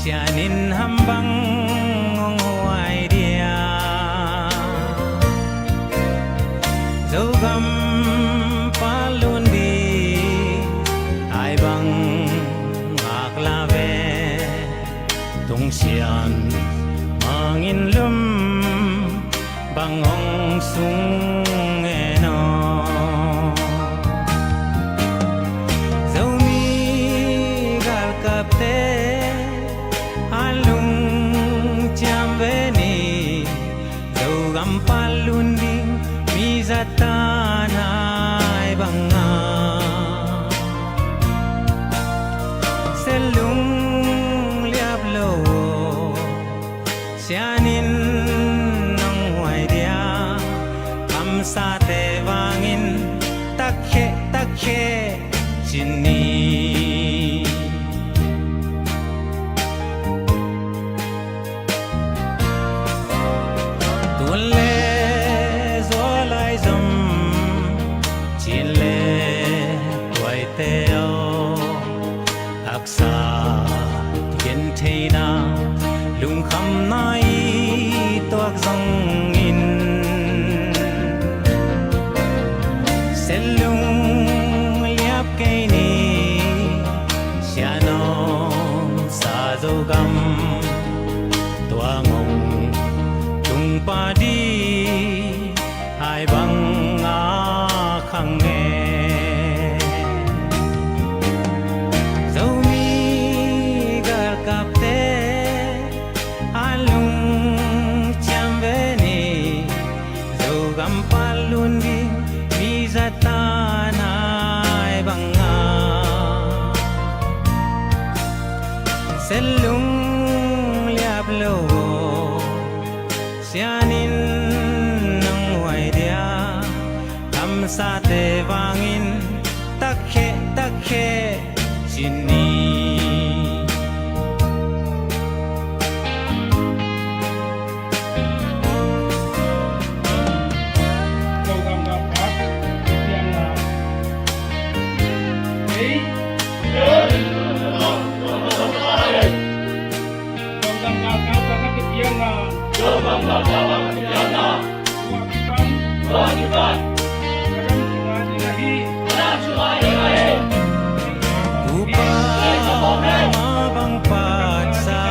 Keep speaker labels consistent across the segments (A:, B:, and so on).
A: sianin hambang ngong huai dia dấu găm palun đi ai bang ngạc la ve tung xian mangin lum bang ong sung eno dấu mi gal kapte alung cham ve ni dấu găm palun đi mi zatan ai banga selung liap lo sianin nang huai dia kam sa te wangin takhe chini tuan le zolai zom chin le tuai teo aksa yen theina lung kham nai toak zong in selung liap ke ni sianon sa zo gam tuangong tung pa di hai bang a khang nghe dấu mi gar kap te alung cham ve ni dấu gam palun di mi zatan ai bang a selung liap lo sianin nang huai dia kam sa te wangin takhe chini Upa mabang patsa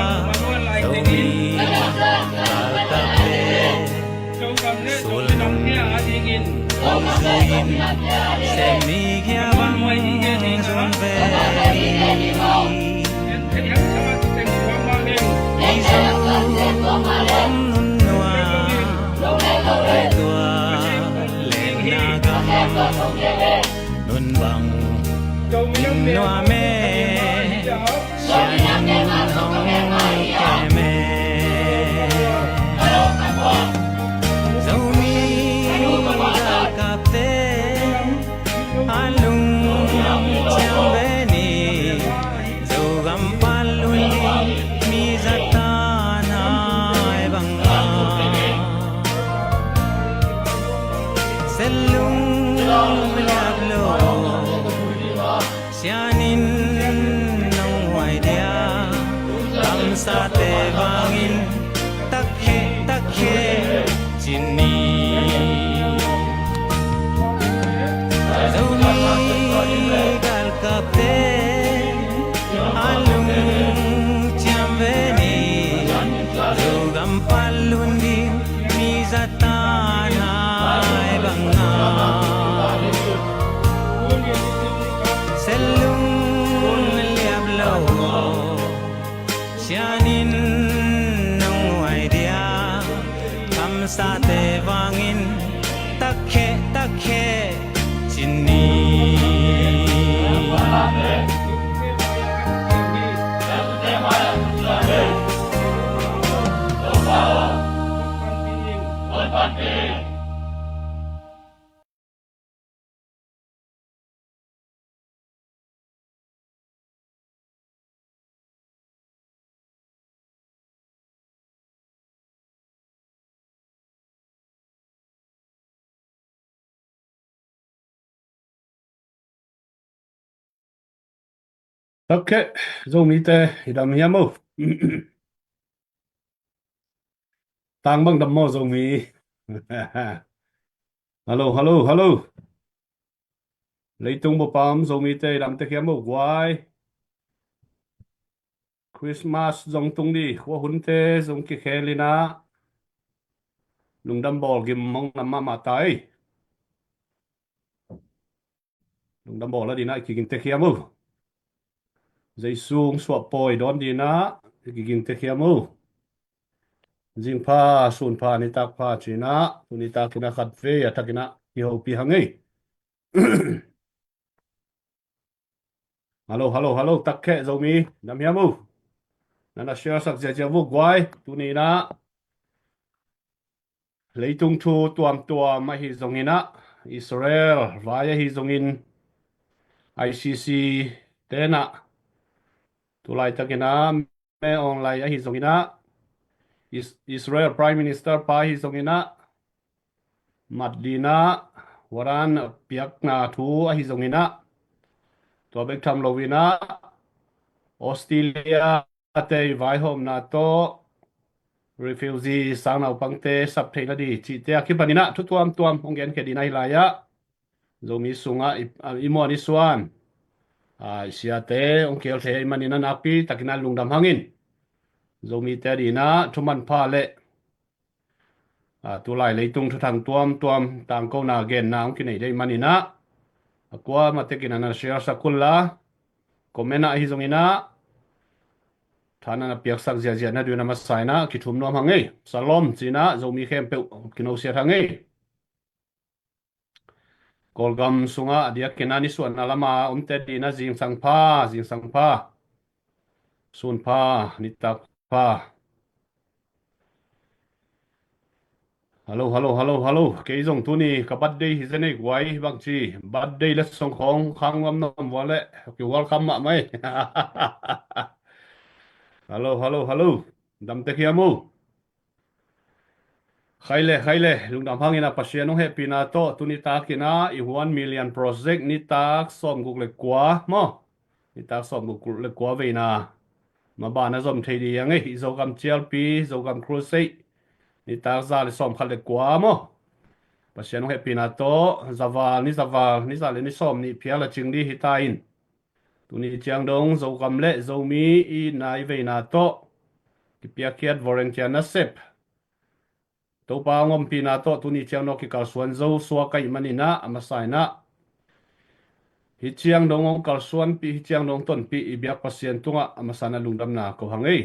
A: Domi altape Sulung Suin Semi kiabang Zunve Iso Om nunua Tua Leng nagam Nun bang Noa me sianin hong ke me dấu mi gal kap te alung cham ve ni dấu gam palun di mi zatan ai banga selung liap lo sianin nang huai dia kam sa te wangin takhe chini dấu mi gal kap te alung cham ve ni dấu gam palun di mi zatan ai banga selung liap lo sianin nang huai dia kam sa te wangin takhe chini
B: Ok, zoom te idam yamu. Tang bang đầm mò dầu mì. Hello, hello, hello. Lấy tung bộ palm dầu mì tê làm tê kiếm bộ guai. Christmas dòng tung đi. Khua hun tê dòng kì khe lina. Lung đâm bò gim mong nằm mà tay. Lung đâm bò là đi na kì kinh tê kiếm bộ. Dây sung swap poi đón đi na. Kì kinh tê kiếm bộ. Jing pa sun pa ni tak pa china. Tu ni tak kina khat ve ya takina. Ki hau pi hangi. Hello, hello, hello. Tak khe dầu mì. Đâm hiếm bộ. Nana share sak zia zia vô guai. Tu ni na. Lấy tung thu tuam tuam mà hi zongina Israel vaya hi zongin ICC tena tulai takina me online hi zongina Israel Prime Minister pa hi zongina Madina waran piak na thu hi zongina to bek tham lovina Australia te vai hom na to refugee sang nào pangte sap theina di chi te akipanina thu tuam tuam ongen ke dinai la ya zomi sunga imo ni suan siate ong kel the manina napi takina lungdam hangin zomi te di na thuman pha le tu lai leitung thu thang tuam tuam tang ko na gen na ong kinai dei manina akwa matekina na share sakulla komena hi zongina thana na piak sak zia zia na du na masaina ki thum nom hangai salom china zomi khem pe kino sia hangai kolgam sunga dia kenani suan alama umte di na jing sang pha sun pha nitak pha hello hello hello hello cái dòng tu ni ka birthday hi zane guai bang chi birthday le song khong khang ngam nom wale ki welcome ma mai hello hello hello dam te khiamu khaile lung dam hangina pasiano happy na to tu ni ta kina i 1 million project ni ta som guk le kwa mo ni ta som guk le kwa ve na ma ba na zom thei di yang ei zo gam chial pi zo gam crusade ni ta za le som khal le kwa mo pasiano happy na to zaval ni za le ni som ni phia la ching di hitain tu ni chiang dong zo gam le zo mi i nai ve na to ki pia kiat volunteer na sep to pa ngom pi na to tu ni chiang no ki kal suan zo suwa kai manina amasai na hi chiang dong ong kal suan pi hi chiang dong ton pi i biak pasien tunga amasana lungdam na ko hangai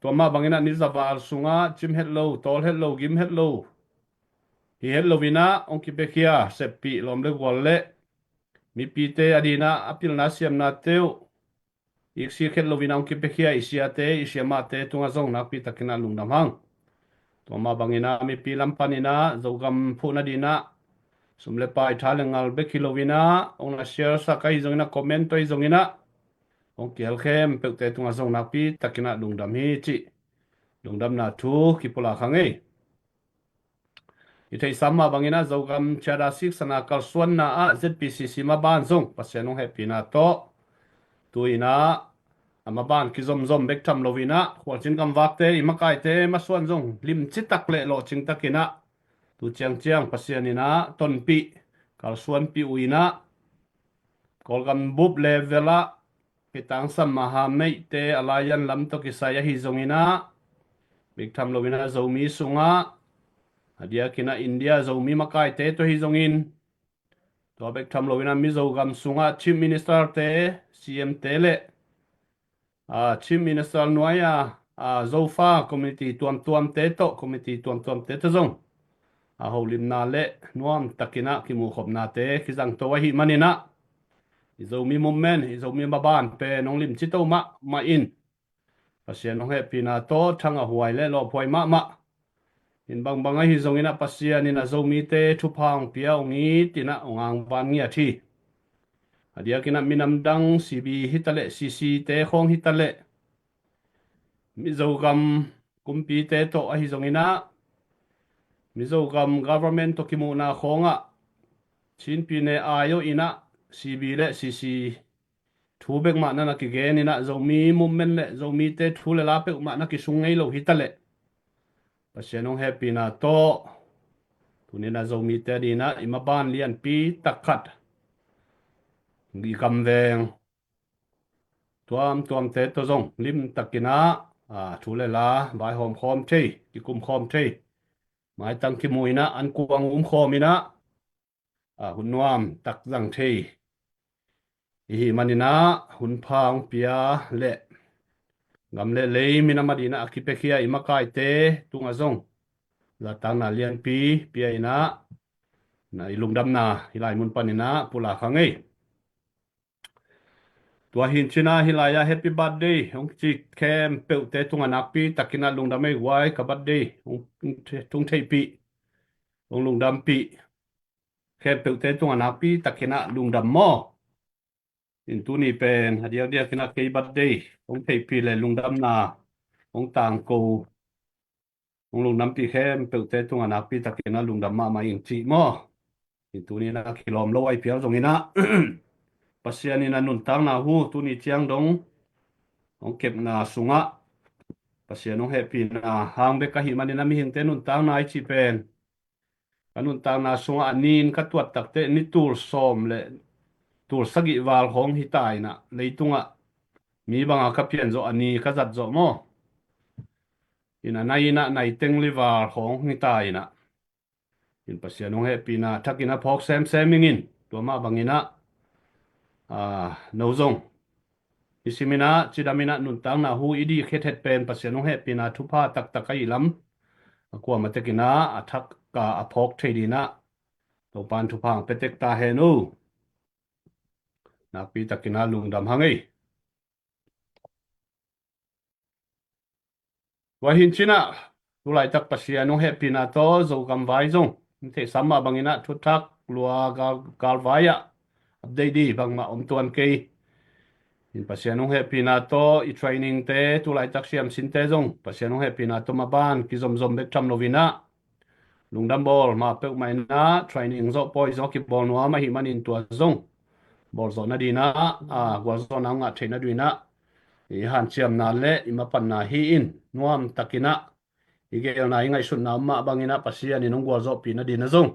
B: to ma bangina ni zaval sunga chim hello tol hello gim hello hi hello vina ong ki pekia sep pi lom le gol le mi pi te adina apil na siam na teu ik si khet lovin ang ki pekia isia te isia ma te tunga zong nak pi takina lungdam hang to ma bangina mi pi lampanina zogam phuna dina sumle pai thalengal be kilovina ong na share sa kai zongina comment toi zongina ong ki helkhem pe te tunga zong nak pi takina lungdam hi chi lungdam na thu ki pula khangai i thei samma bangina zogam chada sik sana kal suan na a ZPCC ma ban zong pasianong happy na to tuina ama ban ki zom zom bek tham lovina khwalchin kam wakte imakai te ma suan zong lim chitak le lo ching takina tu chiang chiang pasianina ton pi kal suan pi uina kolgam bub levela pitang sam maha mei te alayan lam to kisaya hi zongina bek tham lovina zomi sunga adia kina India zomi makai te to hi zongin to bek tham lovina mi zo gam sunga chief minister te CM te le chief minister nuaya zofa committee tuam tuam te to committee tuam tuam te to zong holim na le nuam takina ki mu khop na te ki jang to wa hi manina zo mi moment zo mi baban pe nong lim chi to ma in pasien nong he pina to thanga huai le lo phoi ma in bang bang hi zongina pasian ina zo mi te thu phang pia ngi tina ngang van ngia thi adia kina minam dang CB hitale CC te khong hitale Mizogam kumpi te to ahi zongina Mizogam government to kimuna khonga chin pine ayo ina CB le CC thu bek ma na ki ge ni na zo mi movement le zo mi te thu le la pek ma na ki sung ngei lo hi ta le pasien ong happy na to tu ni na zo mi te di na ima ban lian pi takhat gi kam veng tuam te to zong lim takina thu le la bai hom khom thei ki kum khom thei mai tang ki muina an kuang khomina hun nuam tak zang thei hi manina hun phang pia le ngam le lei mina madina akipekia imakai te tunga zong la tang na lian pi pia ina na ilung dam na hilai mun panina pula khangai tua hin china hilaya happy birthday ong chi kem pe te tunga nak pi takina lung dam ei wai ka birthday tung thei pi ong lung dam pi kem pe te tunga nak pi takina lung dam mo in tu ni pen hadia dia kina ke birthday ong thei pi le lung dam na ong tang ko ong lung dam pi khem pe te tunga nak pi takina lung dam ma ma ing chi mo in tu ni na kilom lo ai piao zong ina pasian ina nun tang na hu tu ni chiang dong ong kep na sunga pasian ong happy na hang be ka hi manina mi hing te nun tang na ai chi pen kanun tang na sunga anin ka tuat tak te ni tur som le tur sagi wal hong hi tai na leitunga mi banga ka pian zo ani ka zat zo mo ina nai teng li wal hong hi tai na in pasian ong happy na thakina phok sem mingin to ma bangina no zong isimina chidamina nun tang na hu idi khet het pen pasian ong happy na thupa tak ai lam akwa matekina athak ka aphok theidina to pan thupang petek ta he nu na pi takina lungdam hangai wa hin china tulai tak pasia no happy na to zo gam vai zong the samma bangina thu thak lua gal vaya update di bang ma om tuan ke in pasia no happy na to I training te tulai tak siam sin te zong pasia no happy na to ma ban ki zom bek tham lovina lungdam bol ma pe mai na training zo poi zo ki bol no ma hi manin tua zong bol zo na di na gwa zo na nga thena di na I han chiam na le ima pan na hi in nuam takina igel na ingai sun na ma bangina pasia ni nong gwa zo pi na di na zong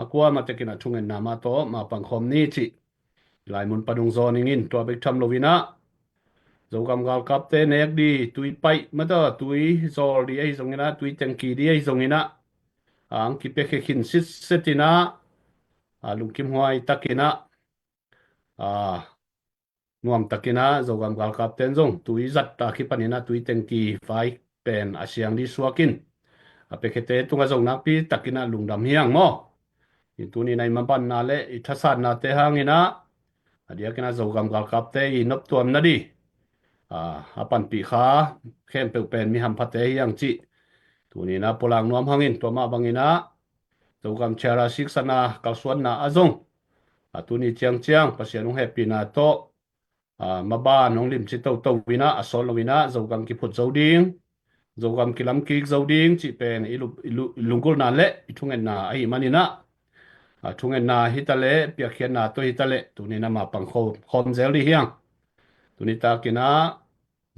B: akwa ma tekina thungen na ma to ma pang khom ni chi lai mun padung zo ningin to bek tham lovina zo gam gal kap te nek di tui pai ma to tui zol di ai zongina tui tengki di ai zongina ang ki pe khe khin sit setina lung kim huai takina nuam takina zogam gal kap ten zong tui zat ta khi panina tui tengki fai pen asyang di suakin apekete tunga zong nak pi takina lungdam hiang mo ituni nai mampan na le ithasan na te hangina adia kina zogam gal kap te I nop tuam na di apan pi kha khem pe pen mi ham phate hiang chi tuni na polang nuam hangin to ma bangina zogam chera siksana kalsuan na azong atuni chiang pasianung happy na to ma ba nong lim chi to wina asol wina zogam ki phut zoding zogam ki lam ki zoding chi pen ilungul na le ithungen na ai manina thungen na hitale pia khian na to hitale tuni na ma pang khom zel ri hiang tuni ta kina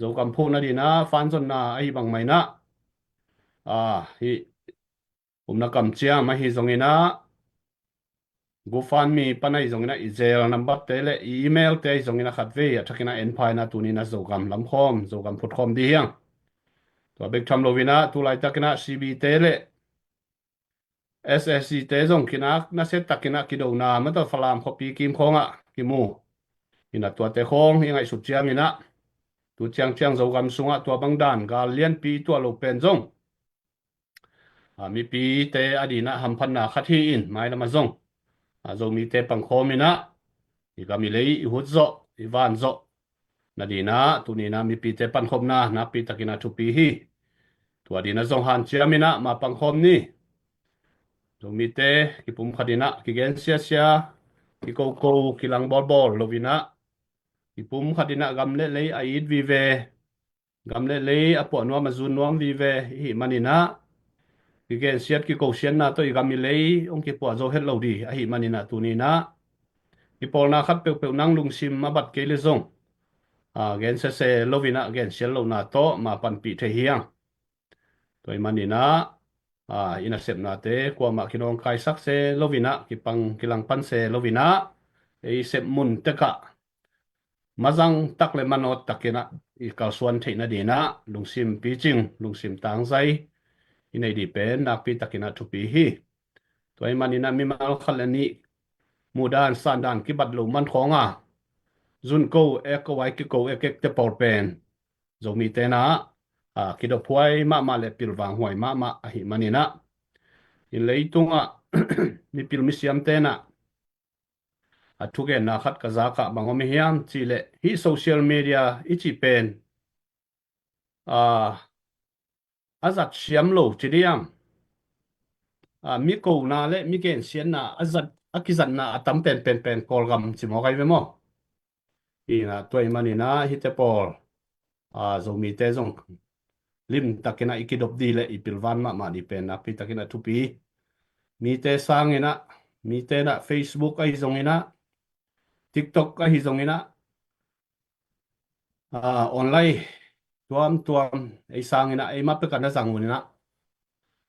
B: zogam phu na di na fan zon na ai bang mai na hi umna kam chia ma hi zongina GoFundMe panai zongina ijel number te le email te zongina khatve athakina enphai na tunina zogam lam khom zogam phut khom di hiang to bek tham lovina tu lai takina CB te le SSC te zong kina na set takina kido na ma to falam khopi kim khonga kimu ina to te khong ingai su chiang ina tu chiang zogam sunga to bangdan gal lian pi to lo pen zong mi pi te adina hamphan na khathi in mai lama zong zo mi te pang khomina igami lei I hut zo ivan zo nadina tunina mi pi te pan khom na pi takina thu pi hi tu adina zong han chiamina ma pang khom ni zo mi te ki pum khadina ki gen sia ki ko ki lang bol lovina ki pum khadina gam le lei ait vi ve gam le lei apo no ma zun nuam vi ve hi manina ki gen siat ki ko sian na to igami lei ong ki po zo het lo di a hi manina tunina ipol na khat pe nang lung sim ma bat ke le zong gen se lovina gen sial lo na to ma pan pi the hiang toy manina ina sep na te kwa ma kinong kai sak se lovina ki pang kilang pan se lovina ei sep mun te ka mazang tak le manot takina i kal suan theina dina lungsim pi ching lungsim tang zai inei di pen nak pi takina thu pi hi toy manina mi mal khalani mudan sandan ki bat lo man khonga zun ko ek ko wai ki ko ek ek te por pen zomi te na ki do phuai ma le pil wang huai ma a hi manina in leitunga mi pil mi siam te na thu gen na khat ka za ka bangom hiam chi le hi social media ichi pen azat siam lo chi diam mi ko na le mi gen sian na azat akizat na atam pen kol gam chi mo kai ve mo ina toy manina hi te por zomi te zong lim takena ikidop di le ipilvan ma di pen api takena tupi mi te sangena mi te na Facebook ai zongina TikTok ai zongina online tuam ai sangena ai map ka na zangunina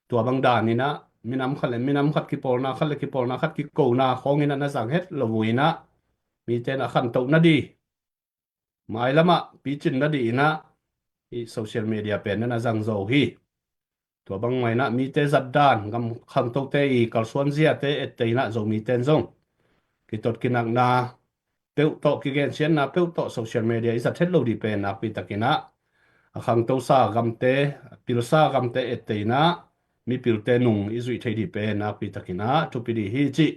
B: tua bang dan ni na minam khat ki pol na khat le ki pol na khat ki ko na khongina na zang het lo vuina mi te na khan to na di mai lama pi chin na di na i social media pen na zang zo hi tua bang mai na mi te zat dan gam khang to te i kal suan zia te et te na zo mi ten zong ki tot kinak na peu to ki gen sian na peu to social media i zat het lo di pen na pi takina khang to sa gam te pil sa gam te et te na mi pil te nung i zui thei di pen na pi takina tu pi di hi chi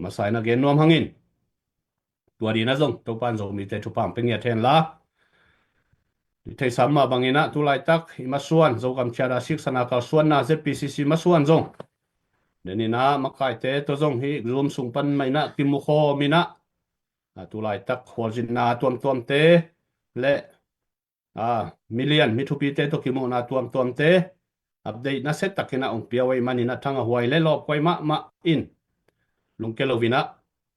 B: ma sai na gen nom hangin tua di na zong to pan zo mi te tu pam peng ya then la thầy sắm mà bằng ina tu lại tắc ima suan zo kam cha da sik sana ka suan na ZPCC ma suan zong den ina makai te to zong hi zoom sung pan mai na kimu kho mina tu lại tắc khol jin na tuam te le million mi thu pi te to kimu na tuam te update na set takina ong piawai manina thanga huai le lo koi ma in lungke lovina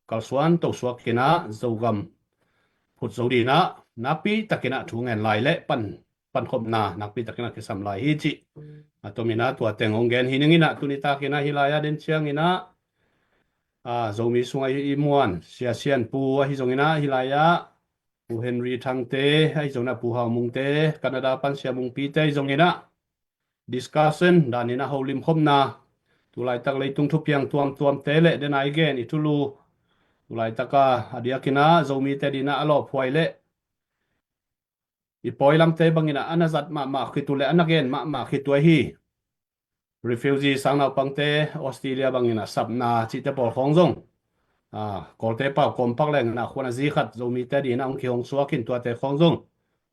B: kal suan to suak kina zo gam phut zo di na napi takina thu ngen lai le pan khom na napi takina ke sam lai hi chi atomina tua tengong gen hiningina tunita kina hilaya den chiang ina zomi sungai i muan sia sian pu hi zongina hilaya pu Henry thang te ai zona pu ha mung te Canada pan sia mung pi te zongina discussion danina holim khom na tulai tak leitung thu piang tuam te le den ai gen itulu tulai taka adiakina zomi te dina alo phoi le ipoi lam te bangina anazat ma khitule anagen ma khitwe hi refugee sangna pangte Australia bangina sabna chi te por khong zong kolte pa kompak leng na khona zi khat zomi te di na ong khiong suakin tua te khong zong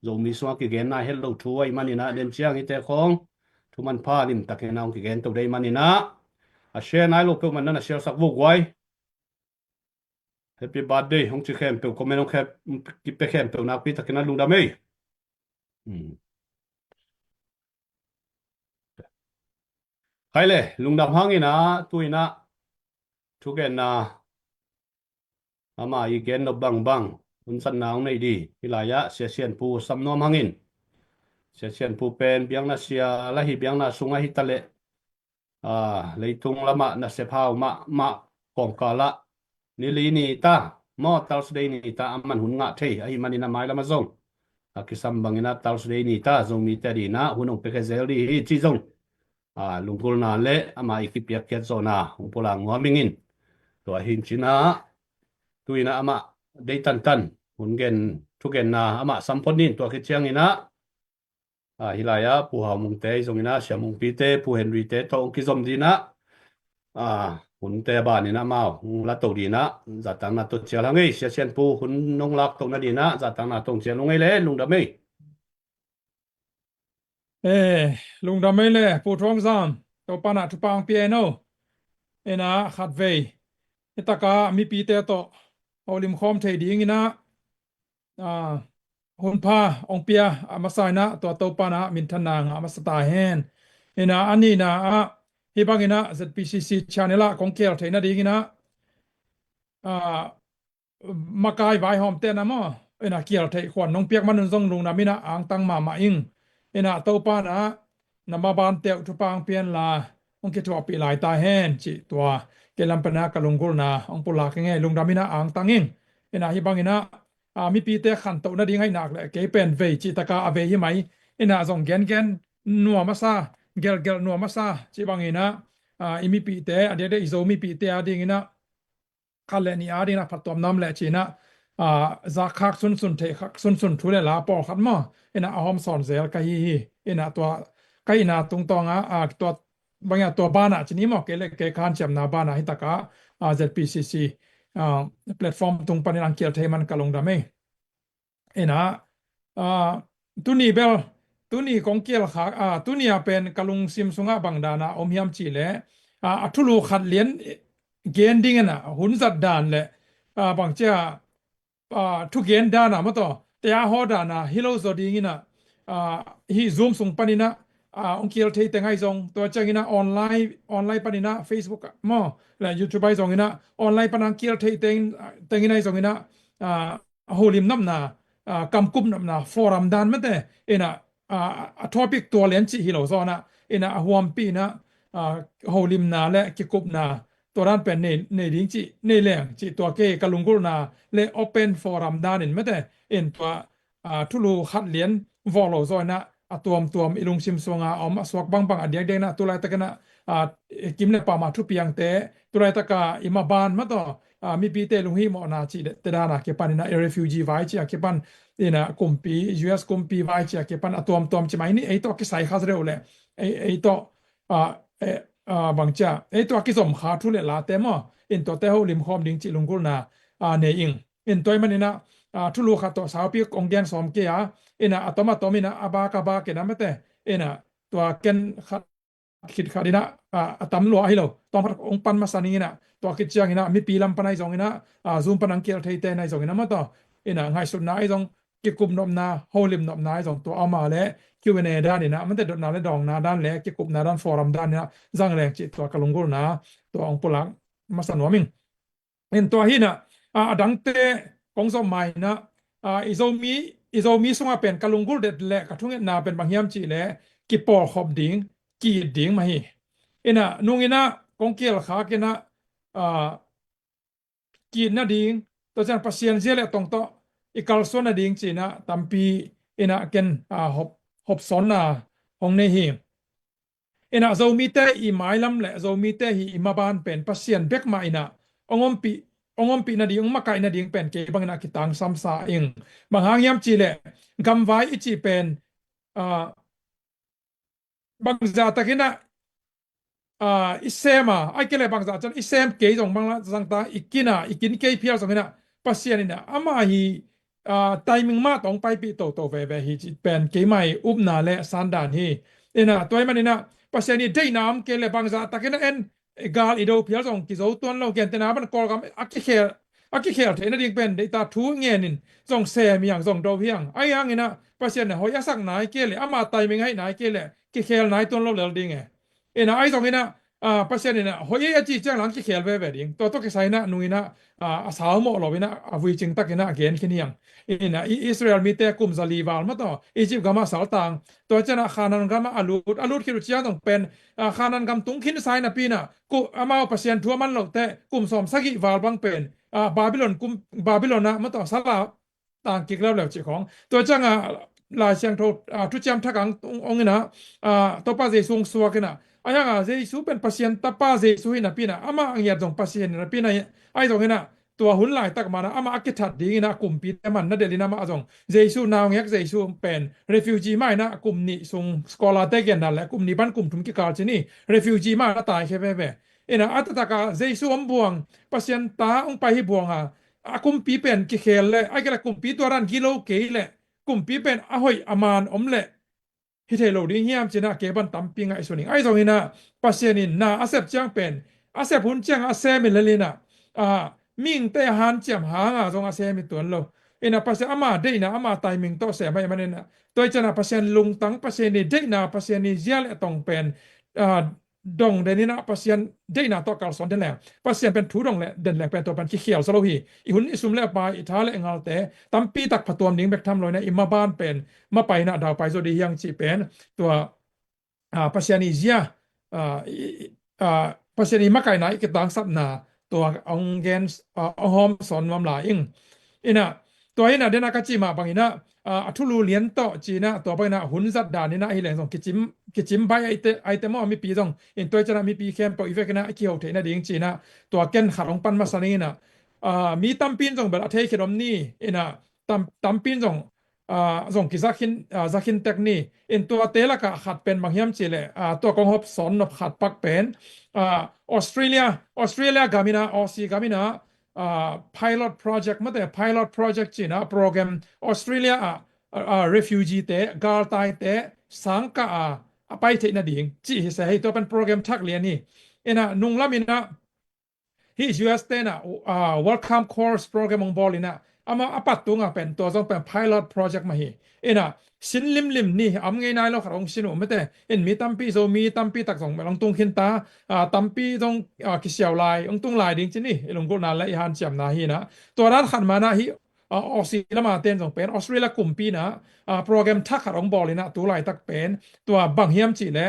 B: zomi suak ki gen na hello thuai manina den chiang ite khong thuman pha lim takena ong ki gen to dei manina a share nai lo pe man na share sak bu wai happy birthday hong chi khem pe comment ong khep ki pe khem pe na pi takena lu da mei hay le lung dam hangina tuina thugen na ama i gen no bang un san naung nei di hilaya sia sian pu sam nom hangin sia sian pu pen biang na sia la hi biang na sunga hi tale leitung lama na se phau ma kong kala ni li ni ta mo Thursday ni ta aman hun nga thei ai manina mai lama zong akisam bangina Thursday ni ta zong mi ta di na hunong pe zel di hi chi zong lungkul na le ama ikipia kiat zona umpula ngomingin to hin china tuina ama dei tan hungen thugen na ama samponin to khichiang ina hilaya pu ha mung te zongina siamung pi te pu Henry te to ki zom dina hun te ba ni na mau la to dina zatang na to chial hangai sia sian pu hun nong lak to na dina zatang na tong chial ngai le lung da mei
C: lung đam mê lệ phụ trong giam tàu pan à chụp băng piano ena khát về itaka mi pi te to olim khom thei ding ina hon pa ong pia amasai na to tàu pan à min than nang amasata hen ena ani na hi bang ina ZPCC channel a kong kel thei na ding ina makai vai hom te na mo ena kial thei khwan nong piak man zong lung na mina ang tang ma ing ena to pa na nama ban teu tu pang pian la ong ke tu pi lai ta hen chi tua ke lam pana kalungul na ong pula ke nge lung damina ang tanging ena hi bangina mi pi te khan to na ding hai nak le ke pen ve chi taka ave hi mai ena zong gen gen nuwa masa gel nuwa masa chi bangina imi pi te ade de izo mi pi te ading ina kaleni ading na phatom nam le china za khak sun the khak sun thule la por khat ma ena ahom son zel ka hi ena to ka ina tung tonga to bangya to bana chini mo ke le ke khan cham na bana hi taka ZPCC platform tung panin angkel theiman kalong da me ena tuni bel tuni kongkiel khak tuni a pen kalung sim sunga bangdana omhiam chi le athulu khat lien gen ding na hun zat dan le bangcha thu gen dana ma to te a ho dana hilo zo ding ina hi zoom sung panina ongkiel thei tengai zong to changina online panina Facebook mo la YouTube ai zong ina online panang kiel thei tengina zong ina holim namna kam kum namna forum dan mate ina a topic to len chi hilo zona ina huam pi na holim na le ki kup na toran pen ne ding chi ne leng chi to ke kalungul na le open forum dan in mate in to thulu khat lien volo zona tuam ilung sim songa om aswak bang adek dek na tulai takana kimle pa ma thu piang te tulai taka ima ban ma to mi pi te lung hi mo na chi te da na ke panina refugee vai chi ke pan ina kumpi US kumpi vai chi ke pan tuam chi mai ni ei to ki sai khaz re ole ei to bangcha ei to ki som kha thu le la te mo in to te ho lim khom ding chi lungul na ne ing in toy manina thulu kha to sapi onggen som ke ya ina tomina aba ka ba ke na mate ina to ken khat khit khadina atam lo hi lo tom ong pan ma sani ina to ki chiang ina mi pilam panai jong ina zoom panang kel thei te nai jong ina ma to ina ngai sun na ai jong ki kum nom na holim nom na ai jong to ama le Q&A dan ina man te dot na le dong na dan le ki kup na dan forum dan ina jang le chi to kalungul na to ong pulang masan waming en to hi na adang te kong so mai na izomi sunga pen kalungul det le kathung na pen banghiam chi le ki por khop ding ki ding ma hi ina nungina kongkel kha kena ki na ding to chan pasien zele tong to ikal so na ding chi na tampi ina ken hop son na hong ne hi ina zomi te I mailam le zomi te hi imaban pen pasien bek ma ina ongom pi na ding makai na ding pen ke bangna kitang samsa ing manghang chi le gamwai ichi pen bangza takina isema ai kele bangza chan isem ke jong bangla jangta ikin ke pia jong ina pasianina ama hi timing ma tong pai pi to ve hi chi pen ke mai upna le sandan hi ina toy manina pasiani dei nam ke le bangza takina en gal ido pia jong ki zo ton lo gen tena ban kol gam aki khel the na ding pen de ta thu ngenin jong se mi yang jong do hiang ai yang ina pasian na hoya sak nai ke le ama timing hai nai ke le ki khel nai ton lo le ding ina ai jong ina pasien ina hoye chi chang lang ki khel ve ding to ki sai na nuina asal mo lo bina avui ching takina again kiniang ina Israel mi te kum zali wal ma to Egypt gama sal tang to chana khanan gama alut khiru chiang tong pen khanan gam tung khin sai na pina ku amao pasien thua man lo te kum som sagi wal bang pen Babylon na ma to sala tang ki glaw le chi khong to changa la chiang tho tu cham thakang ongina to pa je sung suwa kena ayanga Jesu pen pasien tapa Jesu hina pina ama angyat jong pasien na pina ai jong hina tua hun lai tak mana ama akithat ding ina kumpi man na delina ma jong Jesu naw ngek Jesu pen refugee mai na kum ni sung skola te gen na le kum ni ban kum thum ki kal chini refugee ma ta tai khe ve ina atataka Jesu om buang pasien ta ong pai hi buanga akum pi pen ki khel le ai kala kum pi to ran kilo ke le kum pi pen ahoi aman om le hi thelo ding hiam china ke ban tamping ai soning ai zong ina pasienin na asep chang pen asep hun chang ase mi lelina ming te han cham hanga zong ase mi ton lo ina pasien ama de na ama timing to se mai manena toy chana pasien lung tang pasien ni de na pasien ni zial etong pen ดงเดนี่นะปัสยันได้นาตัวการสอนเดนแหลงปัสยันเป็นทูดงแหละเดนแหลงเป็นตัวเป็นขี้เขียวสโลหีอีหุ่นอิสุมเล่ไปอิทาเลงาลเตตัมปีตักผัดตัวนิ่งแบกทำลอยนะอิมาบ้านเป็นมาไปนะดาวไปโซดียังจีเป็นตัวปัสยันอิเซียอ่าอ่าปัสยันอิมาไกนะอีกตังสับนาตัวองเกนองหอมสอนวำลาอิงอินะตัวอินะเดนากาจิมาบางอินะทุลูเลียนโตจีนะตัวไปนะหุ่นจัดดานี่นะไอแหลงส่งกิจิมไปไอเตมอมีปีส่งอินตัวจะนะมีปีแคมป์อีเวกนะเกี่ยวเทนะดิ่งจีนะตัวเกนขาดองปันมาสนีนะมีตัมปินส่งแบบเทคิดอมนี่อินะตัมปินส่งส่งกิซักขินเทคนี่อินตัวเตละกะขัดเป็นบางยามจีเลยตัวกองทัพสอนนบขัดปักเป็นออสเตรเลียกามินะออสซีกามินะpilot project มาแต่ pilot project จีนะโปรแกรมออสเตรเลียrefugee เตะกาลตายเตะสังกะไปเทนะดิ่งจีเสให้ตัวเป็นโปรแกรมทักเรียนนี่เอ็นะนุงละมินะที่ US เตนะwelcome course program ของบอลนะอามาปัดตัวงเป็นตัวต้องเป็น pilot project มาฮีเอ็นะสินลิมนี่ไงนายเราขัดองสินไม่แต่เอ็นมีตัมปีโซมีตัมปีตักส่งไปลองตุงขินตาตัมปีต้องกิเสียวลายตุงลายดิ่งจีนี่ลงกุนนั่นและอีฮันเจียมนาฮีนะตัวนั้นขัดมานะฮีออสเตรเลียมาเต้นส่งเป็นออสเตรเลียกลุ่มปีนะโปรแกรมทักขัดองบอลเลยนะตัวลายตักเป็นตัวบางเฮียมจีและ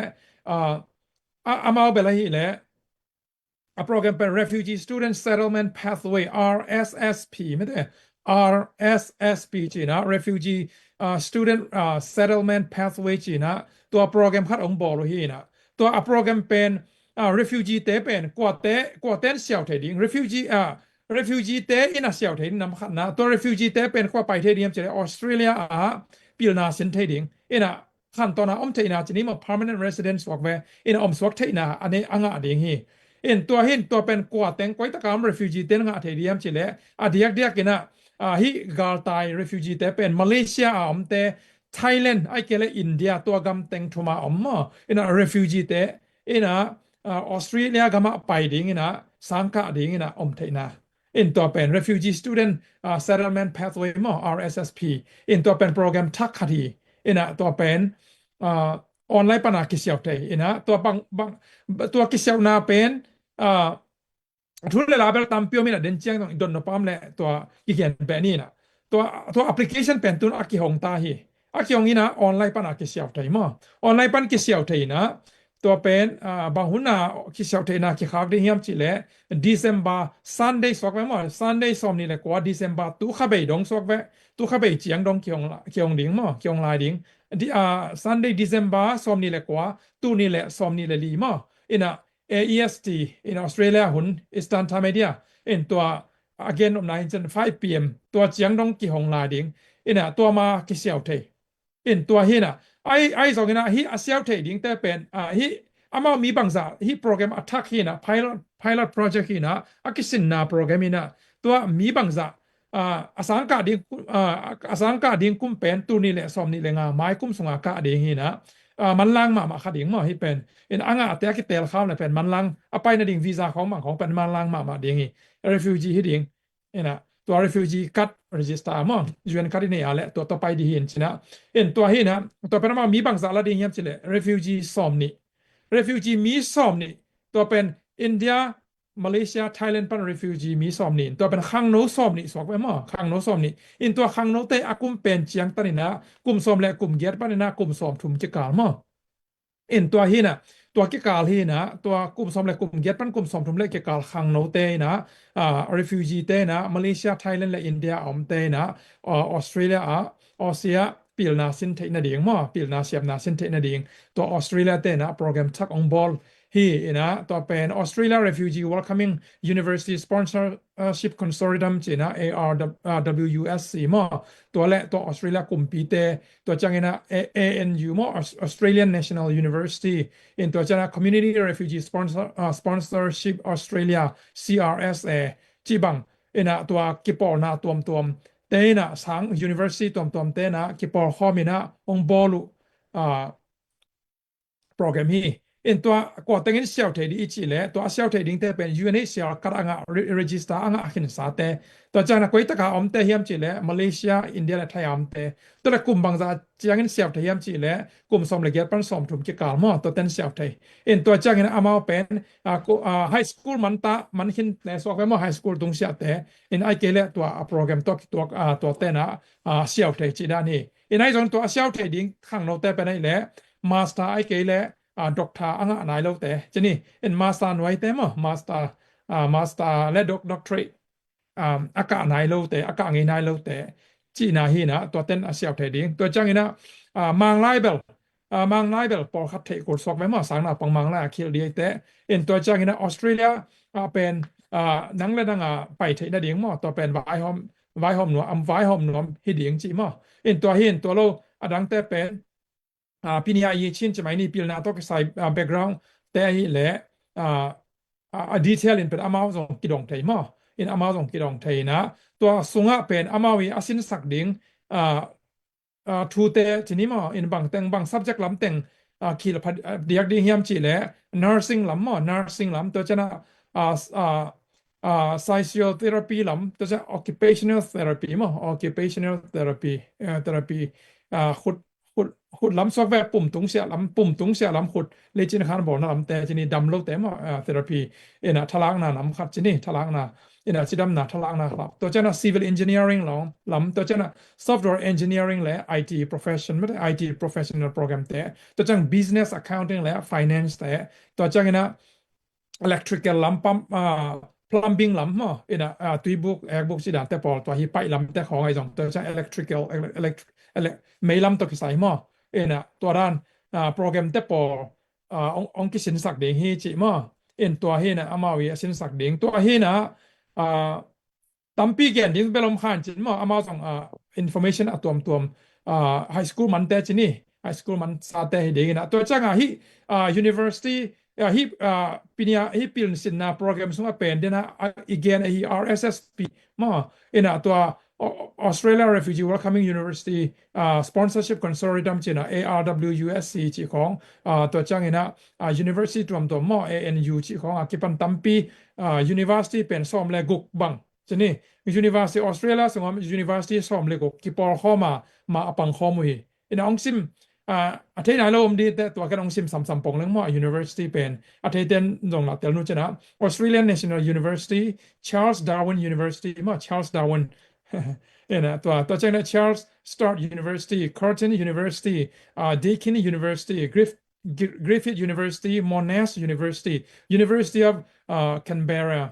C: อามาเบลาฮีและ โปรแกรมเป็น Refugee Student Settlement Pathway RSSP ไม่ใช่ RSSP จีนะ Refugee Student Settlement Pathway จีนะตัวโปรแกรมคัดองบอลฮีนะตัวโปรแกรมเป็นrefugee เตเป็นกว่าเต้นเสี่ยวเทดิง refugee เตอินะเสี่ยวเทดิงนำคัดนะตัว refugee เตเป็นกว่าไปเทดิงจะได้ออสเตรเลียปิลนาสินเทดิงอินะขั้นตอนนะเทอินะจะนี้มา permanent residence บอกไว้อินะสวกเทอินะอันนี้อ่างอ่ะดิ่งฮีเห็นตัวเป็นกว่าแต่งก้อยตะการ refugee เต็นงาเทียมเฉลเดียกกินะฮิกาลตาย refugee เตเป็นมาเลเซียเตไทยแลนด์ไอเกลอินเดียตัวกำแต่งทุมามาrefugee เตออสเตรเลียกำมาไปดิ่งสังกัดดิ่งเทนะตัวเป็น refugee student settlement pathway RSSP ตัวเป็นโปรแกรมทักคดีตัวเป็นออนไลน์ปนาคิเซียวเทตัวบางตัวคิเซียวนาเป็นทุเรศแบบตามเปียวมีนะเดินเชียงต้องโดนนปามแหละตัวอีเขียนแบบนี้นะตัวแอปพลิเคชันเป็นตัวอากิฮงตาฮีอากิฮงนี่นะออนไลน์ปันอากิเสียวไทยมั้งออนไลน์ปันกิเสียวไทยนะตัวเป็นบางหุ่นนะกิเสียวไทยนะกิขากได้เฮียมจิเล่December Sunday สวกไว้มั้ง Sunday สอมนี่แหละกว่า December ตู้ข้าไปดงสวกไว้ตู้ข้าไปเจียงดงเกี่ยงดิ่งมั้งเกี่ยงลายดิ่งSunday December สอมนี่แหละกว่าตู้นี่แหละสอมนี่แหละลีมั้งAEST in Australia หุ่น Eastern Time Media ตัว again 5 p.m. ตัวเจียงดงกี่หงลาดิงตัวมากี่เสียวเทตัวฮีน่ะไอสองนะฮีเสียวเทดิงแต่เป็นฮีอามามีบางอย่างฮีโปรแกรม attack ฮีน่ะ pilot project ฮีน่ะกิสินนาโปรแกรมฮีน่ะตัวมีบางอย่างอสังกาดิงกุมเป็นตัวนี่แหละสอมนี่แหละงาไม้กุมสงอากาดิงฮีน่ะมันลังมาขัดดิ่งให้เป็นอ่างแต่กิเตลข้าวเนี่ยเป็นมันลังไปในดิ่งวีซ่าของเป็นมันลังมาดิ่งrefugee ให้ดิ่งตัว refugee กัด register มั้งยูเอ็นกัดนี่อะไรตัวต่อไปดีเห็นใช่ไหมตัวให้นะตัวเป็นมามีบางสารดิ่งยังใช่เลย refugee สอมนี่ refugee มีสอมนี่ตัวเป็นอินเดียมาเลเซียไทยแลนด์เป็น refugee มีสอมนี่ตัวเป็นขังโนสอมนี่สวกไปมั้งขังโนสอมนี่ตัวขังโนเตอากุมเป็นเจียงตันนี่นะกลุ่มสอมและกลุ่มเกียรติปนนะกลุ่มสอมถุมจิกาลมั้งตัวฮีนะตัวกิกาลฮีนะตัวกลุ่มสอมและกลุ่มเกียรติปันกลุ่มสอมถุมและกิกาลขังโนเตนะrefugee เตนะมาเลเซียไทยแลนด์และอินเดียเตนะออสเตรเลียออสเซียปิลนาสินเทนดิ่งมั้งปิลนาเสียบนาสินเทนดิ่งตัวออสเตรเลียเตนะโปรแกรมทักองบอลฮีตัวเป็น Australia Refugee Welcoming University Sponsorship Consortium จีนะ ARWSC มั้งตัวออสเตรเลียกลุ่มปีเตตัวจังANU มั้ง Australian National University ตัวจังCommunity Refugee Sponsorship Australia CRSA จีบังตัวกิปอลนาตัวเตนะสัง University ตัวเตนะกิปอลข้อมีนะองบอลูโปรแกรมฮี เอ็นตัวกว่าแต่งเงินเซลเทดีอีจีเล่ตัวเซลเทดิ้งเตเป็น UNHCR กระงะ register อ่างอ่ะขินสาเตตัวจากนั้นก็อีตะกาอมเตเฮียมจีเล่มาเลเซียอินเดียและไทยอมเตตัวละกลุ่มบางจากจากเงินเซลเทเฮียมจีเล่กลุ่มสมเลเกียรปันสมถุมกิกาลมอตัวเต็นเซลเทเอ็นตัวจากนั้นอามาเป็นไฮสคูลมันตามันขินในสอกเวมอไฮสคูลตรงเสียเตเอ็นไอเกเล่ตัวโปรแกรมตัวเต้นเซลเทจีด้านนี้เอ็นไอจงตัวเซลเทดิ้งข้างโนเตเป็นไอเล่มาสเตอร์ไอเกเล่ด็อกเตอร์อ่างนายเล่าแต่จะนี่เอ็นมาสเตอร์หน่วยเต็มอ่ะมาสเตอร์และด็อกเตอร์อากาศนายเล่าแต่อากาศไงนายเล่าแต่จีนาฮีนะตัวเต้นเซียวเทดิ้งตัวจังงี้นะมังไลเบลมังไลเบลปอลคัดเทกุลสอกไว้มาสังนาปังมังไลคิลเดียแต่เอ็นตัวจังงี้นะออสเตรเลียเป็นนังและนังไปเทนดิ้งมั่ตัวเป็นไวหอมหนัวไวหอมหนัวฮิดิ้งจีมั่เอ็นตัวเห็นตัวโลดังแต่เป็นพินิยายีชินจะไม่นี่พิลนาต้องใส่แบ็กกราวด์แต่ฮีแหละดีเทลอินเป็นอามาส่งกิดองไทยมั่อินอามาส่งกิดองไทยนะตัวสุงะเป็นอามาวีอาสินสักดิ่งทูเตทีนี้มั่อินบางแต่งบาง subject ลำแต่งขีดพัดเดียกดีเฮียมจีแหละ nursing ลำมั่ nursing ลำตัวจะนะpsychotherapy ลำตัวจะ occupational therapy มั่ occupational therapy ขุดขุดล้ำซอกแวร์ปุ่มตุงเสียล้ำปุ่มตุงเสียล้ำขุดเลยจินคานบอกนะล้ำแต่จีนี่ดำโลกแต่มาเทอราพีเอ็นะทลางนาล้ำขัดจีนี่ทลางนาเอ็นะจีดำนาทลางนาครับตัวเจ้าน่ะ civil engineering ล้ำตัวเจ้าน่ะ software engineering และ IT profession ไม่ได้ IT professional program แต่ตัวเจ้า business accounting และ finance แต่ตัวเจ้าน่ะ electrical ล้ำปั๊มplumbing ล้ำเอ็นะตุยบุกบุกจีดาแต่พอตัวฮีไปล้ำแต่ของไอ้สองตัวเจ้า electrical ไม่ล้ำตัวกิสายมั่เอ็นะตัวด้านโปรแกรมแต่พอองค์กิสินสักเด้งฮีจิมั่เอ็นตัวฮีนะอามาวีสินสักเด้งตัวฮีนะตั้มปีเกนดิ้งไปลมขานจิมั่อามาส่งinformation ตัวhigh school มันแต่จินี่ high school มันซาแต่เด้งนะตัวจ้างฮีuniversity ฮีปีนี้ฮีพิลสินนะโปรแกรมส่งเป็นเดนะอีกเกนฮี RSSP มั่เอ็นะตัวAustralia Refugee Welcoming University Sponsorship Consortium จีนะ ARWUSC จีของตัวจังเองนะ University ตัวมอ ANU จีของกิปันตัมปีUniversity เป็นซ้อมเลกุกบังจีนี่ University Australia สงม University ซ้อมเลกุกกิปอลข้อมาอปังข้อมุยอินะองซิมอาทิตย์ไหนเราอมดีแต่ตัวกันองซิมสัมปงเรื่องมอ University เป็นอาทิตย์เดินตรงหลักเตลนุจนะ Australian National University Charles Darwin University มอ Charles Darwinตัวเจ้าหน้า Charles Sturt University Curtin University Deakin University Griffith University Monash University University of Canberra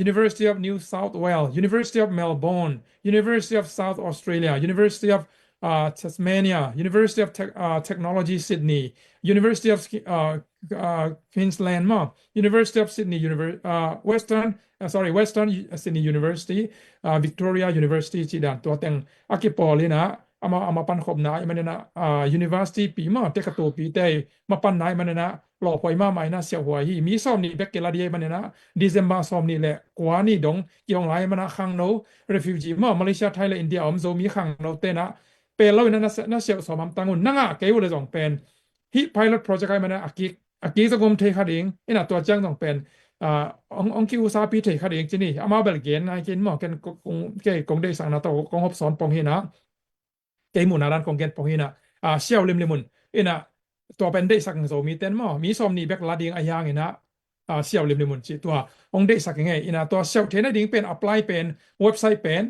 C: University of New South Wales University of Melbourne University of South Australia University of Tasmania University of Technology Sydney University of Queensland University of Sydney Western Sydney University Victoria University จีดันตัวแต่งอากิปอเลยนะเอามาปันขบนะมันนะUniversity ปีมาเตกตัวปีเตมาปันไหนมันนะหล่อหอยมาใหม่นะเสียหัวหีมีซ้อมนี่เบกเกลาเดียมันนะDecember ซ้อมนี่แหละกว่านี่ดงเกี่ยวไรมันนะขังโน refugee มาเลเซียไทยและอินเดียมีขังโนเตนะเป็นเราเนี่ยน่าเสียสมตังุนนั่งเกี่ยวเลยสองเป็นฮิ pilot project มันนะอากิสกุมเทคาดิงนะตัวจ้างต้องเป็นองคิวซาปีเทคาดิงจีนี่อามาเบลเกนไอเกนหมอเกนกงได้สั่งนะตัวกงฮบสอนปองเฮนะเกมุนารันกงเกนปองเฮนะเชี่ยวลิมมุนนะตัวเป็นได้สั่งโซมีเต้นหมอมีสมนี่แบกลาดิงอายางนะเชี่ยวลิมมุนจีตัวองได้สักยังไงนะตัวเชี่ยวเทนดิงเป็น apply เป็นเว็บไซต์เป็น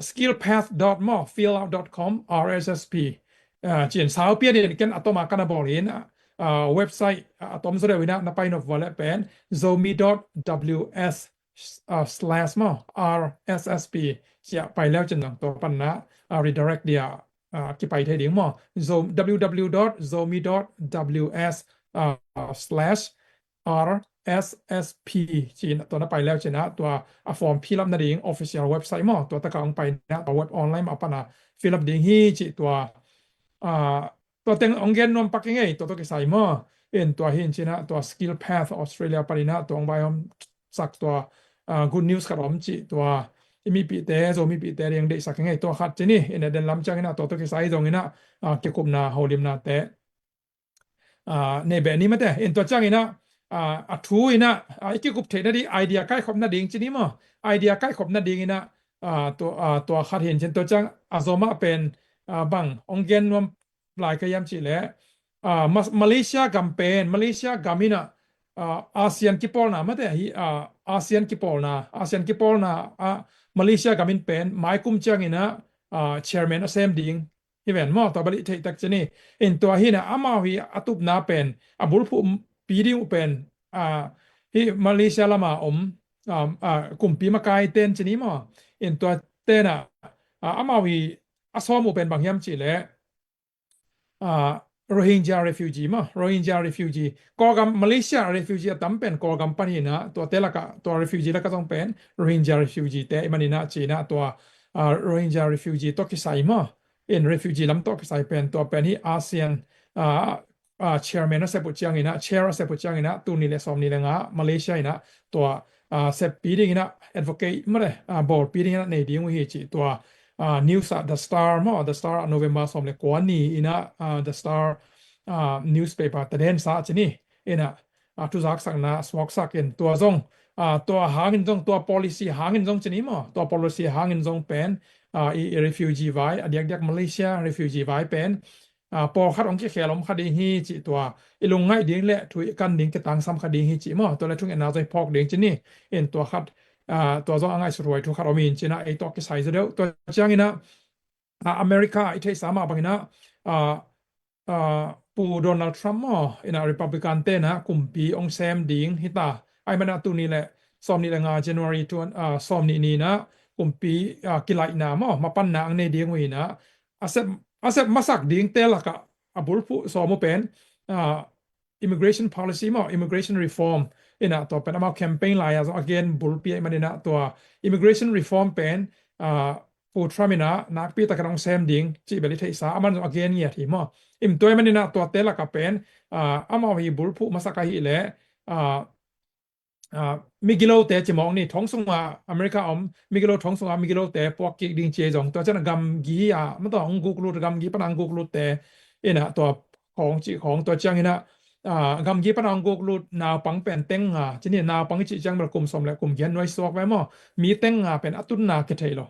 C: skillpath.mo fillout.com RSSP จีนสาวเปียเนี่ยกันอัตมากันนะบอกเลยนะเว็บไซต์ตอมสุดเลยนะนับไปนกวันละเป็น zomi.ws/RSSP เสียไปแล้วจนตัวปันนะredirect เดียกี่ไปเทียงมั้ง www.zomi.ws/RSSP จีนตัวนั้นไปแล้วจีนะตัวฟอร์มพิลับนั่นเอง official เว็บไซต์มั้งตัวตะกางไปนะตัวเว็บออนไลน์มาปะนะฟิลับดิ้งฮีจีตัวเต็งองเกนนวมปักยังไงตัวกิสายมั้งตัวเห็นจีนะตัว Skill Path Australia ปรินะตัวองใบอมสักตัว Good News กับอมจีตัวมีปีเตะโซมีปีเตะยังได้สักยังไงตัวขัดจีนี่เดินล้ำจังนะตัวกิสายตรงนี้นะเกี่ยวกับนาฮอลิมนาเตะ ในแบบนี้มาแต่เอ็นตัวจ้างอีนะอัทูอีนะอีกกุบเทนดีไอเดียใกล้ขอบนาดิ่งจีนี้มั้งไอเดียใกล้ขอบนาดิ่งอีนะตัวขัดเห็นเช่นตัวจ้างอาโซมาเป็นบังองเกนรวมหลายขยามจีแหละมาเลเซียกัมเป็นมาเลเซียกัมอีนะอาเซียนกิปอลนะมาแต่อาเซียนกิปอลนะอาเซียนกิปอลนะมาเลเซียกัมอินเป็นไมคุมจ้างอีนะchairman อเซมดิ่งที่เป็นมอตัวบริเทตักจีนี่เอ็นตัวฮีนะอามาวีอตุบนาเป็นบุรุษปีดิวเป็นที่มาเลเซียละมากลุ่มปีมากายเต้นจีนี้มั้งเอ็นตัวเต้นอามาวีอาซ้อมเป็นบางยามจีแหละโรฮิงญา refugee มั้งโรฮิงญา refugee กอกำมาเลเซีย refugee ตั้มเป็นกอกำปนีนะตัวเตละกะตัว refugee ละก็ต้องเป็นโรฮิงญา refugee แต่มันนี่นะจีนะตัวโรฮิงญา refugee ตกิไซมั้งเอ็น refugee ลำตกิไซเป็นตัวเป็นที่อาเซียนchairman นะเซปุจียงอินะ chair เซปุจียงอินะตัวนี้เลยสอมนี่เลยนะมาเลเซียอินะตัวเซปปีดิ้งอินะ advocate มาเลยboard ปีดิ้งอินะในดิ้งวิจิตัวnews the star มั้ง the star November สอมเลยกวนนี่อินะ the star newspaper แต่เด่นซะจีนี่อินะทุกสักสักนะสวอกสักเอ็นตัวจงตัวหาเงินจงตัว policy หาเงินจงจีนี่มั้งตัว policy หาเงินจงเป็นrefugee ไว้เด็กมาเลเซีย refugee ไว้เป็นพอคัดองค์เขียนลมคดีฮีจิตัวลงง่ายดิ้งเละถุยกันดิ้งกระตังซ้ำคดีฮีจิมั้งตัวละทุ่งเอ็นนาใจพอกดิ้งจีนี่เอ็นตัวคัดตัวจงง่ายสุดรวยทุกคัดอมีนจีน่าไอตัวกิไซส์เดียวตัวจ้างอินะอเมริกาไอที่สามารถบางนะปูโดนัลด์ทรัมป์มั้งอินะริพับลิกันเต้นะกุมปีองแซมดิ้งฮิตาไอมันนะตัวนี้แหละสอมนี่แหละงา January สอมนี่นะกุมปีกิไลนามั้งมาปั้นนางในดิ้งวินะaset masak ding telaka abulpu so mo pen immigration policy mo immigration reform ina to pen ama campaign la ya again bulpi manina to immigration reform pen pu tramina nak pi takanong sem ding chi beli thei sa aman again ya thi mo im toy manina to telaka pen ama hi bulpu masaka hi leมิกิโลแต่จะมองนี่ท้องสงว่าอเมริกามิกิโลท้องสงว่ามิกิโลแต่พวกกิดิงเจจงตัวเจ้าหน้ากำกีมันต้องกูกรูดกำกีปนังกูกรูดแต่นะตัวของตัวเจ้านี่นะกำกีปนังกูกรูดนาวปังเป็นเต็งจีนี่นาวปังจีจังเป็นกลุ่มสมและกลุ่มเขียนไว้สวกไว้มั้งมีเต็งเป็นอัตุนนาเกเทโล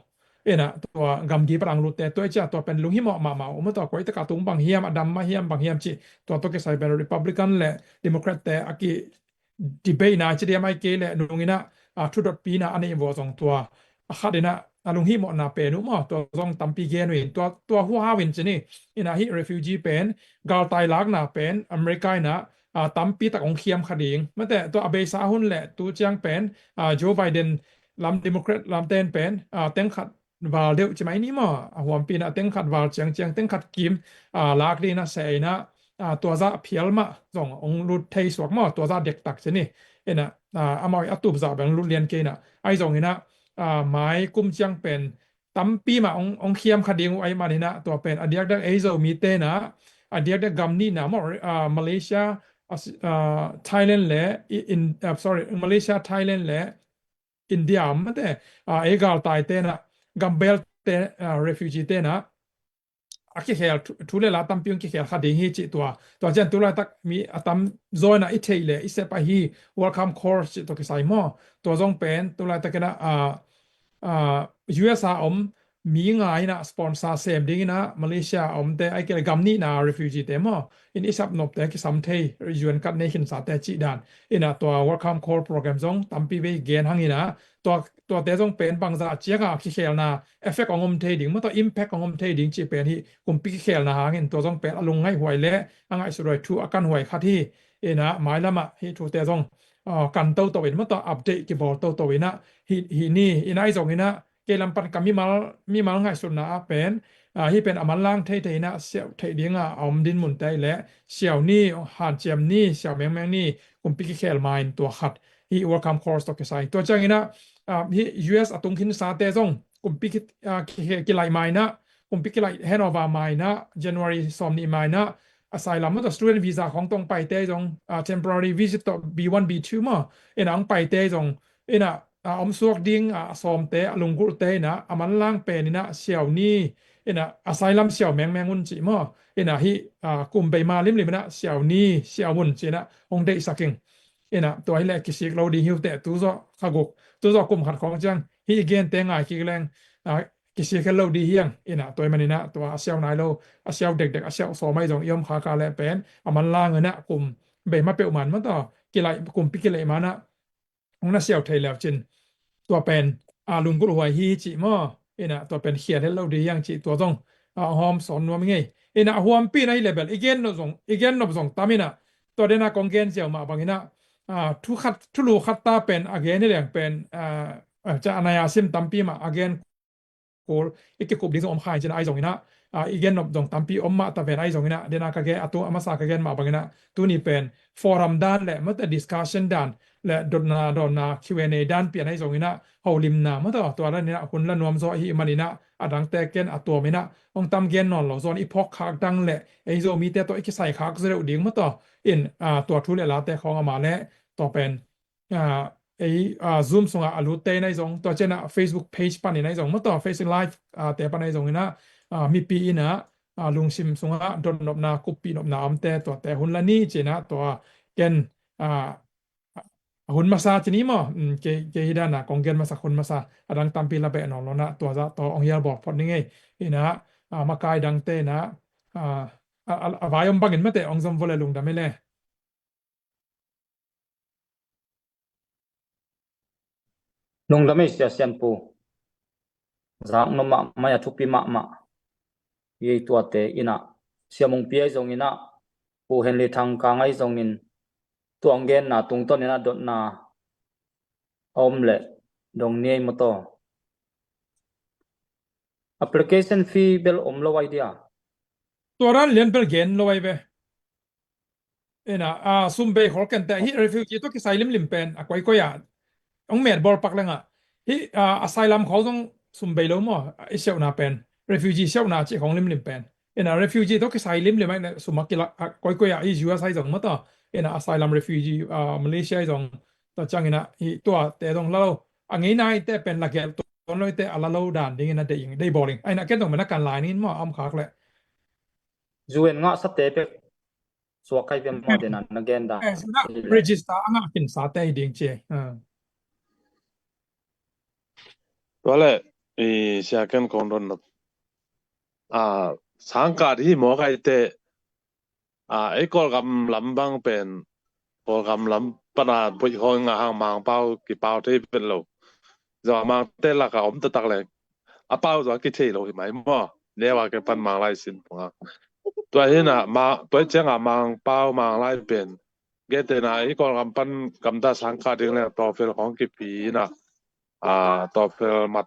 C: นะตัวกำกีปนังรูดแต่ตัวเจ้าตัวเป็นลุงหิมะมามันตัวก้อยตะกาตุงบางเฮียมอดัมมาเฮียมบางเฮียมจีตัวตัวเกษายเป็นริพับลิกันและเดโมแครตแต่อากีdebate na chidi mai ke le nungina thu dot pi na ane bo jong tua khadina alung hi mo na pe nu mo to jong tampi gen win to huwa win chini ina hi refugee pen gal tai lak na pen america na tampi tak ong khiam khading mate to abe sa hun le tu chiang pen Joe Biden lam democrat lam ten pen teng khat wal deu chimai ni mo huam pi na teng khat wal chiang teng khat kim lak ri na sei naตัวจะเพียลมาส่งองรุดเทสวกมาตัวจะเด็กตักเช่นนี่นะอามาอัตุบจะเป็นรุดเรียนเกนะไอ้ส่งนี่นะหมายกุมเชียงเป็นตั้มปีมาองเขียมคดีไอ้มานี่นะตัวเป็นอดีตเด็กไอ้โซมีเตนะอดีตเด็กกัมนี่นะมาเลเซียไทยแลนด์และsorry มาเลเซียไทยแลนด์และอินเดียมันแต่เอกาลตายเตนะกัมเบลเตrefugee เตนะอากิเขียทุเรศละตั้มพิงกิเขียคดีฮีจิตัวเจนตุลาตักมีตั้มโซนอิเทเลอิเซปะฮี welcome course จิตัวกิไซมอตัวจงเป็นตุลาตักนะUS มีง่ายนะสปอนเซอร์เซมดิ้งนะมาเลเซียแต่ไอ้เกี่ยวกับนี่นะ refugee แต่มออินอิสับนบแต่กิสัมเทย์ยูเอ็นกัดเนชั่นสาแต่จีดานอินะตัว welcome course program จงตั้มปีเวเกนหังนี่นะตัวแต่จงเป็นบางจากเจ้ากิเขียนะเอฟเฟกต์ของเทดิ้งเมื่อตัว impact ของเทดิ้งจีเป็นที่กลุ่มปีเขียนะหางเห็นตัวจงเป็นอารมณ์ง่ายหวยเละง่ายสุดเลยทูอาการหวยค่าที่นะหมายละมาที่ทูแต่จงกันเต้าตัวเองเมื่อตัวอัปเดตกี่บอกตัวนะฮีนี่อินะไอ้จงนี่นะเกลัมปันกับมีมาง่ายสุดนะเป็นที่เป็นอมันล่างเทนะเสี่ยวเทดิ้งดินหมุนได้และเสี่ยวนี่หานเจียมนี่เสี่ยวแมงนี่กลุ่มปีเขียนมาตัวขัดที่ welcome course ตัวกิไซตัวจังนี่นะที่ US ตุงขินสาเตจงกลุ่มปีกิไลไม่นะกลุ่มปีกิไลเฮนอวาไม่นะ January สอมนี่ไม่นะอาศัยลำมันตัว student visa ของตรงไปเตจงtemporary visit ตัว B1 B2 มาอังไปเตจงสวกดิ้งสอมเตลุงกุเตนะมันล่างเป็นนี่นะเสี่ยวนี่ ina asylum xiao meng un chi mo ina hi kum be ma lim na xiao ni xiao mun chi na ong dei saking ina to hi le ki sik lo di hiu te tu zo khaguk tu zo kum khat khong chang hi again te ngai ki leng ki sik lo di hiang ina toy manina to xiao nai lo xiao dek dek xiao so mai jong yom kha ka le pen aman la ngena kum be ma pe man ma to ki lai kum pi ki le ma na ong na xiao theiแล้วจินตัวเป็นลุงกุลหวยฮีจิมอตัวเป็นเขียนให้เราดีอย่างจิตัวตรงหอมสอนว่าไม่ไงหวมปีในเลเวลอีกเกนนบส่งตามินะตัวเดน่ากองเกนเจียวมาบางนะทุลูคัตตาเป็นอเกนนี่แหละเป็นจะอนายาซิมตัมปีมาอเกนกูอีกกลุ่มดิ้งอมขายจะไอส่งนะอีกเกนนบส่งตัมปีอมมาแต่เป็นไอส่งนะเดน่ากเกนตัวอามาสากเกนมาบางนะตัวนี้เป็นฟอรัมด้านแหละมันแต่ดิสคัชชันด้านและดอนนา Q&A ด้านเปลี่ยนให้ส่งนะเฮาลิมนาเมื่อตัวนั้นเนี่ยคุณละนวมโซอีมันนี่นะดังแต่เกนตัวไม่นะองตามเกนนอนเราโซนอีพอกขากดังแหละไอโซมีแต่ตัวอีกใส่ขากเร็วดิ้งเมื่อตัวตัวทุเรศแต่ของมาแล้วต่อเป็นไอZoom ส่งอาลูเตในส่งตัวเช่นFacebook Page ปันในส่งเมื่อตัว Facebook Live แต่ปันในส่งนะมีปีนะลุงซิมส่งดนนบนากุปปีนบนาอมแต่แต่หุ่นละนี่เจนะตัวเกนหุ่นมาซาจีนี้มั้งเกฮิดานะกองเกนมาสักหุ่นมาซาดังตามปีละเบะนอนแล้วนะตัวจะตัวองยาบอกพอดนี่ไงนะมากายดังเตนะวายอมบังเห็นไหมแต่องซอมวอลเลลุงดำไม่เล่
D: ลุงดำไม่เสียเซียนปูร่างนมมาอยากทุบปีมายี่ตัวเตอินะเสียมงปีไอซงอินะปูเห็นเลยทางกลางไอซงอินตัวองเกนนะตุงต้นอินะดดนะอมเล่ดงเนียมตัว application fee เบลอมละไว้เดีย
C: ตัวนั้นเรียนเป็นเกนลอยไปซุ่มเบย์ขอกันแต่ฮิรีฟิวจีตัวที่ใส่ลิมเป็นก้อยก้อยองเมดบอลปักเลงฮิอาศัยลำเขาต้องซุ่มเบย์แล้วมั้งไอเชี่ยวนาเป็นรีฟิวจีเชี่ยวนาจีของลิมเป็นรีฟิวจีตัวที่ใส่ลิมไม่เนี่ยสมมติกิละก้อยก้อยอียูเอสไอส่งมาต่ออาศัยลำรีฟิวจีมาเลเซียส่งต่อจังฮิตัวแต่ตรงเราอันนี้นายแต่เป็นหลักเกณฑ์ตัวน้อยแต่อะไรเราด่านดิ้งนั่นได้ยิงได้บอลลิงนั่นแค่ต้องเป็นนักการลายนี่มั้งอ้อมขากเลย
D: จูเอ็นงะสเตปสวกใครเป็นโมเดนันนักเกนดา
C: register อ่ะกินสาเตยดิ้งเจ้
E: ตัวแหละเสียกันคนรนสังกัดที่หมอไก่เตะไอ้กอลกำลำบังเป็นกอลกำลำปนาบุยคนงาหางมังเป้ากี่เป้าที่เป็นเราจะมังเตะละกับอมตะตักเลยเป้าจะกี่ที่เราเห็นไหมมั่วเนี่ยว่าแกเป็นมังไล่สินผมตัวนี้นะมาตัวเจ้ามังเป้ามังไล่เป็นเกตนะไอ้กอลกำปั้นกำตาสังกัดเองเลยต่อเฟลของกี่ปีนะต่อเฟลมัด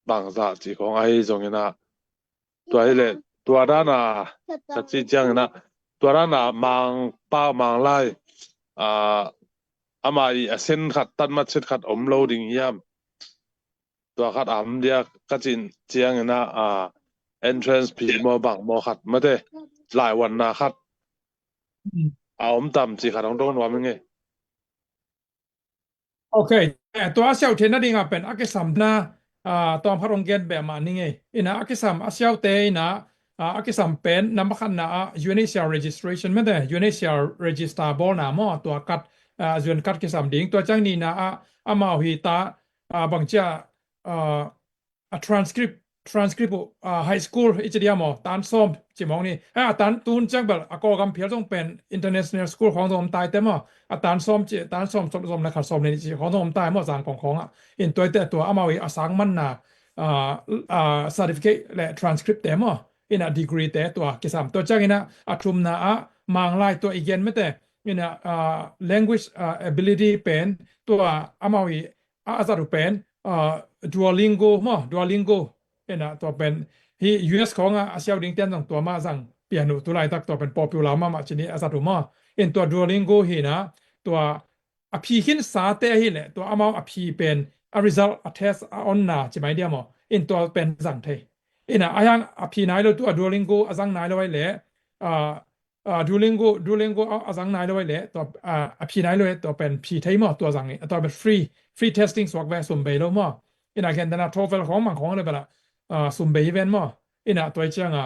E: บางสัตว์ของไอ้ตรงนี้นะตัวนี้เลยตัวนั้นนะสักทีจังนะตัวนั้นนะมังเป้ามังไล่อามาอีเส้นขัดตันมาเส้นขัดอมโลดิ้งยามตัวขัดเดียก็จินเจียงนะentrance ผีมอบังมอขัดมาเด้หลายวันนะขัดอมต่ำจีขัดของโดนว่ามึงไง
C: โอเคตัวอาเซียวเทนนั่นเองเป็นอักษรนะตอนพระองค์เกณฑ์แบบมานี่ไงอักษรอาเซียวเตนะอักษรเป็นนำขันนะUNHCR registration ไม่ได้ UNHCR register บอลนะมอตัวกัดส่วนกัดอักษรดิ้งตัวจังนี้นะมาหิตาบางเจ้าtranscript high school อีกเดียวมอตันส้มจิมองนี่ตันตูนจังแบบก็กำเพียรต้องเป็น international school ของตัวผมตายแต่มอตันส้มนะครับส้มในของตัวผมตายมอสั่งของตัวแต่ตัวเอามาวิสังมันนะcertificate และ transcript แต่มอdegree แต่ตัวกิจกรรมตัวจังนะทุมนะมังไล่ตัวอีกอย่างไม่แต่language ability เป็นตัวเอามาวิอาจจะเป็นDuolingo มั้ง Duolingo ตัวเป็นที่ US ของอาเซียดิ้งเต้นตัวมาสั่งเปลี่ยนตัวไรตักตัวเป็น popular มาชนิดอาซาดุมาตัว Duolingo นะตัวอภิขินสาเตหิเลยตัวเอาอภิเป็น result test on นะใช่ไหมเดียวมั้งตัวเป็นสั่งเทอายังอภิไหนแล้วตัว Duolingo สั่งไหนแล้วไว้เลยDuolingo สั่งไหนแล้วไว้เลยตัวอภิไหนเลยตัวเป็นพีไทม์ตัวสั่งตัวเป็น free testing สวกแวร์สมเบลมั้งกันนะTOEFL ของมันของอะไรแบบละ ซุมเบย์เวนมั้งอินะตัวเจ้า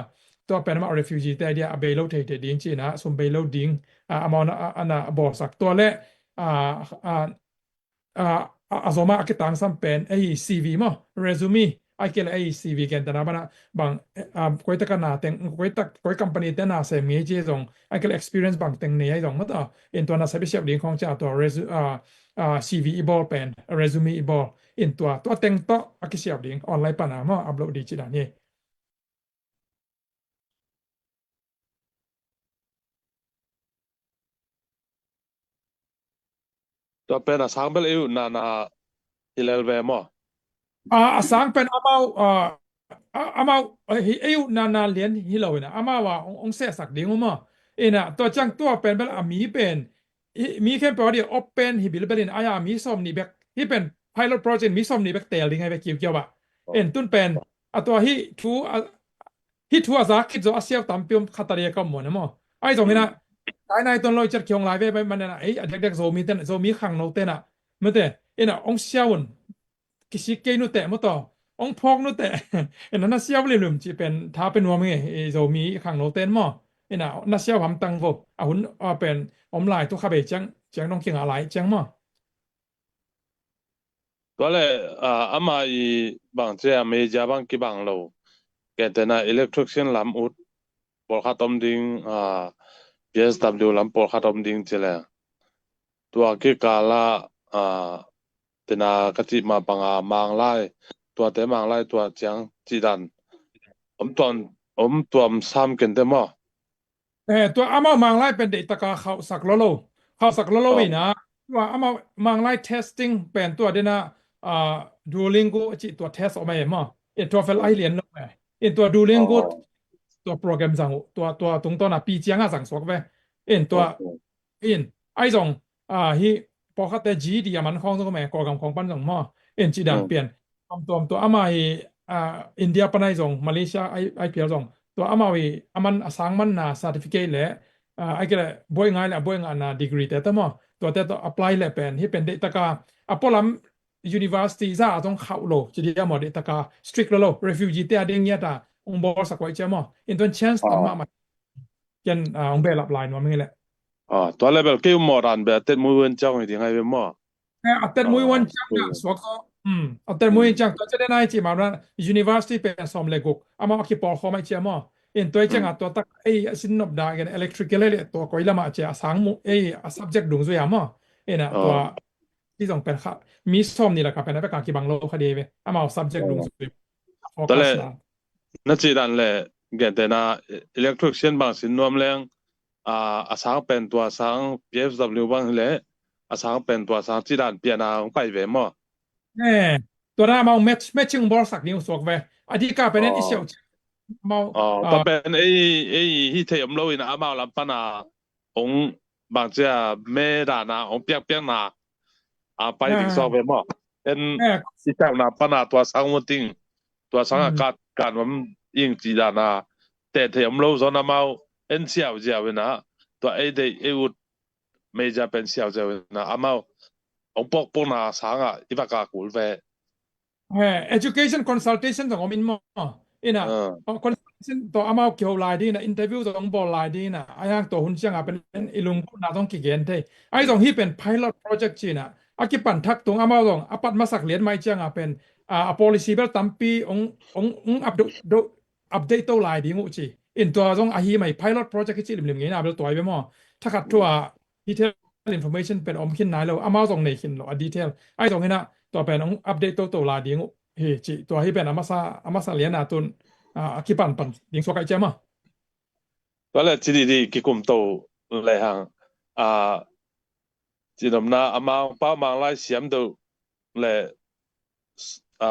C: ตัวเป็นมา refugee แต่เดียเบย์โลเทเดดิ้งจีนะซุมเบย์โลดิ้งอามอนอันน่ะบอกสักตัวเละอ่าอ่าอ่าสมมาคิดต่างสัมเป็นไอ้ CV มั้ง resume ไอ้เกลไอ้ CV กันแต่นะบ้านะบางคุยตะกันนะแต่งคุย company แต่น่ะเสมีเจตรงไอ้เกล experience บางแต่งเนี่ยไอ้ตรงมั้งต่ออินตัวน่ะเซบิเชฟดิ้งของเจ้าตัว CV อีบอลเป็น resume อีบอลอินตัวแต่งต่ออากิเชฟดิ้งออนไลน์ปะนะมั้งอัปโหลดดีจีน่ะนี่
E: ตัวเป็นอาสางเบลอยู่นาฮิเลเวมอ
C: asang pen amau eu na lien hilo na amawa ong se sak ding mo ina to chang to pen bel ami pen mi ken body open hi bil belin aya mi som ni bek hi pen pilot project mi som ni bek tel ding ai bek kiu ba en tun pen atwa hi thu azak kit zo asiaw tampium khataria kam mo na mo ai zong ina ai nai ton loi chat kyong lai ve man na ai adek dek zo mi khang no te na mete ina ong siawun kisi ke nu te mo to ong phok nu te ina na siaw le lum chi pen tha pen wa me zo mi khang no ten mo ina na siaw ham tang vo a hun pen om lai tu kha be chang nong king a lai chang mo
E: ตัวเลยอามาอีบางเจ้าเมจาบางกี่บางเราแกแต่น่ะอิเล็กทริกเชียนลำอุดปอลคาตอมดิงPSW ลำปอลคาตอมดิงเจเลยตัวกี่กาละแต่น่ะกติมาปังมังไล่ตัวแต่มังไล่ตัวจังจีดันตัวซ้ำกันเต็มอ่ะ
C: ตัวอามามังไลเป็นเด็กตะกาเขาสักโลวินะว่าอามามังไล testing เป็นตัวเดนะDuolingo จิตัว test ออกมาเองมั้งตัวเฟลไอเรียนลงไปตัว Duolingo ตัวโปรแกรมสั่งตัวตรงตัวน่ะปีเจียงสั่งสอกไปตัวไอ้ส่งฮีพอเขาแต่ GD มันของตรงไหนกองของปั้นส่งมั้งจีดันเปลี่ยนตัวอามาอินเดียปนไอ้ส่งมาเลเซียไอเปียส่งตัวอามามันสังมันน่ะ certificate เลยไอ้ก็เลยบ่อยง่ายเลยบ่อยงานน่ะ degree แต่มั้งตัวapply เลยเป็นที่เป็นเด็กตะกาพอลำ university ซะต้องเข้าโลจะดีหมดเด็กตะกา strict โล refugee แต่เด็กเงี้ยตาองค์บอสักไว้เจ้ามั้งตัว chance ต่ำมากกันองค์เบลapply นั่นไม่แหละ
E: ตัวเลยแบบกี่มอรันแบบเต็มมือเว้นจ้องอย่างไรเป็นมั้ง
C: อัตมือวันจังนะสวกอัตมือจังตัวจะได้นายจีมาว่า university เป็นสอมเลกุกอามาคิดพอเขาไม่เชื่อมั้งตัวจังตัวตักสินนบดากัน electrical เลยตัวก็อีละมาเจ้าสังมุsubject ดุงซุยามั้งนะตัวที่ส่งเป็นค่ะมีสอมนี่แหละครับเป็นนักการกีบังโลคดีเว้ยอามา subject ดุงซุย
E: ตัวเลยนั่นจีดันเลยเกิดแต่น่ะ electrician บางสินนวมแรงสังเป็นตัวสัง PSW บางเลยสังเป็นตัวสังจีดันเปลี่ยนไปเว้ยมั้ง
C: ตัวนั้นมาmatching บอลสักนิ้วสวกเว้ยอธิการเป็นอิเชียวมา
E: ตัวเป็นที่เทียมเราอินะมาลำปนาองบางเจ้าเมดานาองเปียกนาไปถึงสอบเว้ยมั้งที่จากนาปนาตัวสังวันติงตัวสังอากาศการมันยิ่งจีดานาแต่เทียมเราสอนมาเสียวเจ้าเว้ยนะตัวอุดไม่จะเป็นเสียวเจ้าเว้ยนะมาองปกนาสังอีปากากูเว้ย
C: education consultation ของมินมั้งconsultation ตัวอามาเกี่ยวไลน์ดีนะ interview ตัวต้องบอกไลน์ดีนะไอ้ยังตัวหุ่นเชียงเป็นอิลุงคุณน่าต้องกี่เกณฑ์เท่ไอ้ตรงที่เป็น pilot project จีนะอากิปันทักตรงอามาตรงปัดมาสักเรียนไม่เชียงเป็นpolicy แบบตั้มปีอัปเดตตัวไลน์ดีงูจีตัวตรงอาฮีใหม่ pilot project จีเหลี่ยมๆงี้นะเป็นตัวไอ้เมื่อถ้าขัดตัว detail information เป็นอมขินไหนเราอามาตรงในขินเรา detail ไอ้ตรงนี้นะตัวเป็นอัปเดตตัวไลน์ดีงูเฮ้จีตัวที่เป็นอามาซาเลียนตุนคิดปันยิงสกัดเจ้ามา
E: ก็เลยจีดีกิคุมโตเลยฮะจีนำนาอามาป้ามังไล่เสียมดูเลย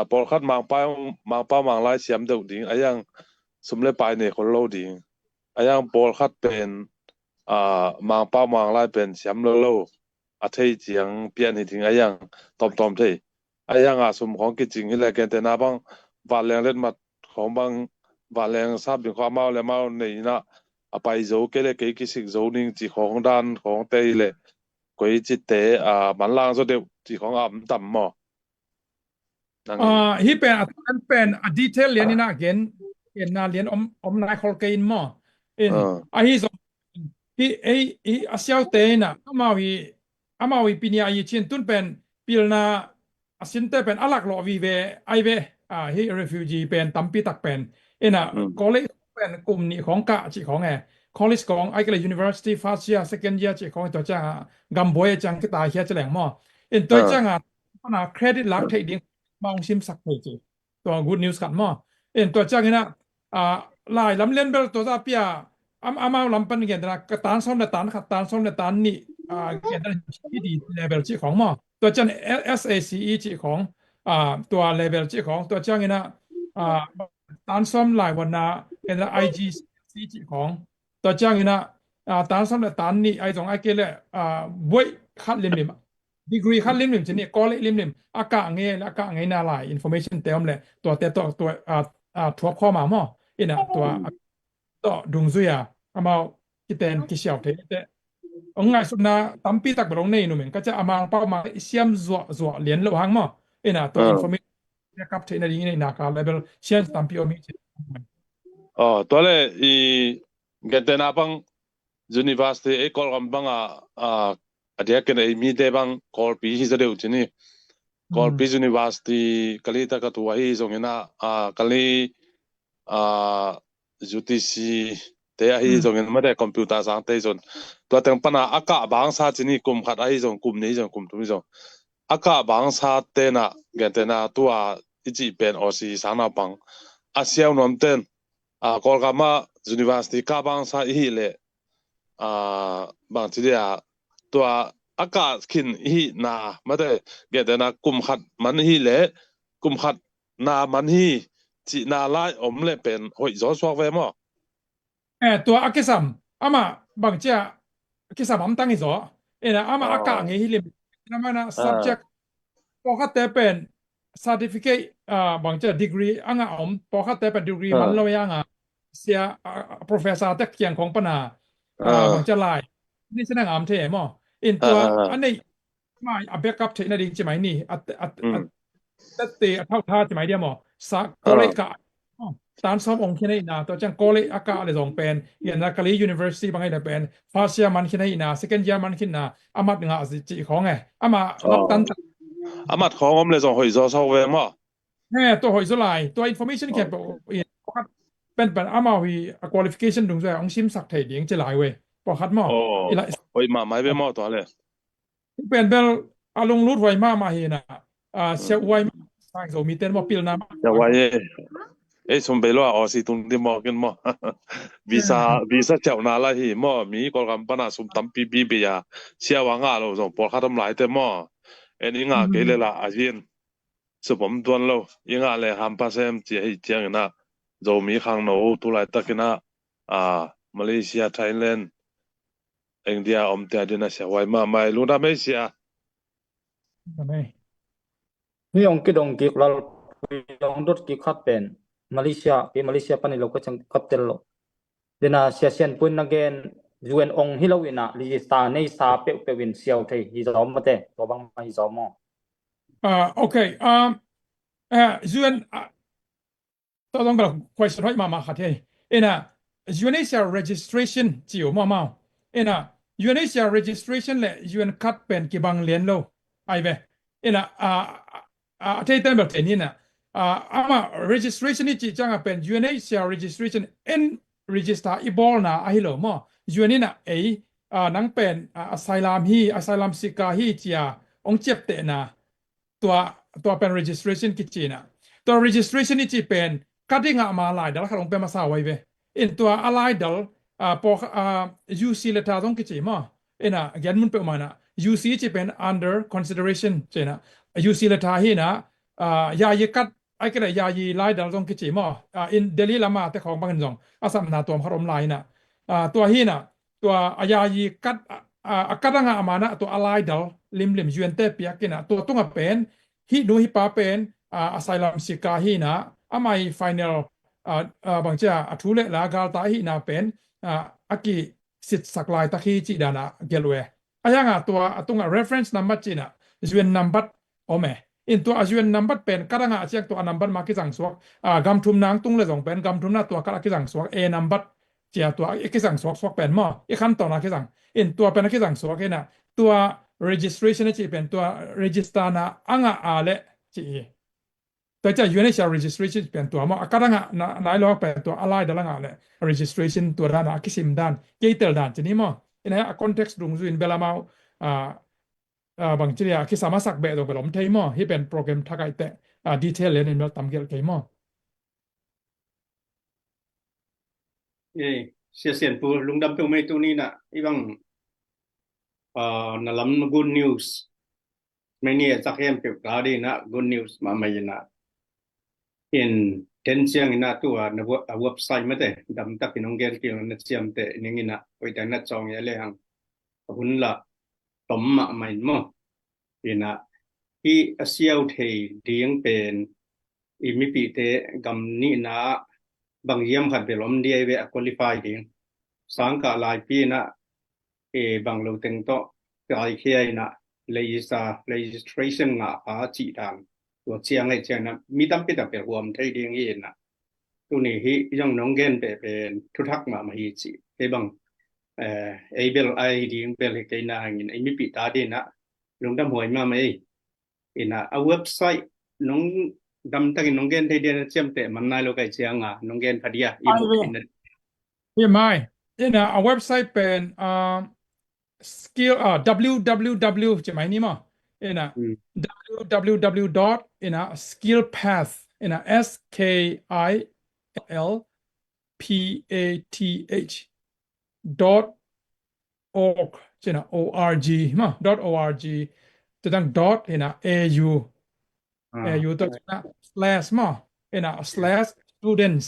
E: ปอลคัดมังป้ามังไล่เสียมดูดิ่งไอ้ยังสมเลไปเนี่ยคนโลดิ่งไอ้ยังปอลคัดเป็นมังป้ามังไล่เป็นเสียมโลอาทิตย์ยังเปลี่ยนให้ถึงไอ้ยังตอมที่ไอ้ยังสมของกิจริงที่แรกกันแต่นาบางวันแรงเล่นมาของบางวันแรงทราบถึงความเมาและเมาในนะไปโจเกลเกกิสิกโจนิ่งจีของด้านของเตยเลยกุยจิตเตมันล่างสุดเดียวจีของต่ำหมอ นั่ง
C: hi pen an pen a detail lian ina again ken na lian om nai khol kein mo in
E: เออ
C: a hi so hi asiao te na amawi pinia yi chin tun pen pilna asin te pen alak lo vi ve ai ve hi refugee pen tampi tak pen ina
E: อืม
C: college pen kum ni khong ka chi khong e college kong ai kele university first year second year chi khong to cha gam boy chang ki ta hia cheleng mo in
E: เอ
C: to
E: อ
C: chang a na credit lak thei ding mong sim sak thei chi to good news kan mo in to chang ina lai lam len bel to za pia ama lam pan gen na ka tan som na tan khat tan som na tan ni gen naที่ดี level chiของmoตัวจัน SACE chiของตัว level chiของตัวจังina tan som lai wan na gen na IGC chiของตัวจังina tan som na tan ni ai jong ai ke le boi khat lim lim degree ขั้นลิมลิมชนิดก็เลยลิมลิมอากาศเงี้ยอากาศเงี้ยน่าหลาย information เต็มเลยตัวแต่ตัวทัวข้อมาหม้ออินะตัวดุงซุยอามาคิดเต็นคิดเชียวเทแต่องค์ไงสุดนะตั้มปีตักบลงในนู่นเหมือนก็จะอามาเป้ามาเสียมจั่วเหรียญโลหะหม้ออินะตัว
E: เออ
C: information นะครับเทนอะไรอย่างเงี้ยนาคา level เชียนตั้มปีโอมิ
E: 哦，ตัวเลยอีเกิดนาบัง university ไอ้กอลกับังเดี๋ยวกันไอ้มีเดบังกอลปีที่จะเดียวจีนี่กอลปี university กะลีตะกัตัวไอ้ตรงนี้นะกะลีจุดที่สี่เดี๋ยวไอ้ตรงนี้ไม่ได้คอมพิวเตอร์สร้างเตจนตัวแต่งปัญหาอากาศบางชาตินี่กลุ่มขัดไอ้ตรงกลุ่มนี้ตรงกลุ่มตรงนี้ตรงอากาศบางชาติเตนะเกิดนาตัวอีจีเป็นออซีสางนาบังอาเซียนนเต้นกอลกามา university กาบังชาติเลยบางทีเดียตัวอากาศขึ้นฮีนาไม่ได้เกิดนะกลุ่มขัดมันฮีเละกลุ่มขัดนามันฮีจีนาไล่อมเลยเป็นหอยจอสวกเวมอ
C: ตัวอากิสัมอามาบางเจ้าอากิสัมอัมตั้งอีกจ้ะนะอามาอากาศเงี้ยฮิลิมนั่นมัน subject พอคัดแต่เป็น certificate บางเจ้า degree อ่างอมพอคัดแต่เป็น degree มันเรายังเสีย professor แต่เกียงของปนาบางเจ้าลายนี่แสดงอามเทมออินตัวอันนี้มาอัพแบ็กอัพเทนดิ้งใช่ไหมนี่แต่เท่าท่าใช่ไหมเดียวมอสักก็เลยกะตานซ้อมองค์ที่ไหนนะตัวจังก็เลยอากาศเลยสองเป็นอย่างนักเรียน university บางไงเนี่ยเป็น first year มันที่ไหนนะ second year มันที่นะอามัดหนึ่งสิจีของไงอามารับตัน
E: อามัดของอมเลยส่งหอยจอสวกเวมอ
C: ตัวหอยสุไลตัว information แค่เป็นอามาวี qualification ตรงนี้องค์ชิมสักเทียงจะหลายเว้ยพอคัดมออีละ
E: หอยมาไม่เวมอตัวเลย
C: เป็นเบลอารมณ์รู้ไวมากมาเห็นเสียไวมากสร้างโซมีเต้นว่าปิลน้ำ
E: จะไว้สมเบลว่าออสิตุนที่มอกันมอวีซ่าเจ้านาละฮีมอมีกอลกัมปนาสุมตัมปีบีเบียเชียวางาเราส่งปอลคัดทำลายแต่มอนี้งาเกลละอาเจียนสมตัวนเรายังงาเลยฮัมปัสเซมจีให้เจียงนะเรามีข้างโน้ตุลายตะกินะมาเลเซียไทยแลนด์อินเดียอมเตียดินะเสียไว้มาไม่รู้นะไม่เสีย
D: นี่องค์กิดองค์กิกเราองค์ดดกิขัดเป็นมาเลเซียปันนี่เราก็จังขับเตลโลเดน่าเซียเซียนปุ่นนักเกนยูเอ็นองค์ฮิโลวินะลิจิสตาในซาเปเปวินเซียวไทยฮิจอมมาเตตัวบางมาฮิจอม
C: โอเคยูเอ็นต้องการ question ให้มาขัดให้นะUNHCR registration จิ๋วมาUNHCR registration เลย UN คัดเป็นกี่บางเหรียญโลไอเว่ที่เต็มแบบนี้นะมา registration นี่จีจังเป็น UNHCR registration in register อีบอลนะไอโลมั้ง UN นี่นะนังเป็นasylum seeker ฮีจีองเจ็บเตนะตัวเป็น registration กี่จีนะตัว registration นี่จีเป็นคัดที่งามาหลายเดี๋ยวเราลงไปมาสาวไว้เว้อินตัวอะไรเดี๋ยวพอUC เลตาต้องกี่จีมั้งแกนมุนเปิดมานะ UC จีเป็น under consideration ใช่นะ UC เลตาฮีนะยายีกัดไอ้ก็ได้ยายีไล่เดี๋ยวต้องกี่จีมั้งin Delhi ละมาแต่ของบางคนส่งอาสามนาตัวพรมไลน์นะตัวฮีนะตัวยายีกัดกัดงามานะตัวอะไรเดี๋ยวลิมยูเอ็นเตเปียกินะตัวต้องเป็นฮีดูฮีป้าเป็นasylum seeker ฮีนะไม่ final บางเจ้าทุเรศละกาลตาฮีนาเป็นอากิสิทธิ์สักลายตะคีจีดานะเกลเวยังตัวตรง reference number จีนะจวน number โอเม in tua ajuan number pen karanga achiak tua number ma ki jang suak gam thum nang tung le jong pen gam thum na tua kala ki jang suak a number chia tua ki jang suak pen mo i khan to na ki jang in tua pen ki jang suak na tua registration chi pen tua register na anga ale chiตัวจะอยู่ในเชล registration เป็นตัวมั้งก็ได้งะนายรอเป็นตัวอะไรเดี๋ยวละงะเลย registration ตัวด้านคิสิมด้านเกี่ยวด้านจะนี่มั้งใน context ตรงส่วนเวลามาบางทีอะคิดสามารถสักแบบตัวไปล้มเทมั้งที่เป็นโปรแกรมทักไอแต่detail เลยในเรื่องตามเกี่ยวกับมั้ง
B: Sian pu lung dam pe mai tu ni na ibang na lam good news mai ni sak hem pe ka di na good news ma mai na in ten siang ina tu na website ma te dam tak pinong gel ki na siam te ning ina oi ta na chong ya le hang hun la tom ma mai mo ina hi asiau the ding pen i mi pi te gam ni na bang yam khat be lom dia ve qualify ding sang ka lai pi na bang lo teng to kai khia na registration nga a chi danตัวเชียงไอ้เชียงนะมีตั้มปิดแต่เป็นรวมไทยเดียงเองนะตัวนี้ที่ยังน้องเกนเป็นทุทักมาฮีจีไอ้บางไอ้เบลไอ้ดีงเบลไอ้นาอย่างนี้ไอ้มีปิดตาดีนะลงดำหวยมาไหมไอ้นะเอาเว็บไซต์น้องดำตั้งน้องเกนไทยเดียนเชื่อมแต่มันนายโลกไอ้เชียงอ่ะน้องเกนพัทยาอีบุกิน
C: นี่ไม่เนี่ยเว็บไซต์เป็น skill www ใช่ไหมนี่มั้งเนี่ย www. skillpath skillpath.org ใช่ไหม org มั้ง .org จะตั้ง au ตัวนะ slash มั้งslash students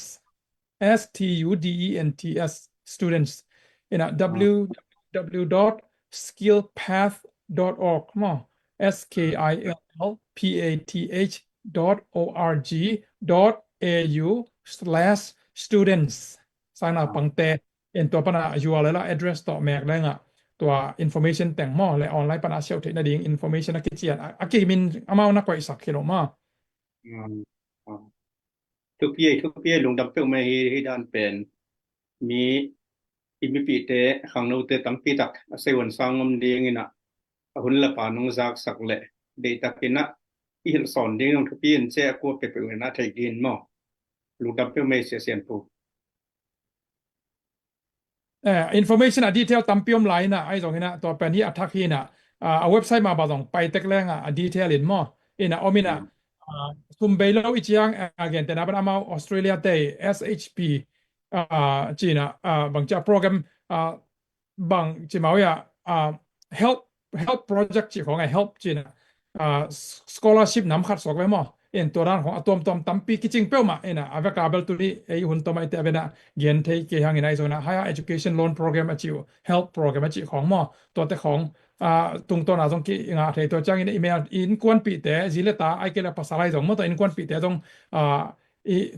C: students students www.skillpath.org มั้งskillpath.org.au/students สร้างหน้าปังเตตัวปัญหาอยู่อะไรละ address ต่อแมกได้งะตัว information แต่งหม้อและออนไลน์ปัญหาเชี่ยวเทคนิค information นักเขียนอากิมินอามานักไว้สักกิโลมา
B: ทุกปีลงดำเป้าไม่ให้ด้านเป็นมีอิมิปีเตะขังโนเตตั้มปีตักเซวันสร้างงมดีงี้นะหุ่นละปานงจากสักเละเดตักินะอีหลสอนดีงทุกปีนเจ้ากัวเปเปอร์นะไทยดินมั้งลงดำเป้าไม่เสียนปู
C: information detail ตั้มปีมไลน์นะไอ้ตรงนี้นะตัวเป็นที่อัตถักที่นะเว็บไซต์มาบางตรงไปเต็กแรงdetail อินมั้งนะอมินะซุมเบลล์อีกอย่างagain แต่นับเป็นมาออสเตรเลียได้ SHP จีน่ะบางจากโปรแกรมบางจีมาว่าhelp project จีของไอ้ help จีน่ะscholarship นำขัดสอกไว้มั้งตัวด้านของตัวตั้มปีกิจริงเป้ามานะอาเวกาเบลตัวนี้ไอ้หุ่นตัวไม่แต่เป็นเงินที่เกี่ยงในโซนhigher education loan program จิว help program จิของมั้งตัวแต่ของตรงตัวน่ะตรงกี่งาที่ตัวจ้างอีเมลอินควนปีแต่จิเลต้าไอ้เกล้าภาษาอะไรตรงมั้งตัวอินควนปีแต่ตรง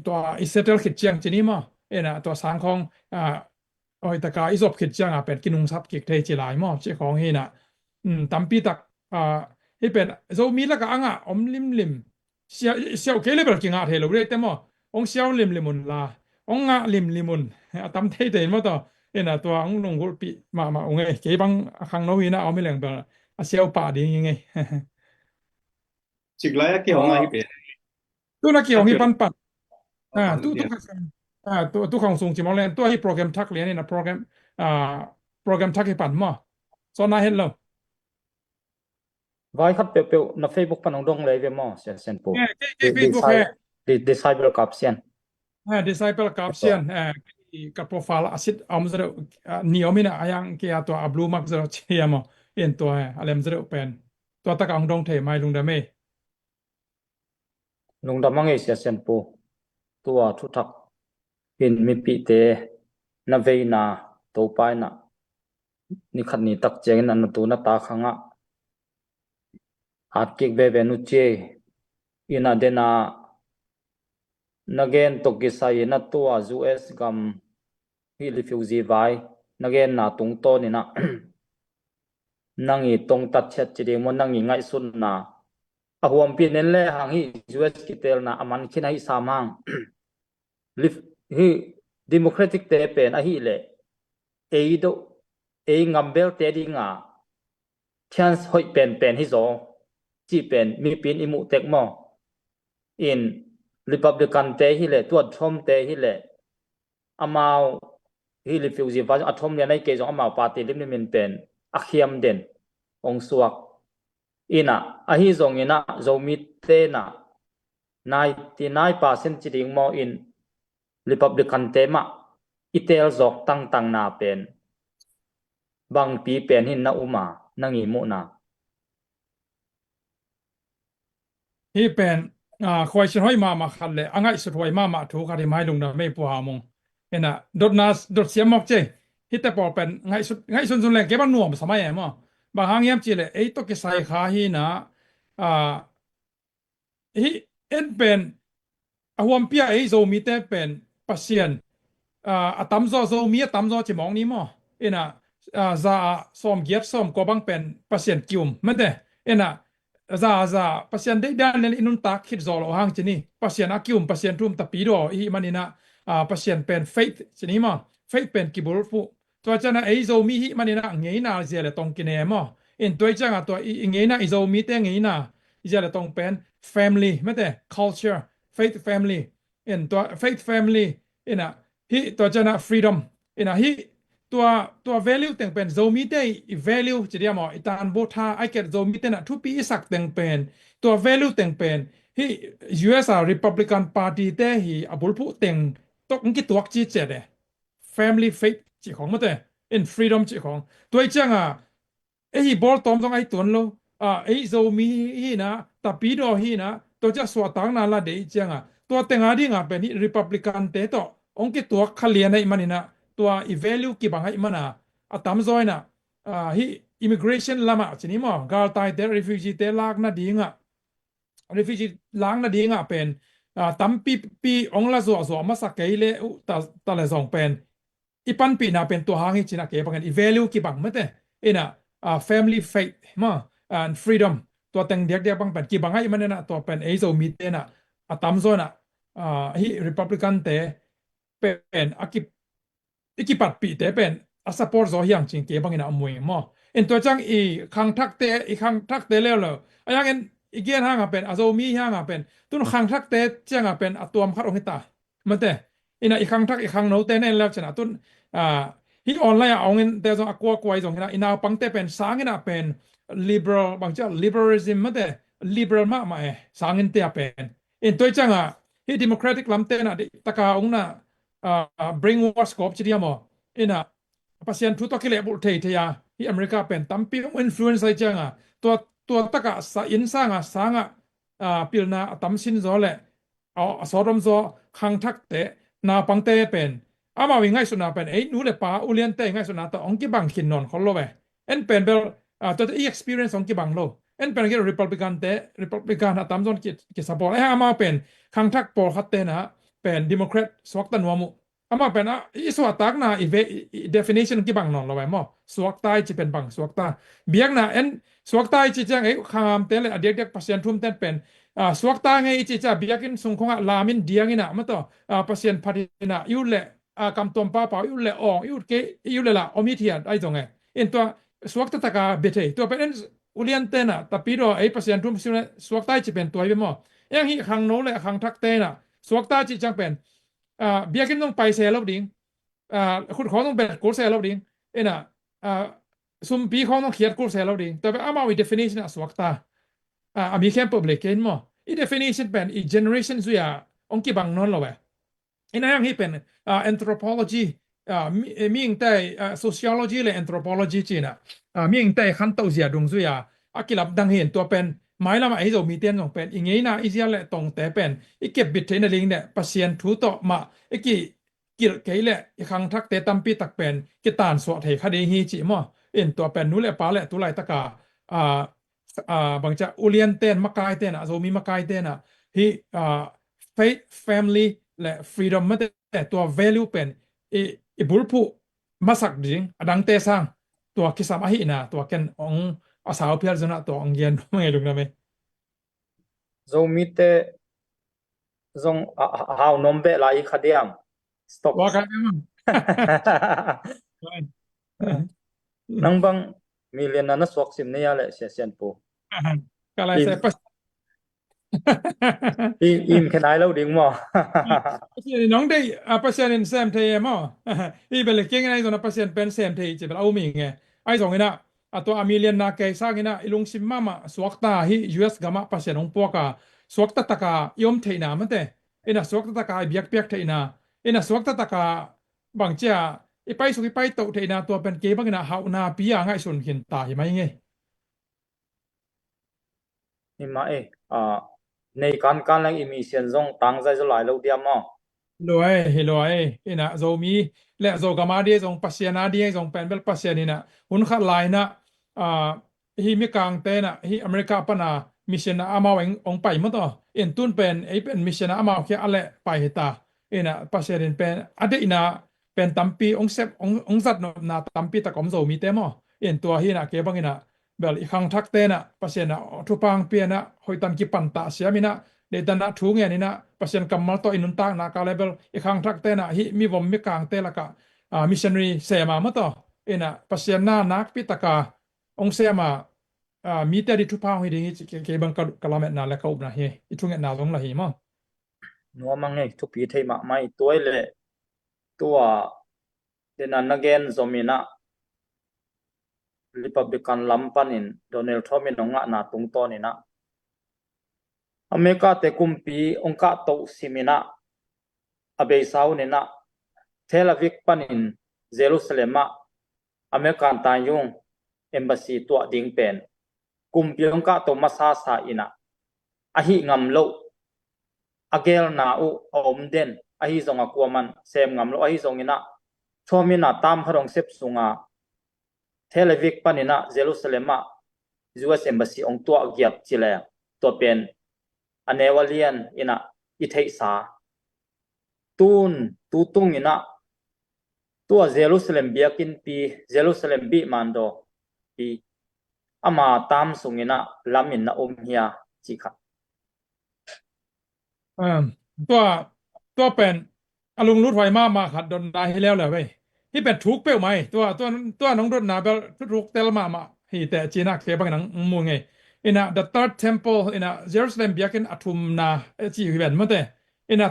C: ตัวอิสเตอร์คิดจังจีนี่มั้งนะตัวสังของโอ้ยแต่การอิสอบคิดจังเป็นกินุงซับกิกเทจิหลายมั้งจิของเฮน่ะตั้มปีตักที่เป็นโซมีแล้วก็อมลิมเสียวเกลือเปล่ากินอาเทลเรียกแต่มั้งองเสียวลิมุนลาองลิมุนตั้มเทเต็นมั้งตัวนะตัวองลงกุปีมาองไงเก็บังข้างโน้นนะเอาไม่เหลืองเปล่าเสียวป่าดียังไง
B: สิกลายกี่ห้องไงเป็น
C: ตัวนักเกี่ยวกับปันตัวของสูงจิมอลเลนตัวที่โปรแกรมทักเรียนนี่นะโปรแกรมทักให้ปั่นมั้งสอนนายเห็นแล้ว
D: ไว้ครับเปียวๆใน Facebook ปันองดงเลยเว้ยมั้งเซียนปู
C: Facebook
D: disciple กับเซียน
C: disciple กับเซียนกับโปรไฟล์อาศิษย์เอามาจะนี่เอาไม่นะยังเกี่ยวตัวบลูมักจะเชียร์มั้งตัวอะไรมันจะเป็นตัวตะกังดงเทไม่ลุงดำไม่
D: ลุงดำมังเอเซียนปูตัวทุทักเห็นมีปีเตนาเวนาตัวไปนะนี่ขัดนี่ตักเจงนันตัวนัตตาขังอ่ะอาจเก็บเบนุเจอินาเดนานักเรียนตกกิสายนัตตัว US กัมฮิลิฟิวซีไวนักเรียนนาตรงโตนี่นะนั่งอีตรงตัดเช็ดจีดีมันนั่งอีง่ายสุดนะ ahuam pi nen le hang hi US kitel na aman khin hi samang lif hi democratic te pen a hi le eido ei ngambel te dinga chance hoi pen hi zo chi pen mi pin imu tek mo in republican te hi le tuat thom te hi le amao hi refugee va athom le nai ke zo amao party lim min pen akhiam den ong suak ina a hi zong ina zomi te na 99% chi ding mo in republican te ma itel zok tang na pen bang pi pen hin na uma nangi mu na
C: ที่เป็นคอยช่วยมาขัดเลยอ่ะไงสุดท้ายมาถูกคดีไม่ลงนะไม่ปัวหามงเห็นนะดดนาดดเสียมอกเจที่แต่พอเป็นไงสุดแรงเก็บมันหน่วมสมัยมั้งบางครั้งเยี่ยมจีเลยไอ้ตัวเกษายขาฮีนะอ่าฮีเอ็นเป็นอาวมเปียไอ้โซมีแต่เป็นปัสเซียนตำโซมีตำโซจะมองนี้มั้งเอ็นะจะซ้อมเกียรซ้อมก็บังเป็นปัสเซียนกิวมมันเด้เอ็นะ za pasien dei dan len inun tak khit zol o hang chini pasien akium pasien tum tapi do hi manina pasien pen faith chini ma faith pen kibul fu to chana ei zo mi hi manina ngei na zele tong kine mo in toi changa to ngei na izo mi te ngei na zele tong pen family mate culture faith family in to faith family ina hi to chana freedom ina hiตัว value แต่งเป็น zomi ได้ value จะเรียกว่าอีตานโบธาไอเกต zomi แต่น่ะทุกปีสักแต่งเป็นตัว value แต่งเป็นที่ US Republican Party แต่ที่อบุลผู้แต่งตกกี่ตัวจีเจเด family faith จีของมันแต่ in freedom จีของตัวจังไอ้บอลตอมต้องไอ้ตัวนู้ไอ้ zomi ฮีนะแต่ปีดอฮีนะตัวจะสวดตั้งนานละเดี๋ยวจังตัวแต่งอะไรงเป็น Republican แต่ตัวองค์กี่ตัวขลียนไอ้มันนี่นะตัว value กี่บางให้มันตามซอยนะฮี immigration ลำชนิดมั้งกาลตายแต่ refugee แต่ลากน่ะดีงะ refugee ลากน่ะดีงะเป็นตามปีองค์ละส่วนมาสักเกยเลยแต่ละสองเป็นอีปันปีน่ะเป็นตัวหางให้ชนะเก็บบางอย่าง value กี่บางไม่แต่น่ะfamily faith มั้งand freedom ตัวแต่งเด็กบางเป็นกี่บางให้มันน่ะตัวเป็นไอ้โซมีเตน่ะตามซอยน่ะฮี republican แต่เป็นikipat pi te pen a support zo hyang ching ke bangina amoi mo en to chang khang thak te le lo ayang en igen hanga pen azo mi hanga pen tun khang thak te changa pen atuam khat ongita mate ina khang thak khang no te nen lap chana tun hi online aungen te zo akwa kwai zo ina pangte pen sangina pen liberal bangcha liberalism mate liberal ma sangin te pen en to changa hi democratic lamte na taka ongna brainwash กอบจีเดียมเนะpasien ทุกตัวกิเลสบุตรเทียที่อเมริกาเป็นตั้มปีอินฟลูเอนซ์อะไรจังตัวตะกะสอินสร้างปีนาตั้มสินโซเลยเอาสอดมโซขังทักเตนาปังเตเป็นมาวิ่งง่ายสุดนะเป็นนู้นเลยป้าอุเลียนเตง่ายสุดนะแต่องค์กี่บังขินนอนเขาโลไปเป็นตัวexperience องค์กี่บังโลเป็นกี่ Republican เต Republican ตั้มโซนกี่สปอร์ตมาเป็นขังทักปอลคัตเตนะเป็น Democrat สวักตันวามุมาเป็นสวักตักนะdefinition กี่บังนอนเราไปมั้งสวักตายจะเป็นบังสวักตาเบียกนะสวักตายจะจังขามเตเลยเด็กpasien ทุ่มเต้นเป็นสวักตาไงจะเบียกินสงคงลามินเดียงินะมันต่อpasien พัดนะยูเล่กำตอมป้าเปล่ายูเล่ยูเกยูเล่ละอมิเทียนไอ้ตรงไงตัวสวักตะกาเบเทตัวเป็นอุเลียนเตนะแต่ปีดอpasien ทุ่มสวักตายจะเป็นตัวไปมั้งยังฮีขังโน้เลยขังทักเตนะสวักตาจีจังเป็นเบียกินต้องไปเซลล์ดิ้งคุณเขาต้องเป็นกูเซลล์ดิ้งน่ะซุมปีเขาต้องเขียนกูเซลล์ดิ้งแต่เป็นมาวิ definition สวักตามีแค่ public เห็นมั้งอี definition เป็นอี generation สุยาองค์กี่บังนนเราไปนั่นยังให้เป็นanthropology มีอย่างแต่ sociology และ anthropology จีน่ะมีอย่างแต่ขั้นตัวเสียดงสุยากิลับดังเห็นตัวเป็นหมายละมาไอ้เรามีเตียนของเป็นอย่างงี้นะอีเสียแหละตรงแต่เป็นอีเก็บบิดเทนลิงเนี่ยpasien ทุต่อมาอีกี่เกยแหละอีครั้งทักเตตัมปีตักเป็นกิตานสวดเหคดีฮีจิมั้งตัวเป็นนู้นแหละป้าแหละตัวไรตะกาบางจะอุเลียนเต้นมักกายเต้นโซมีมักกายเต้นฮีfaith family และ freedom ไม่แต่ตัว value เป็นอีบุลผู้มาสักดิ่งดังเตสังตัวคิสามาฮีนะตัวเกนองอาสาวเพียรจนะตัวองเย็นไม่ไงลุงนะเม
D: zomi te zong how nombe la I khadiam stop
C: ว่ากันมั้ง
D: nang bang million na swak sim ne ya le sian po
C: ก็อะไร
D: im
C: เสร็จ
D: im khenai lo ding mo
C: น้องได้pasien in sem te mo อีเบลเก่งไงตอนนั้น pasien เป็น sem te จะเป็นเอามีไงไอ้สองนี่นะตัวอเมริกันนักเกษากินะอีลุงซิมมาสวักตาฮี US กามา pasien องพวกาสวักตาตะกายอมเทนะมันเตอินะสวักตาตะกาเบียกเบียกเทนะอินะสวักตาตะกาบางเจ้าอีไปสุกิไปโตเทนะตัวเป็นเกบังนะหาวนาปียง่ายสุนเขียนตาเห็นไหมไง
D: ima nei kan lang emission zong tang zai zo lai lo dia mo
C: รวยรวยนะโจมีและโจกามาดีจงปัสยานาดีจงเป็นเบลปัสยานี่นะหุ่นขัดลายนะฮีมีกลางเตนะฮีอเมริกาปนามิชชันอามาเองไปมั้งต่อตุนเป็นเป็นมิชชันอามาแค่อะไรไปเหตานะปัสยานี่เป็นอะไรนะเป็นตัมปีเซฟสัตว์นะตัมปีตะกอมโจมีเต็มตัวฮีนะเก็บบังนะเบลอีกครั้งทักเตนะปัสยานะทุปังเปียนะหอยตันกิปันตาเสียมินะเดตันนะทุ่งเงี้ยนี่นะpasien kamal to inun tak na ka level ikhang thak te na hi mi vom mi kang te la ka missionary sema ma to ina pasien na nak pi taka ong sema mi te di thu pa hi ding ke bang kalamet na la ka up na he itung na long la hi ma
D: no mang ngai thu pi thei ma mai toy le tua tenan again zomina Republican lampanin Donald Trump in nga na tung to ni na Amerika te kumpi ongka to simina abei sau ni na Tel Aviv panin Jerusalem American tayung embassy to ding pen kumpi ongka to masa sa ina ahi ngam lo agel na u om den ahi zonga kuaman sem ngam lo ahi zongina thomina tam harong sep sunga Tel Aviv panina Jerusalem US embassy ong to giap chile to pen anewalian ina ithei sa tutung ina tua Jerusalem biakin pi Jerusalem bi mando pi ama tam sungina lamin na hiya chikha
C: ตัวเป็นอารมณ์รุดไฟมาขัดดนได้ให้แล้วเลยเว้ยที่เป็นทุกเป้าไหมตัวน้องรถนาเปลทุกเตลมาฮีแต่จีนักเก็บหนังมูไงthe third temple Jerusalem biakin atum naจีเป็นมั้งแต่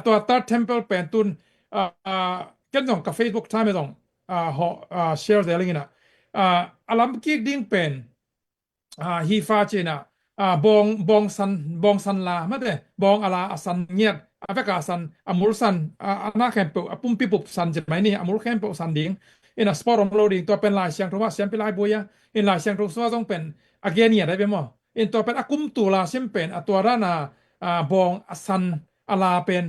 C: ตัว third temple เป็นตุนกันส่งกับ Facebook ท่าไม่ส่งshare เดี๋ยวอะไรอารมณ์กิ๊กดิ้งเป็นฮีฟ้าจีน่ะบองสันลาไม่ได้บองอะไรสันเงียดอาเฟกาสันอมูลสันนาแคมเปอปุ่มปิปุบสันจะไหมนี่อมูลแคมเปอสันดิ้งสปอร์ตของเราดิ้งตัวเป็นลายเชียงทุกว่าเสียงเป็นลายบุยลายเชียงทุกว่าต้องเป็นอเกเนียได้เป็นมั้งตัวเป็นอากุมตุลาเสียงเป็นตัวร้านบองสันอะไรเป็น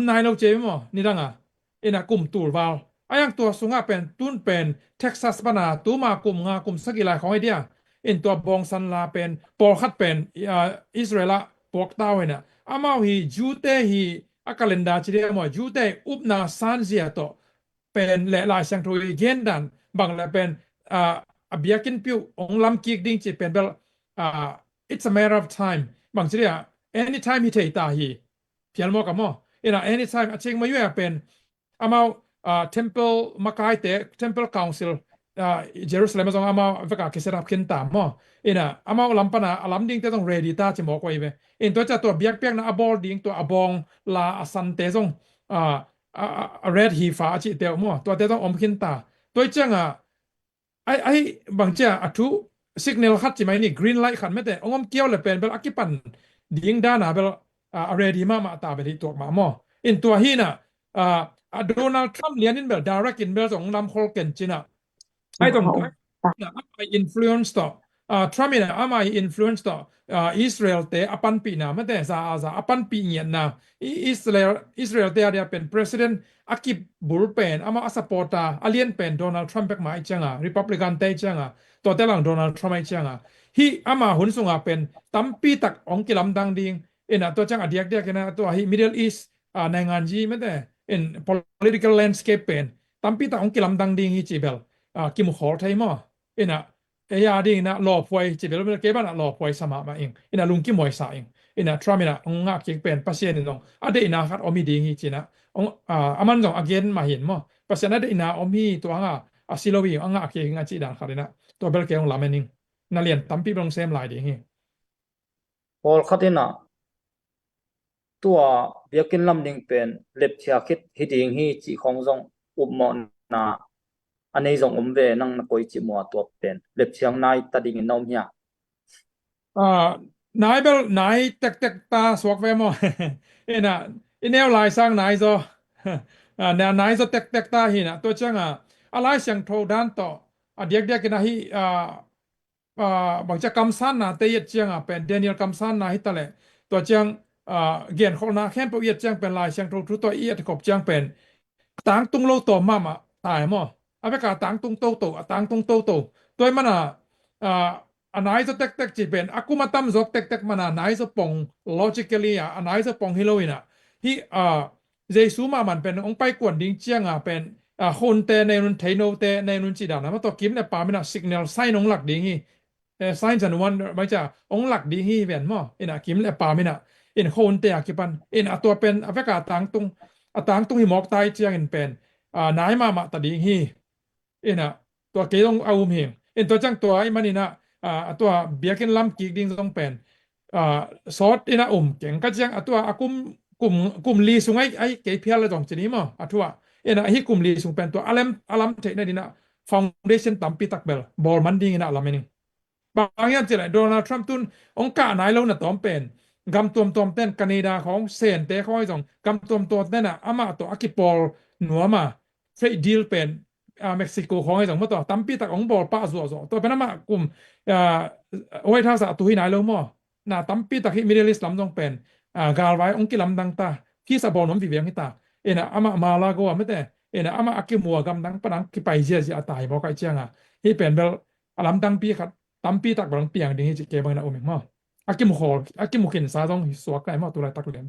C: นายเราเจมั้งนี่ดังกุมตูลวาลยังตัวสุงเป็นตุนเป็นเท็กซัสปนาตัวมากุมสกิลายของไอเดียตัวบองสันลาเป็นปอลคัดเป็นอิสราเอลปอกตาวเนี่ยอามาฮีจูเตฮีอากัลเลนดาจีเดียมั้งจูเตอุปนาซันเซียโตเป็นเละลายเสียงทุยเกนดันบางเลยเป็นเบียกินพิวองลำกิกดิ้งจีเป็นเบลit's a matter of time บางทีเนี่ย anytime ที่เทตาฮีเพียงมั้งกับมั้งanytime อาจจะไม่ยุ่งเป็นอามาtemple มาไกเต temple council Jerusalem จงอามาเวกาคิดรับขึ้นตามมั้งอามาลำปนาลำดิ้งแต่ต้อง ready ตาจะบอกไว้เว้ยตัวจะตัวเบียกเปียกนะอบอลดิ้งตัวอบองลาสันเตจงred ฮีฟ้าจีเตียวมั้งตัวเตต้องอมขึ้นตาตัวจังไอ้บางเจ้าทุก signal ขัดจีไหมนี่ green light ขัดไม่แต่องค์เกี่ยวเลยเป็นเบลอักกิปันดิ้งด้านนะเบลready มาตาไปที่ตัวมามั้งตัวฮีน่ะโดนัลด์ทรัมป์เลียนนี่เบล direct อินเบลส่งลำโคลเกนจีน่ะไอ้ตรงไป influence ต่อทรัมป์เนี่ยอามา influence ต่ออิสราเอลเตะอปันปีน่ะไม่แต่ซาอปันปีเงียนนะอิสราเอลเตะเดียเป็น president อักกิบุลเป็นอามา support อาเลียนเป็นโดนัลด์ทรัมป์เป็กมาอีจังRepublican เตะจังตัวเตะหลังโดนัลด์ทรัมป์อีจังฮีอามาหุ่นส่งเป็นตั้มปีตักองกิลำดังดิ่งตัวจังเดียกนะตัวฮี Middle East ในงานจีไม่แต่political landscape เป็นตั้มปีตักองกิลำดังดิ่งฮีจีเบลกิมขอไทยมั้งยาดิ่งนะหลอกไว้จีเบลเก็บบ้านหลอกไว้สมามาเองลุงกิมไว้สาเอง ina tramina nga ki pen pasien nong ade ina khat omi ding hi china aman jong again ma hin mo pasien ade ina omi to nga asilowi anga ki nga chi dan kharina to bel ke ong lamening na lian tampi bong sem lai ding hi
D: Paul khatina tua biakin lam ding pen lep chia khit hiding hi chi khong jong mo na anei jong ve nang na koi chi mo to pen lep chiang nai ta ding in nom hia
C: nai bel nai tek tek ta swak ve mo ina inel lai sang nai zo na nai zo tek tek ta hi na to changa alai siang tho dan to diak diak na hi bang cha kam san na te yet chiang pen Daniel kam san na hi ta le to chang gen khol na khen po yet chiang pen lai siang tho thu to yet khop chiang pen tang tung lo to ma tai mo ave ka tang tung to tang tung to toy mana anai zo tek tek chi pen akuma tam zok tek tek mana nai zo pong logically anai zo pong hiloina hi jesu ma man pen ong pai kwan ding chiang pen khon te nei nun theino te nei nun chi da na ma to kim le pa mina signal sign ong lak ding hi signs and wonder ba cha ong lak ding hi ven mo ina kim le pa mina in khon te akipan in atwa pen ave ka tang tung hi mok tai chiang in pen nai ma ta ding hi ina to ke long aum hi in to chang to ai maninaตัวเบียกินลำกีกดิ้งต้องเป็นซอสอินะเก่งก็จังตัวกลุ่มลีสุงไอ้เกยเพียรเลยตรงจุดนี้มั้งตัวอินะที่กลุ่มลีสุงเป็นตัวอลัมเทนนี่นะฟาวเดชั่นตั้มปีตักเบลบอลมันดิ้งอินะอลัมนี่บางอย่างจะเลยโดนัลด์ทรัมป์ตุนองค์การนายเราเนี่ยต้อมเป็นกำตัวเต้นแคนาดาของเซนเต้เขาไอ้ตรงกำตัวเต้นอามาตัวอากิปอลหนัวมาเฟรดดีลเป็นเม็กซิโกของไอ้สองมาต่อตั้มปีตักของบอลป้าสัวตัวเป็นมากลุ่มไว้ท่าสะตุยนายแล้วมั้งน่ะตั้มปีตักที่มิดเดิลอีสต์ลำต้องเป็นกาลไว้องค์กิลำดังตาที่สะบอลน้ำวิเวียงที่ตาน่ะมาลาโกไม่แต่น่ะอากิมัวกำดังปนังที่ไปเจียตายบอกไอ้เจียงที่เป็นเบลลำดังปีขัดตั้มปีตักบางเปียงดิ้งที่เก็บไว้นะโอ้ยมั้งอากิมุขินสาต้องสวกไก่มาตัวไรตักเลี้ยง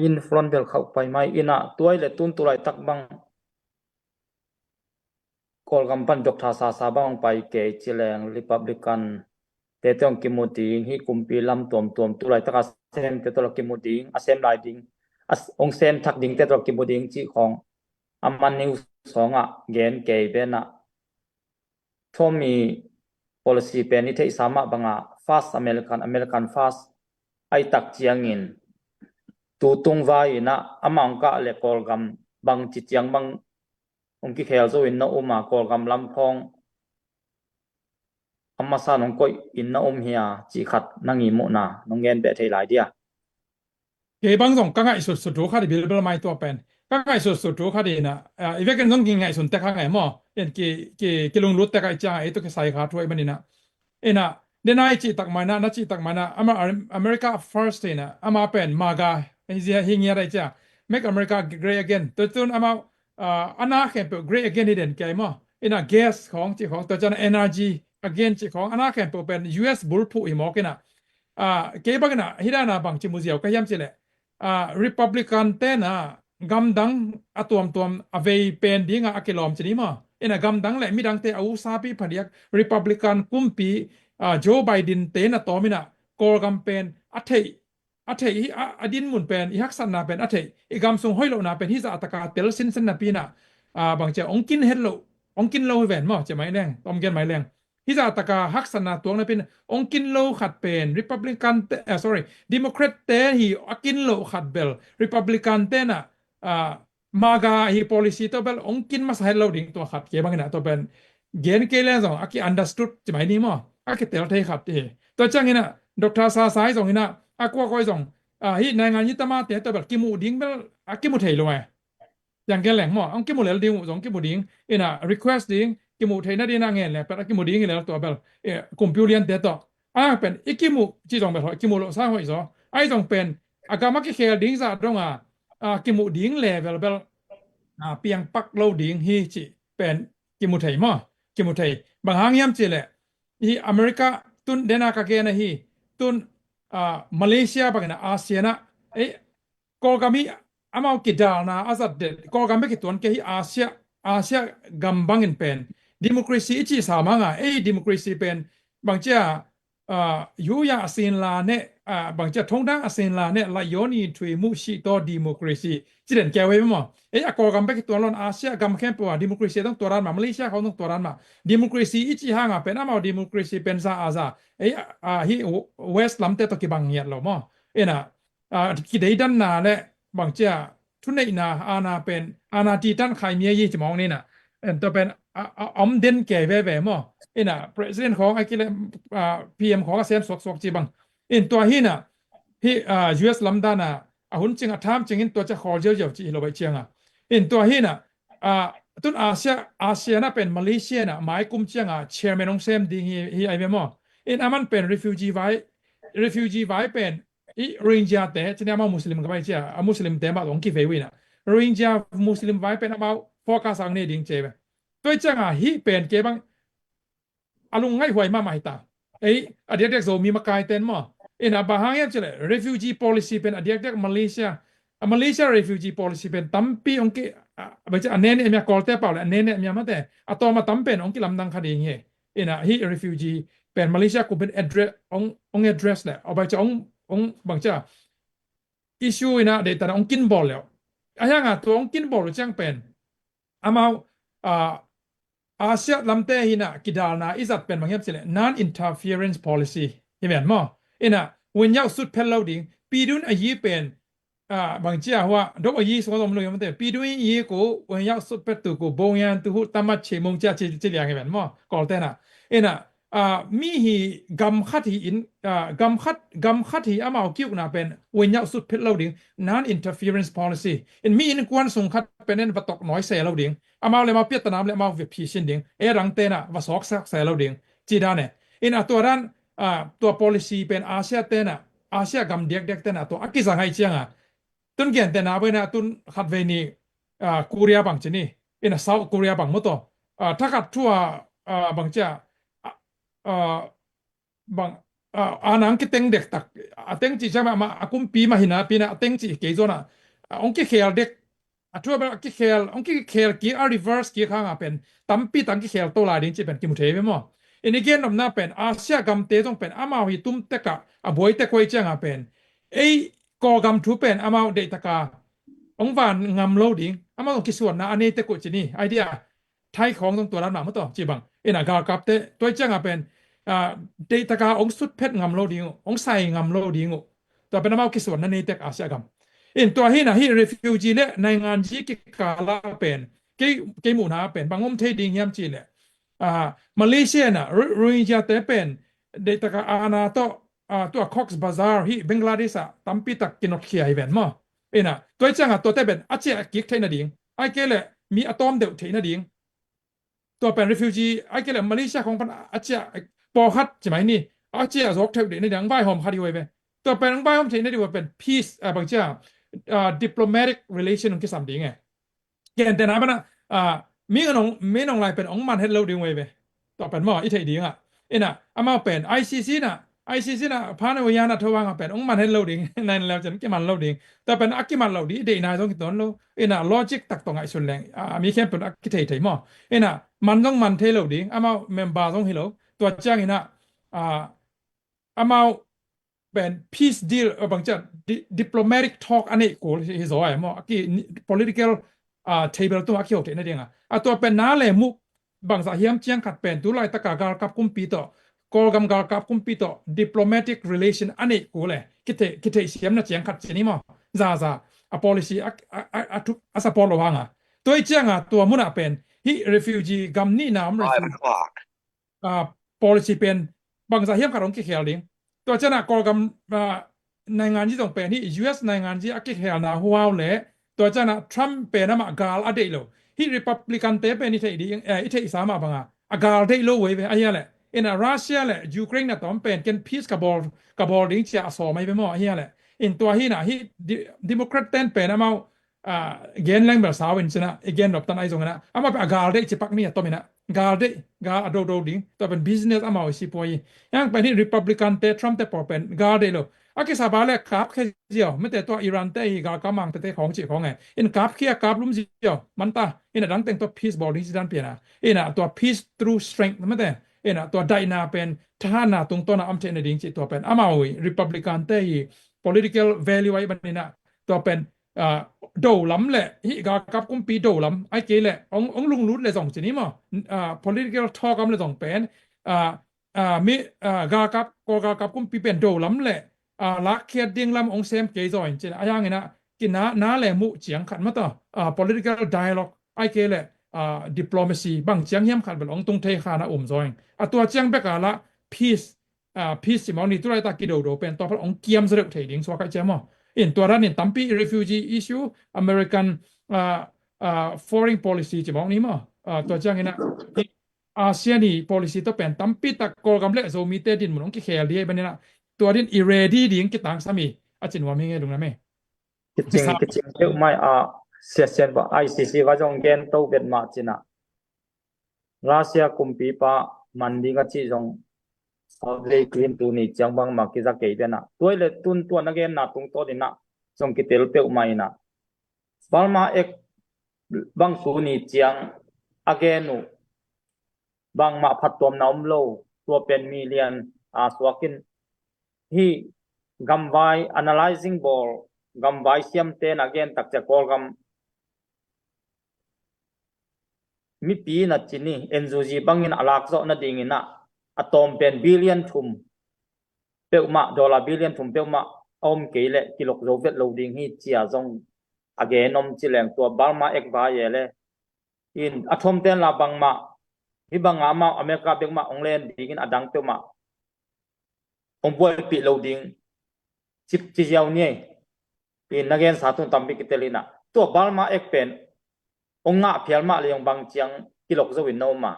D: อินฟลอนเบลเข้าไปไม่อินะตัวไอ้เล็ตุนตัวไรตักบังกอลกัมปันดอกทาซาบ้างไปเกยจิเลงริพับลิกันเตตองกิมุติฮิกุมปีลำตัวตัวไรตักเซมเตตองกิมุติเซมไลดิงองเซมทักดิงเตตองกิมุติจีของอามันนิวสองเกนเกยเป็นทอมี policy เป็นนิเทศสามะบังfast American fast ไอตักเจียงอินตูตุงไว้นะอามังกะเลกอลกัมบังจิตยังบังองค์ที่เขลโซอินนะมากอลกำลำพองอามาซานองก็อินนะเฮียจีขัดนั่งอีมุนะน้องเงินเบะเทหลายเดีย
C: เก็บบางส่งก็ง่ายสุดๆค่ะที่บิลเบลไม่ตัวเป็นก็ง่ายสุดๆค่ะที่นะอีเวกันต้องกินง่ายสุดแต่ข้างไงมั้งกี่ลงรุดแต่ก็จ้าไอ้ตัวก็ใส่ขาถ้วยมันนี่นะนะเดี๋ยวนั้นจีตักมานะจีตักมานะอเมริกา first นะมาเป็นมากาไอ้เหี้ยหิ้งอะไรจ้า make America great again ตัวตุนอันนั้นแค่เป็น great again ที่เด่นแก่มั้งgas ของจีของตัวจัน energy again จีของอันนั้นแค่เป็น US bullpup อีหมอกนะเก็บกันนะฮิดานาบังจิมุเซียวก็ย้ำสิเลยRepublican เต้นะกำดังตัวเวเป็นดิ้งอากิลอมจีนี่มั้งกำดังแหละมีดังเตอาซาปีพอดีก Republican กุมปีโจไบเดนเต้นะตัวมินะกอลกัมเป็นอัฐิอดินมุนเป็นอีฮักสันนาเป็นอัฐิอีกำทรงห้อยโลนาเป็นที่จะอัตกาเตลสินสันนาปีนะบางเจ้าองกินเฮดโลองกินโลแหวนมั้งจะไม่แรงต้มเกนไม่แรงที่จะอัตกาฮักสันนาตัวนั้นเป็นองกินโลขัดเป็น Republican sorry Democrat เต้ฮีอกินโลขัดเบล Republican เต้นะมากาฮี policy ตัวเบลองกินมาใส่โลดิ่งตัวขัดเกี่ยบางนะตัวเป็นเกณฑ์เกลียนสองอากิ understood จะไม่นี่มั้งอากิเตลเทขัดตัวจังนี่นะดร.ซาไซส่งนี่นะกว่าก้อยส่งฮีในงานยิตมาเตะตัวแบบกิมูดิ้งเบลกิมูเทยลงไงอย่างแกแหลงมั้งกิมูเหลวดิ้งส่งกิมูดิ้งrequest ดิ้งกิมูเทยนั่นดีนั่งเงินแหละเป็นกิมูดิ้งเหลวตัวเบลคอมพิวเตอร์เตะต่อเป็นกิมูจีส่งแบบกิมูโลซ่าหอยซอไอ้ส่งเป็นกามากิเคลดิ้งซะตรงกิมูดิ้งเลเวลเบลเปียงปักโลดิ้งฮีจีเป็นกิมูเทยมั้งกิมูเทยบางครั้งย้ำจีเลยฮีอเมริกาตุนเดนากาเกนฮีตุนมาเลเซียบางนะอาเซียนะกอลกามีอามากิดานะอาซัดเดกอลกามีกิตัวนั้นคืออาเซียกำบังอินเป็นดิโมคราซีจีสามังดิโมคราซีเป็นบางเจ้า ยูยาสินลาเนี่ยบางจะทงดังสินลาเนี่ยละยอนี่ถุยมุชิโตดิโมคราซีจีเด่นแกไว้มั้งกอกำไปตัวร้อนอาเซียกำแค่ปัวดิโมคราซีต้องตัวรันมามาเลเซียเขาต้องตัวรันมาดิโมคราซีอีจีห่างเป็นอามาดิโมคราซีเป็นซาอาซาฮิเวสต์ลำเตตกิบังเงียดเรามั้งคิดได้ดันนาเนี่ยบางจะทุนในนาอาณาเป็นอาณาจีตันใครมียี่จะมองนี่นะตัวเป็นอมเด่นแก่แว่มั้งpresident ของPM ของอาเซียนสกจีบังตัวหินะUS ลำดานะหุ่นจริงทำจริงตัวจะขอเจ้าจีเราไปเชียงตัวหินะตุนอาเซียนะเป็นมาเลเซียนะหมายกุมเชียงchairman องเซมดีฮีไอเวมอามันเป็น refugee ไว้เป็นRohingya แต่จะเนี่ยมามุสลิมก็ไปเชียมุสลิมแต่มาต้องกี่เฟวินะ Rohingya มุสลิมไว้เป็นมาโฟกัสอังนี้ดิ่งเจ็บตัวจังฮีเป็นเก็บังอารมณ์ง่ายหวยมาไม่ตาอดีตเด็กโซมีมาไกลเต็นมั้งบางแห่งเจริญ refugee policy เป็นอดีตเด็กมาเลเซีย refugee policy เป็นตั้มปีองค์แบบจะอันนี้เนี่ยมีกอลเตอร์เปล่าเลยอันนี้เนี่ยมีมาแต่ตัวมาตั้มเป็นองค์ลำดังคดีเงี้ยฮี refugee เป็นมาเลเซียกูเป็น address อง address เลยเอาไปจะองบางจะ issue เดี๋ยวแต่องกินบอลแล้วตัวองกินบอลจังเป็นอามาอาเซียลำเตหินะกิดาลนาอิสัตเป็นบางอย่างสิเลย non interference policy เห็นไหมมั้งวันยาวสุดเพลเราดิ่งปีดุนอายีเป็นบางเจ้าว่าดอกอายีสมมติเราไม่ได้ปีดุนอายีกูวันยาวสุดเพลตัวกูบงยันตัวตามัดเชมงเจ้าเจริญเห็นไหมมั้งก่อนแต่น่ะมีฮีกำคัดฮีกำคัดฮีอามาเอาคิวน่ะเป็นวันยาวสุดเพลเราดิ่ง non interference policy มีอินกวนส่งคัดเป็นนั่นประตกน้อยเสียเราดิ่งอามาเลยมาเปียตนามเลยมาเวพีชินดิ่งรังเตน่ะว่าสอกสักเสียเราดิ่งจีด้านเนี่ยตัวนั้นตัว policy เป็นอาเซียเตน่ะอาเซียกำเด็กเตน่ะตัวอักกิสังไฮเชียงตุนเกียนเตน่ะเป็นตุนขัดเวนีเกาหลีบางชนิดเซาท์เกาหลีบางมั้งตัวถ้าขัดทั่วบางเจ้าบางนังคิดเต็งเด็กตักเต็งจีใช่ไหมมาคุมปีมาหินะปีน่ะเต็งจีเกยโซน่ะองค์เขียลเด็กทั่วไปองค์เขียลกี่reverse กี่ข้างเป็นตั้มปีตั้งกี่เขียลตัวลายดิ้งจีเป็นกิมุเทไปมั้งนี่เกี่ยนนำหน้าเป็นอาเซียกำเตต้องเป็นอามาหิตุ้มเตกะบวยเตกไว้เจ้าเป็นกอกำทุเป็นอามาเดตกาองค์วันงำโลดิ้งอามาต้องคิดส่วนนะอันนี้เตกุจีนี่ไอเดียไทยของตรงตัวนั้นมาเมื่อต่อจีบังกากับเตตัวเจ้าเป็นเดตกาองสุดเพชรงำโลดิ้งองใส่งำโลดิ้งตัวเป็นอามาคิดส่วนนั้นนี่เตกอาเซียกำตัวที่น่ะที่ refugee เนี่ยในงานจีกิกาลาเป็นเกมุนาเป็นบางอมเทดิ้งยามจีเนี่ยมาเลเซียน่ะโรฮิงญาแต่เป็นเดตกาอาณาตัวคอกส์บาซาร์ที่เบงกลาเดชตั้มปีตักกินอดเขียอีเวนมั้งตัวจังตัวแต่เป็นอาเจียกิกเทนดิ่งไอเกลมีอะตอมเดียวเทนดิ่งตัวเป็น refugee ไอเกลมาเลเซียของพันอาเจียปอฮัดใช่ไหมนี่อาเจียจอกเทวเดในดังใบหอมคาดีไว้ไปตัวเป็นใบหอมเทนได้ดีว่าเป็น peace บางเจ้าdiplomatic relation ของที่สามดิ่งไงเกณฑ์แต่ไหนบ้างนะมีน้องลายเป็นองมันเฮดเราดีไว้ไปต่อเป็นหม้ออีเทดีอามาเป็น ICC น่ะพาในวิญญาณทว่างเป็นองมันเฮดเราดีนั่นแล้วจะกี่มันเราดีแต่เป็นอักกิมันเราดีเดนายต้องต้นเราลอจิกตักตรงไอ้ส่วนแรงมีแค่เป็นอักกิเทยหม้อมันต้องมันเทเราดีอามาเมมบาร์ต้องเฮโลตัวจ้างอามาเป็น peace deal บางจะ diplomatic talk อันนี้กูฮิโซไอ้หม้ออักกิ political table ตัวอักขิโอเทนั่นเองตัวเป็นน้าเลยมุกบางสาเหตุเชียงขัดเป็นตัวลายตะกากากับกุมปีโตกอลกำกากับกุมปีโต diplomatic relation อันนี้กูเลยคิดเสียมนะเชียงขัดเช่นนี้มั้งpolicy ทุกสปอร์ตระวังตัวเชียงตัวมุนเป็นที่ refugee กำนี่น้ำ policy เป็นบางสาเหตุขัดองค์เขียวลิงตัวเจ้าหน้ากอลกำในงานที่ต้องเป็นที่ US ในงานที่อักเขียวนาหัวเลยตัวเจ้าหน้าทรัมป์เป็นน้ำกาลอเดโลที่ริพับลิกันเตเป็นที่ดีที่สามารถบังกาลเดโลเว้ยไอ้ยังแหละรัสเซียแหละยูเครนน่ะต้องเป็นกันพีซกับบอลดิ้งจะสอบไม่เป็นมั้งไอ้ยังแหละตัวที่น่ะที่ดิโมแครตเป็นน้ำเกณฑ์แรงแบบสาวเป็นชนะเกณฑ์แบบตันไอ้ตรงนั้นอามาเป็นกาลเดจะปักนี่ตัวมันกาลโดดิ้งตัวเป็นบิสเนสอามาวิสิปอยยังเป็นที่ริพับลิกันเตทรัมป์พอเป็นกาลเดโลอากิสาบาเลกับแค่เดียวไม่แต่ตัวอิหร่านแต่อีกกำมังแต่ของจีของไงกับเคียกับลุ่มเดียวมันตาดังแต่งตัว peace ball ที่ด้านเปลี่ยนตัว peace through strength ไม่แต่ นะตัวไดนาเป็นทหารนาตรงตัวนะอัมเชนดิ่งจิตัวเป็นอามาวิริพับลิกันเตย political value ไว้บันนี้นะตัวเป็นโดล้ำแหละฮิกากับกุมปีโดล้ำไอ้เกลแหละองลุงรุดเลยสองชนิดมั้งpolitical talk กันเลยสองเป็นอ่ามีกากับกากับกุมปีเป็นโดล้ำแหละลักเคียดดิ่งล้ำองเซมเกยจอยจริงอะไรอย่างเงี้ยนะกินน้าแหละมุเจียงขัดมาต่อpolitical dialogue ไอ้เกลแหละ diplomacy บางเจียงเฮียมขัดเป็นองตรงเทขานะจอยตัวเจียงเบกาละ peace peace สิมอนี่ตัวไรตากิโดเป็นตัวพระองค์เกียมเสด็จเถิดสวากเจมออินตัวนั้นนี่ตั้มปี refugee issue American foreign policy จิมองนี้มั้งตัวเจ้างี้นะอาเซียนนี่ policy ตัวเป็นตั้มปีตะโกกำเละโซมีเตดินมันองค์เขียเรียบันนี้นะตัวนี้ irready ดิ่งกิตังสามีอาจารย์ว่าไม่ไงตรงนั้นไหม
D: คิดจริงเยอะไม่เสียเสียนว่า ICC ก็จงเกณฑ์ตัวเป็นมาจินะรัสเซียกุมปีปะมันดีก็จีจงเอาเลยคลีนตัวนี้จังบางมากิจะเกิดนะตัวเลยตุนตัวนักเรียนนะตรงตัวนี้นะจงกิเตลเปอร์ไม่นะบางมาเอกบางสูนี้จังอเกนูบางมาพัดตัวน้ำโลตัวเป็นมิลเลียนสวากินที่กำไว้ analyzing ball กำไว้เสียมเตน again ตักจะกอลกำมีปีนัดจีนี่ NGO บางเงินอลักษณ์นัดดิ่งนะอะตอมเป็นบิลเลียนทุมเปลมาดอลลาร์บิลเลียนทุมเปลมาอมเกลกิโลกโรเวตโลดิ้งฮีเจียจง again อมจิเลงตัวบาลมาเอกบายเลอินอะทอมเตนลาบังมาฮิบังอามาอเมริกาเบกมาองเลนดิ่งอดังเปลมาองบวยปีโลดิ้งจิบจิเจียวเนี่ยอินนักเรียนสาธุนตัมบิกิเตลินะตัวบาลมาเอกเป็นองงะเพียลมาเลียงบางเจียงกิโลกโรวินโนมา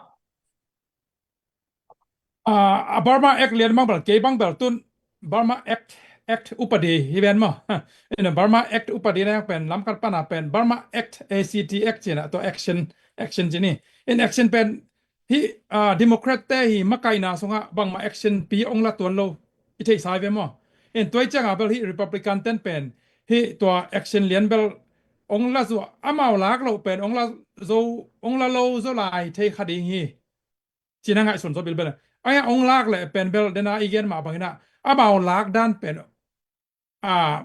C: Burma Act เรียนบ้างเปล่าเกี่ยบ้างเปล่าตุน Burma Act อุปดีฮิเวนมั้งเนี่ย Burma Act อุปดีนะเป็นล้ำกันปะนะเป็น Burma Act ACT Act จีนะตัว action จีนี่ in action เป็นฮิDemocrat เตฮิมักไกน่าสงะบางมา action ปีองละตัวโลอิเทสายเวมั้งตัวจังอ่ะเปลฮิ Republican เต้นเป็นฮิตัว action เรียนเปลองละสัวอามาลักเราเป็นองละโลโซลายเทคดีฮีจีนังไงส่วนตัวเบลไอ้องลากเลยเป็นเบลเดน่าอีเกนมาบางนะอาบ่าวลากด้านเป็น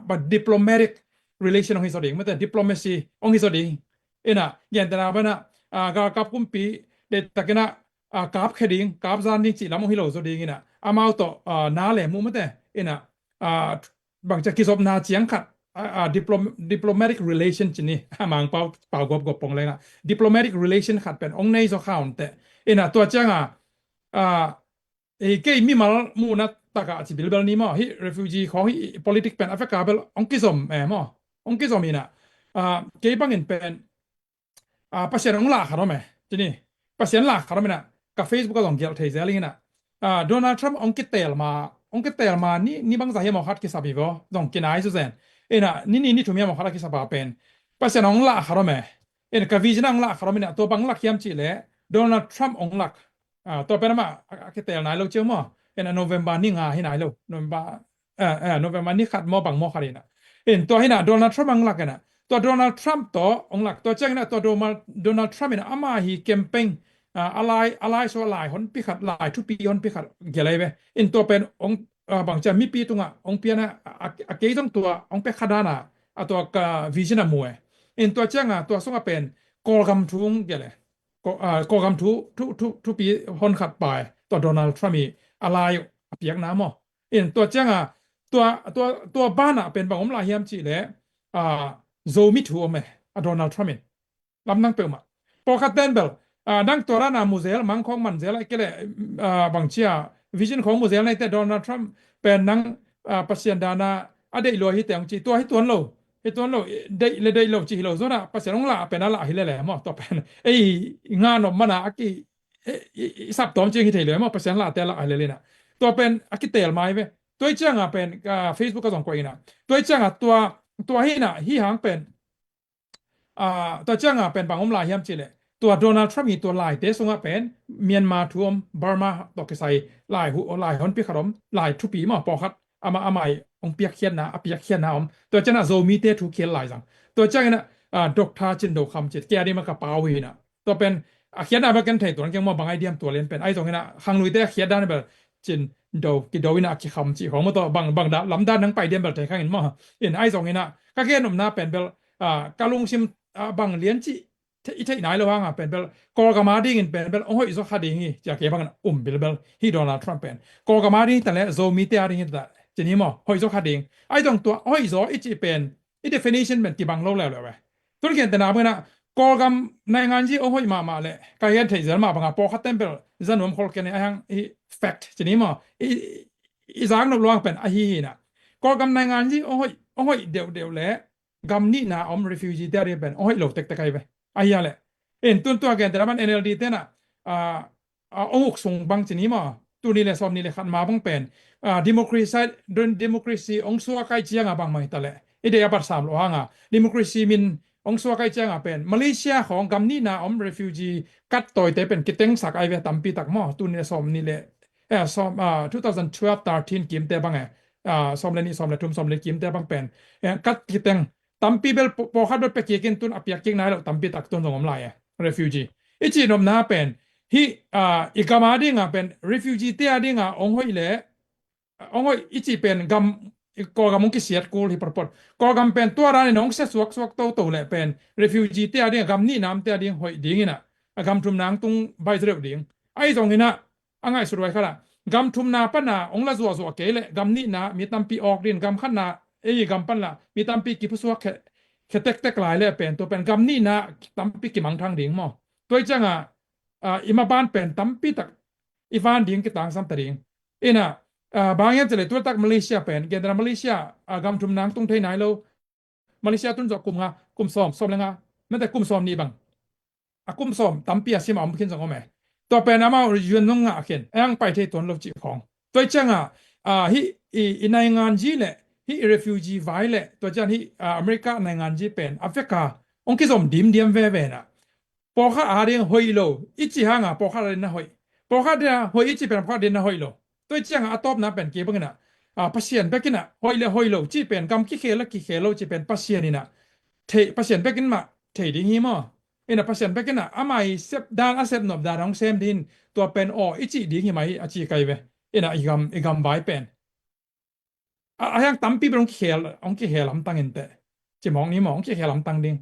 C: บัด diplomatic relation ของฮิสโตริกไม่แต่ diplomacy ของฮิสโตริกนะยันแต่นะบ้านะกับกุมปีเด็ดตะกี้นะกับแค่ดิ่งกับจานดิ่งจีแล้วมองฮิโลโซดิ่งนะอามาตัวน้าแหลมมุ้งไม่แต่นะบางจะคิดสอบนาเจียงขัดdiplomatic relation จีนี่มังเป่ากบปงเลยนะ diplomatic relation ขัดเป็นองในโซข่าวแต่นะตัวเจ้าเกี่ยมีมามูนัดตากาจิบิลเบลนี้มั้งฮิ refugee ของฮิ politics เป็นแอฟริกาเบลองกิสมมั้งองกิสมนี่นะเกี่ยบางเงินเป็นภาษาองลาขนาดไหมจีนี่ภาษาลาขนาดไหมนะกับ Facebook ก็ลองเกี่ยวเทเซลิงนะโดนัลด์ทรัมป์องกิเตลมานี่บางสาเหตุมาคัดกิสาบิโกลองกินไอซ์สุดเซนนะนี่ทุ่มยามมาคัดกิสาบาเป็นภาษาองลาขนาดไหมกับวิจารณ์องลาขนาดไหมนะตัวบางลักยามจีเล่โดนัลด์ทรัมป์องลักตัวเป็นมาคิดแต่ไหนเราเจอมั้งโนเวมบานี่งาให้ไหนเราโนเวมบาโนเวมบานี่ขัดมอบังมอขัดนี่นะตัวให้นะโดนัลด์ทรัมป์องลักกันนะตัวโดนัลด์ทรัมป์ตัวองลักตัวเจ้านะตัวโดนัลด์ทรัมป์เนี่ยอามาฮีแคมเปญอะไรส่วนหลายคนพิขัดหลายทุกปีคนพิขัดเกี่ยวอะไรไปตัวเป็นองบางจะมีปีตรงองเปียนะเกี่ยต้องตัวองเป็ดขดานะตัวกับวิจารณ์มวยตัวเจ้าตัวส่งเป็นกอลกัมทุงเกี่ยวอะไรก็กำทุกปีคนขัดไปตัวโดนัลด์ทรัมป์มีอะไรเปียกน้ำมั้งตัวเจ้าตัวบ้านเป็นบางองค์ลายเฮียมจีเลยโซมิทัวไหมโดนัลด์ทรัมป์ลำนั่งเปิลมาพอคัดเดนเบลดังตัวร้านมูเซลมังของมันเซลอะไรก็เลยบางเชียวิชั่นของมูเซลในแต่โดนัลด์ทรัมป์เป็นนังปัสยันดานาอดีตลอยที่แต่งจีตัวให้ตัวโลให้ตัวเราได้เราจีเราส่วนน่ะภาษาองลาเป็นอะไรให้เลยมั้งต่อเป็นงานออกมานะอากิสับตอมจริงที่เลยมั้งภาษาลาแต่ละอะไรเลยนะตัวเป็นอากิเตลมาไหมตัวเจ้าเป็นFacebook ก็ส่งไปนะตัวเจ้าตัวให้น่ะที่หางเป็นตัวเจ้าเป็นบางองค์ลายเฮียมจีเลยตัวโดนัลด์ทรัมป์มีตัวลายเตส่งเป็นเมียนมาท่วมบาร์มาตกใส่ลายฮอนพิคารมลายทุปีมั้งปอคัดอามาองเปียกเขียนนะเปียกเขียนนะตัวเจ้าโซมีเตทุกเขียนลายจังตัวเจ้าดอกทาจินโดคำจิตแกนี่มันกระเป๋าหินะตัวเป็น เขียนได้แบบกันไทยตัวนั้นยังมอบางไอเดียตัวเรียนเป็นไอ้ตรงนี้นะขังลุยแต่เขียนได้แบบจินโดกิโดวินาคิคำจีของมันตัวบางดาลำด้านนังไปเดียนแบบไทยข้างเห็นมั้งเห็นไอ้ตรงนี้นะก็แค่หนุ่มหน้าเป็นแบบกาลุงชิมบางเลี้ยนจีอีเท่ไหนระวังเป็นแบบกอลกามาดิ้งเป็นแบบโอ้ยอิสระดิ้งจากเก็บางเป็นแบบฮีโดนัลด์ทรัมป์เป็นกอลกามาดิ้งแต่ละโซมีเตียดิ้งแต่จีนี้มั้งโอ้ยอิสระดิ้งไอ้ตรงตัวโอ้ยอิสระอีจีเป็นอี definition เป็นกี่บางโลแล้วเลยตัวนี้เห็นแต่หน้าเมื่อนะกอลกามในงานที่โอ้ยมาเลยก็เห็นที่จะมาบางปอคัตเต็มเป็นจะนุ่มคนกันไอ้ยังอี fact จีนี้มั้งอีสางนบลวงเป็นไอ้ฮีนะกอลกามในงานที่โอ้ยเดี๋ยวแหละกำนี่นะrefugee ได้เป็นโอ้ยโลกเต็กไกลไปไอ้ยังแหละตัวกันแต่ละมัน NLD เต้นะองค์ส่งบางจีนี้มั้งตัวนี้เลยสอบนี้เลยขันมาบางเป็นdemocracy โดน democracy องค์สัวใกล้เชียงบางไม่แต่ละอีเดียปัสสามหลวงdemocracy มินองค์สัวใกล้เชียงเป็นมาเลเซียของกำนี่นะrefugee กัดต่อยแต่เป็นกิเต็งสักไอเวตัมปีตักหม้อตัวนี้สอบนี้เลยสอบ2012-13กิมแต่บางสอบเล่นนี่สอบเล่นทุ่มสอบเล่นกิมแต่บางเป็นกัดกิเต็งตัมปีเบลพอขัดเบลไปเกี่ยกินตุนอภิยกิงนายแล้วตัมปีตักตุนส่งอมลาย refugee อีจีนมนาเป็นที่อีกามาดิ้งเป็น refugee เตียดิ้งองค์ห้อยเล่องค์ห้อยอีจีเป็นกำกอกำมุงกิเสียดกูที่ประปดกอกำเป็นตัวร้านน้องเสสวกโตเลยเป็น refugee เตียดิ้งกำนี่น้ำเตียดิ้งห้อยดิ้งนะกำทุ่มนางตุงใบเสือดิ้งไอ้ตรงนี้นะอังไงสุดไว้ขละกำทุ่มนาปันนาองค์ละสัวเกลเลยกำนี่นะมีตัมปีออกดิ้งกำขันนากำปันละมีตัมปีกิพุสวกแค่เต็กหลายเลยเป็นตัวเป็นกำนี่นะตัมปีกิมังทางดิ้งมั้งตัวจังอิมาบานเป็นตัมปีตักอีฟานดิ้งกิตังสัมตดิ้งบางอย่างจะเลยตัวตักมาเลเซียเป็นเกณฑ์มาเลเซียกำทุมนางตรงไทยไหนเรามาเลเซียตุนจอกกลุ่มกลุ่มซ้อมเลยไม่แต่กลุ่มซ้อมนี่บางกลุ่มซ้อมตัมปีอาศิมาอมขึ้นสังคมตัวเป็นอามายืนน้องเขียนยังไปที่ตัวเราจีของตัวจังฮีในงานจีเลยฮี refugee ไว้เลยตัวจังฮีอเมริกาในงานจีเป็นแอฟริกาองค์ที่ซ้อมดิมเว่นะพอข้าเรียนหอยโลอีจีห่างพอข้าเรียนนะหอยพอข้าเรียนหอยอีจีเป็นพอเรียนนะหอยโลตัวเจ้าอาตอบนะเป็นเกี่ยบกันนะพัศยันเบกินะหอยโลจีเป็นกำกี่เคโลจีเป็นพัศยันนี่นะพัศยันเบกินมาดิ้งหิมะพัศยันเบกินะอาไม่เซฟดานอาเซฟนบดานของเซมดินตัวเป็นอีจีดิ้งหิมะอาจีไกเวอีกำใบเป็นยังตั้มปีเป็นองค์ลำตังเงินแต่จีมองนี้มองลำตังดิ้ง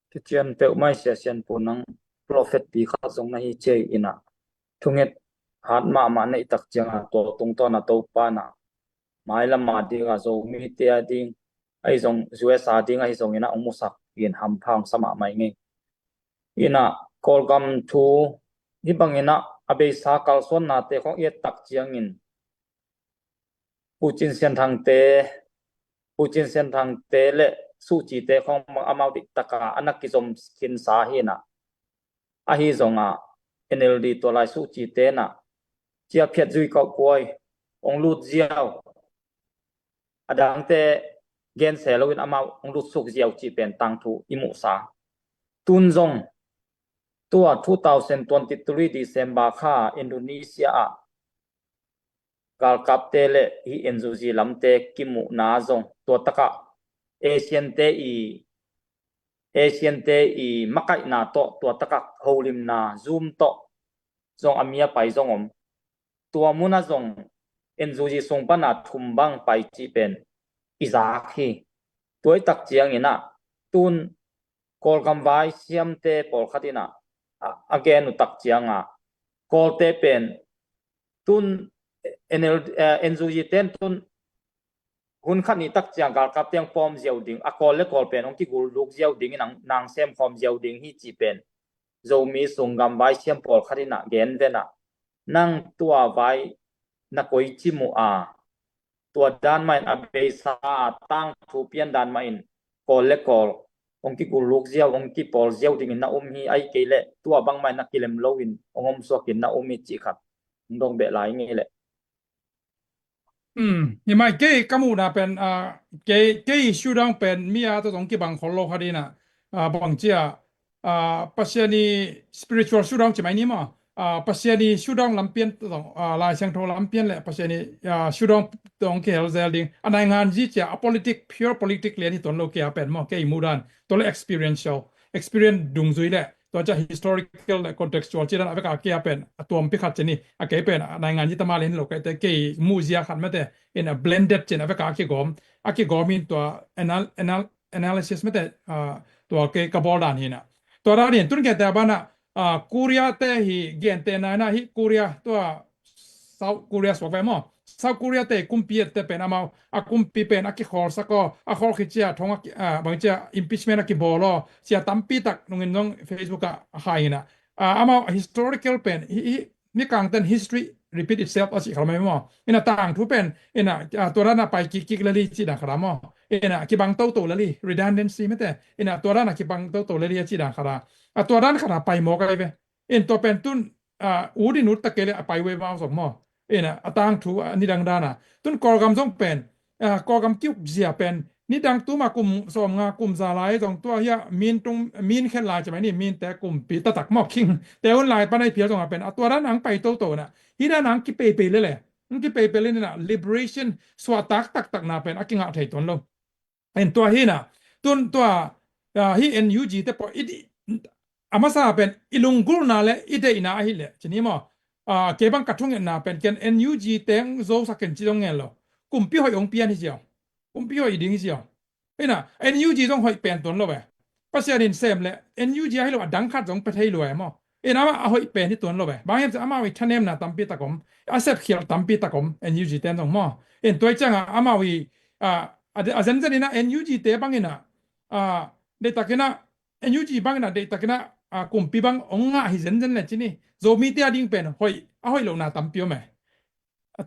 D: ที่เจียนเปียวไม่เสียเสียนปูนัง prophet ปีข้าทรงในเจอินะทุงเอ็ดหัดมาในตักเจียงตัวตรงตัวน่ะตัวปานะหมายละมาดีก็โซมีเตียดิ้งไอ้ทรงช่วยสาดิ้งไอ้ทรงอินะองมุสักยินหำพังสมาไม่ไงอินะกอลกัมทูนี่บางอินะอเบสากัลส่วนนาเตของเอ็ดตักเจียงอินปูจินเซียนทางเตเลสู้จีเตของอามาดิตะกาอันนักกิจมกินสาเหนะอาฮิซงNLD ตัวลายสู้จีเตนะเจียเพียรจุยก็กวยองลุดเจียวอดังเตเกณฑ์เสลวินอามาองลุดสุกเจียวจีเป็นตังทูอิมุสาตุนซงตัว2023 December ค่าอินโดนีเซียกาลกับเตเลฮีเอ็นซูจีลำเตกิมุนาซงตัวตะกะเอเชียนเตอีมักไกนาโตตัวตะกักโฮลิมนาซูมโตซงอามียไปซงตัวมุนาซงเอ็นซูจีซงปนาทุมบังไปจีเป็นอิซาคีตัวตักเจียงอินะตุนกอลกัมไวเซียมเตปอลคตินะอเกนุตักเจียงกอลเตเป็นตุนเอ็นซูจีเตนตุนหุ่นขันนี้ตักเจียงการกับเตียงฟอร์มเจียวดิ่งอากอลเล็กกอลเป็นองค์ที่กูลูกเจียวดิ่งนางเซมฟอร์มเจียวดิ่งที่จีเป็นโจมีส่งกำไว้เชียมปอลขันนี้นะเกนเดนะนั่งตัวไว้นักวิจิมุตัวด้านไม่อเบสาตั้งทูเปียนด้านไม่กอลเล็กกอลองค์ที่กูลูกเจียวองค์ที่ปอลเจียวดิ่งนะฮีไอเกลตัวบางไม่นักกิเลมโลวินองค์สวกินนะมีจีขัดดงเบลายงี้แหละ
C: ยังไม่เก๋กมูนะเป็นเก๋ชูดังเป็นมีตัวตรงกี่บางคนโลกคดีนะบางเจ้าปัจจัยนี้ spiritual ชูดังจะไม่นี่มั้งปัจจัยนี้ชูดังลำเพียนตรงลายเชิงโทลำเพียนแหละปัจจัยนี้ชูดังตรงเกี่ยวกับดิ่งอันในงานจีเจ้า politic pure politic เรียนที่ตัวโลกเกี่ยวเป็นมั้งเก๋มูดันตัวเลย experiential experience ดุงซุยแหละตัวจะ historical และ contextual ที่นั่นเอาไปกาเกียเป็นตัวพิคัดเจนี่อาเกเป็นในงานยิตมาเล่นโลกแต่เกยมูเซียขันไม่แต่ in a blended เจนเอาไปกาเกียกอมอาเกียกอมินตัว analysis ไม่แต่ตัวเกยกบอลดานหินะตัวเราเนี่ยตุนเกแต่บ้านอ่ะคูเรียแต่ฮีเกนแต่นายนะฮีคูเรียตัวเซาคูเรียสวกไปมั้งเซาคูเรียแต่กุมปีแต่เป็นอามากุมปีเป็นอากิคอร์สักก็อาคอร์คิดเจียทงบางเจีย impeachment อากิบอลล์เสียตั้มปีตักนงเงินน้อง Facebook อะหายนะอามา historical เป็นนี่กลางเป็น history repeat itself อาสิเขาไม่มั้งอินะต่างทุเป็นอินะตัวนั้นไปกิกละลีจีดังขรามั้งอินะกิบังโตโตละลี redundancy ไม่แต่อินะตัวนั้นกิบังโตโตละลีจีดังขราตัวนั้นขนาดไปหมอกอะไรไปตัวเป็นตุนอูดินุตตะเกลไปเวมาสมมอต่างทูนี่ดังดานะตุนกอร์กำส่งเป็นกอร์กำกิ้วเสียเป็นนี่ดังตัวมากุมสมงากุมซาลายตรงตัวเฮียมีนตรงมีนแค่ลายใช่ไหมนี่มีนแต่กุมปีตะตักหมอกคิงแต่วันลายปนในเพียรตรงเป็นตัวนั้นหนังไปโตโตนะที่ด้านหนังกิเปเปเลยแหละนั่นกิเปเปเลยนี่นะ liberation สวัสดิ์ตักนาเป็นอากิงะไทยตัวลงตัวที่น่ะตัวที่ NUG แต่พออามาซาเป็นอิลุงกุลนาเลอิเดอินาฮิเลชนิมอเก็บังกัดทุ่งเงินนาเป็นเกน NUG เต็งโซสักเกนจิตงเงินหรอกุมพี่หอยองเปียนที่เจียวกุมพี่หอยดิ้งที่เจียวน่ะ NUG ต้องหอยเป็นตัวเราไปภาษาดินเซมเลย NUG ให้เราดังคัดต้องไปไทยรวยมั้งน่ะว่าหอยเป็นที่ตัวเราไปบางอย่างจะอามาวิทันเนมนะตั้มปีตะกอมอาเซฟเขียวตั้มปีตะกอม NUG เต็งตรงมั้งตัวจังอามาวิอาเซนเซนี่นะ NUG เต็งบางอย่างนะเดตะกินะ NUG บางอย่างเดตะกินะกุมปีบังองงะฮิเซนเซนเลยจีนี่โซมีเตียดิ้งเป็นหอยหอยลงนาตั้มปีไหม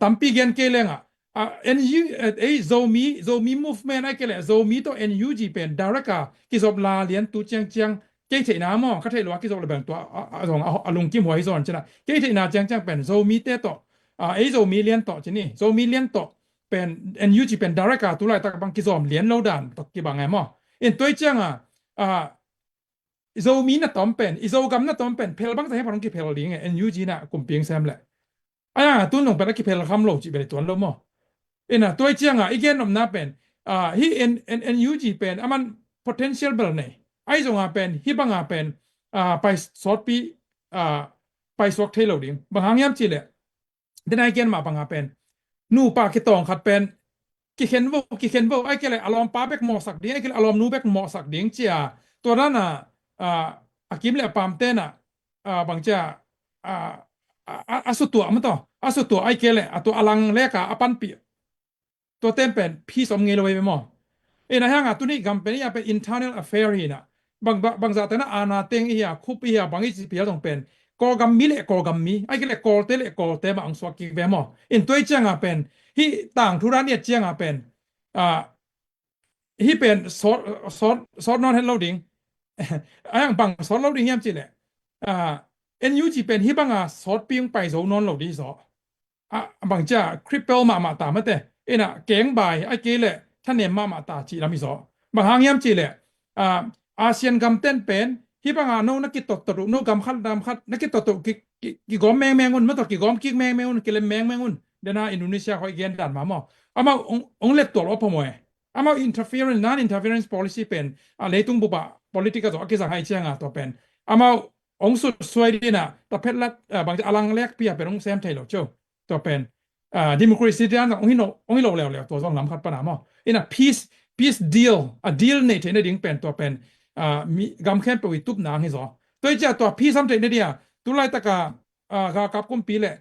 C: ตั้มปีเกนเกเลงNU โซมี movement ไอ้เกลโซมีตัว NUG เป็นดารักากิจอบลาเลียนตูเจียงเเกยเทน้ามอคัทเทลวากิจอบระเบิดตัวของลุงกิมหัวไอซอนใช่ไหมเกยเทนาเจียงเป็นโซมีเตต่อโซมีเลียนต่อจีนี่โซมีเลียนต่อเป็น NUG เป็นดารักาตัวไรตะบังกิจอบเลียนโลดันตกิบังไงมั้งตัวเจียงโซมีน่ะต้อมเป็นโซกัมน่ะต้อมเป็นเพลบังแต่ให้พลังกิเพลลิงNUG น่ะกลุ่มเปียงแซมแหละตัวลงเป็นกิเพลคำโลจิเป็นตัวลมั้งตัวเจียงอีกแค่นมน่าเป็นฮีNUG เป็นมัน potential เบลเนี่ยไอ้ตรงเป็นฮีบังเป็นไปสอดปีไปสวกเทโลดิ้งบางครั้งย้ำจีเลยแต่ในเกณฑ์มาบางเป็นนูปาคิตองขัดเป็นกิเคนโวไอ้เกลอารมณ์ป้าเบกหมอสักดิ้งไอ้เกลอารมณ์นูเบกหมอสักดิ้งเจียตัวนั้นอากิมเลยปามเต้นบางเจ้าสุดตัวมันต่อสุดตัวไอ้เกลตัวอลังเล็กปันปีตัวเต็มเป็นพี่สมเงยเลยไปมั้งนะฮะตัวนี้กัมเป็นนี่เป็น internal affair นะบางจากนั้นอาณาเต็งคุปบางอีเปียต้องเป็นกอกัมมิเละกอกัมมิไอ้เกลกอเตะบางสวกิไปมั้งตัวเจียงเป็นที่ต่างธุระเนี่ยเจียงเป็นที่เป็นซอสนอนเฮลโลดิ้งบางซอสเราดิ้งย้ำจีเลยNUG เป็นที่บางซอสปิ้งไปโซนอนเราดีซอบางจ้าคริปเปิลมาตาไม่แต่เก่งใบไอ้เกลท่านเนี่ยมาตาจีรามิซอบางหางย้ำจีเลยอาเซียนกัมเต้นเป็นที่บางโนนักกิตตรุโนกัมขัดนักกิตตรุกิกอมแมงอุ่นไม่ต่อกิกอมกิกแมงอุ่นกิเลมแมงอุ่นเดี๋ยวนะอินโดนีเซียเขาเกณฑ์ดันมามาองเล็กตัวรบพมวยมา interference non interference policy เป็นอะไรตุ้งบุบะ political ตัวกิจให้เชียงตัวเป็นมาองสุดสวยดีนะแต่เพชรละบางจะอลังแรกเปียเป็นองแซมไทยหรอเจ้าตัวเป็นdemocracy ด้านองฮิโนแล้วตัวต้องล้ำคัดปัญหามั้งpeace deal deal เนี่ยที่ในดิ้งเป็นตัวเป็นมีกำแค่ไปวิตุบนางให้ซอตัวเจ้าตัว peace สำเร็จในเดียตัวไรตะกากับกุมปีเลย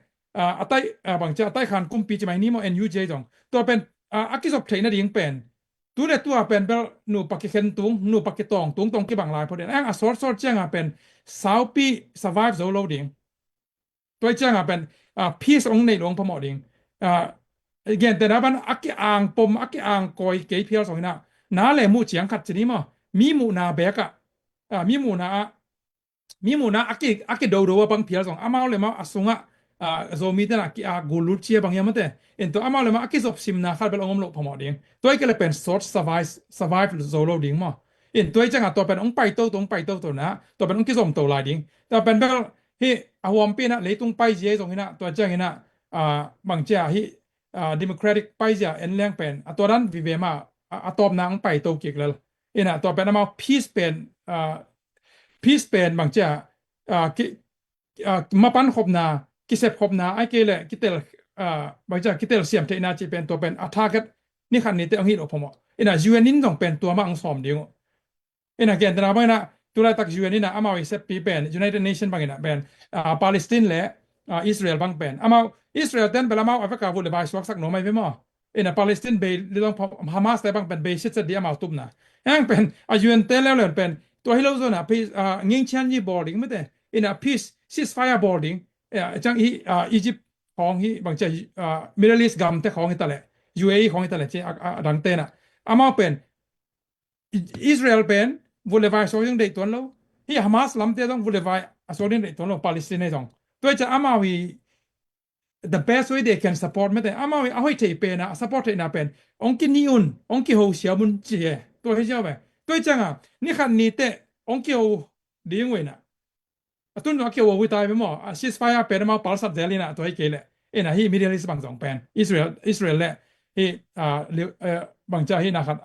C: ใต้บางจะใต้ขันกุมปีจะไม่นี่มั้ง NUJ ตรงตัวเป็นอากิศพไทยในดิ้งเป็นตัวเนี่ยตัวเป็นแบบหนูปักเข็นตุงหนูปักเกตองตุงตรงกี่บางลายพอดีสอดเจ้าเป็นสาวปี survive โซโลดิ้งตัวเจ้าเป็น peace องในหลวงพม่าดิ้งเกี่ยแต่นะบันอักอ่างปมอักอ่างกอยเกยเพียวสองนะน้าเลยมู่เฉียงขัดชนิดมั้งมีมู่นาเบกมีมู่นาอักดูว่าบางเพียวสองอามาเลยมั้งอสุงโซมีแต่นะกูรูเชียบางอย่างมั้งแต่ตัวอามาเลยมั้งอักจบซิมนาขัดเป็นองค์หลวงพม่าดิ้งตัวก็เลยเป็น sort survive โซโลดิ้งมั้งตัวจังตัวเป็นองไปโตตัวนะตัวเป็นองกิจสมตัวลายดิ้งตัวเป็นแบบเฮ้อวอมปีนะเลยตรงไปเจียตรงนี้นะตัวจังนี้นะบางเจ้าที่democratic ไปจะเอ็นแรงเป็นตัวนั้นวิเวมาตอบนางไปโตกิกเลยตัวเป็นมา peace เป็น peace เป็นบางจ้ากิมาปันขบนากิเซบขบนาไอเกลกิเตลบางจ้ากิเตลเสียมเทนาจีเป็นตัวเป็นอัตรากันนี่ขันนี้เตอังฮิตอพมอินะยูเอ็นนินต้องเป็นตัวมังสอมเดียวอินะเกณฑ์ตนาบางนะตัวแรกตักยูเอ็นนี่นะอามาวิเซปปีเป็น United Nation บางนะเป็นปาเลสไตน์และอิสราเอลบางเป็นอามาอิสราเอลเต้นเปล่ามาอัฟริกาวุ่นเลยบายสวักสักหน่อยไม่พออินะปาเลสไตน์เบย์เรื่องฮามาสแต่บางเป็นเบย์ชิดเดียมาตุบนะยังเป็นยูเอ็นเต้นแล้วเลยเป็นตัวให้เราส่วนนะพีเงี้ยชันยี่บอร์ดิ้งไม่ได้อินะ peace ceasefire boarding จังอียิปต์ของที่บางใจMiddle East กัมแต่ของที่ตะเละ UAE ของที่ตะเละเจ้าดังเต้นอามาเป็นอิสราเอลเป็นวุ่นเลยบายโซยังเด็กตัวเราที่ฮามาสลำเต้ต้องวุ่นเลยบายโซยังเด็กตัวเราปาเลสไตน์ต้องตัวจะอามาวี the best way they can support ไม่ได้อามาวีเอาให้เทเป็นนะ support เทนะเป็นองค์กินิอุนองค์กิโฮเสียมุนเจี๋ยตัวให้เจ้าไปตัวจังนี่ขันนี้เตองค์กิโฮดีงเว้ยนะตุนตัวเกี่ยวกับวิตัยไปหมดซิสไฟร์เป็นมาปาลสับเดลินะตัวไอ้เกลี่ยนะฮีมิดเดิลอีสบางสองเป็นอิสราเอลแหละฮีบางเจ้าฮีนะครับ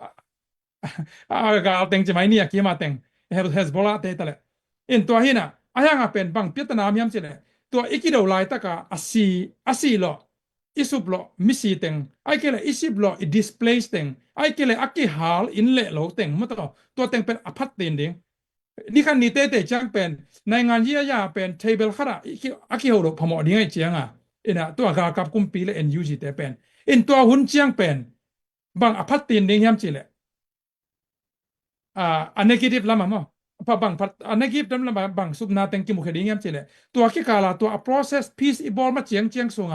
C: กาลเต็งจะไม่เนี่ยกี่มาเต็งเฮสบอลาเตะตะเลยตัวฮีนะยังเป็นบางพิจารณามีมเจเลยตัวอีกเดียวไล่ตะกาอาซีโลอิสุบโลมิสีเต็งไอ้เกลี่ยอิสิบโลดิสเพลย์เต็งไอ้เกลี่ยอักกิฮาลอินเล่โลเต็งมั้งตัวเต็งเป็นอพาร์ตเต็งดิ้งนี่คันนี้เต้จังเป็นในงานยี่ยาเป็นเทเบิลขนาดอักขิโฮโรพมอดีไงเจียงตัวกากับกุมปีเลยNUG เตเป็นตัวหุ่นเจียงเป็นบางอพาร์ตตินดิ้งยามจีเลยอันนี้กิดิบลำมั้งพอบางพัดอันนี้กิดิบลำบางสุบนาเต็งกิมุขดิ้งยามจีเลยตัวขี้กาลาตัว process peace อีบอลมาเจียงสุง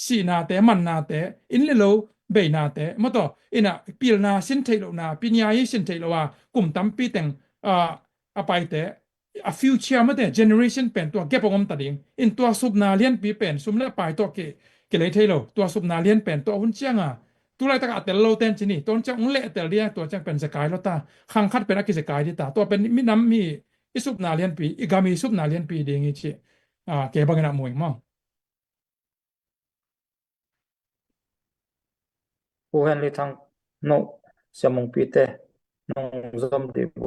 C: สีนาเตมันนาเตอินเลโลเบยนาเตมั้งตัวปีลนาสินเทโลนาปีญายิสินเทโลว่ากลุ่มตั้มปีเต็งไปแต่future ไม่ได้ generation เป็นตัวเก็บงมตัดเองตัวสุบนาเลียนปีเป็นสุมเล่ไปตัวเกเลยเทโลตัวสุบนาเลียนเป็นตัวหุ่นเจียงตัวอะไรตะกัดแต่เราเต้นจีนี่ตัวจังเละแต่เรียตัวจังเป็นสกายแล้วตาขังคัดเป็นนักกิจกายที่ตาตัวเป็นมิน้ำมีสุบนาเลียนปีอีกามีสุบนาเลียนปีเดียงอีกเก็บบังกันมวยมั้ง
D: ผู้เห็นเลยทางโนเสียมงปีเตน้องจอมดีโบ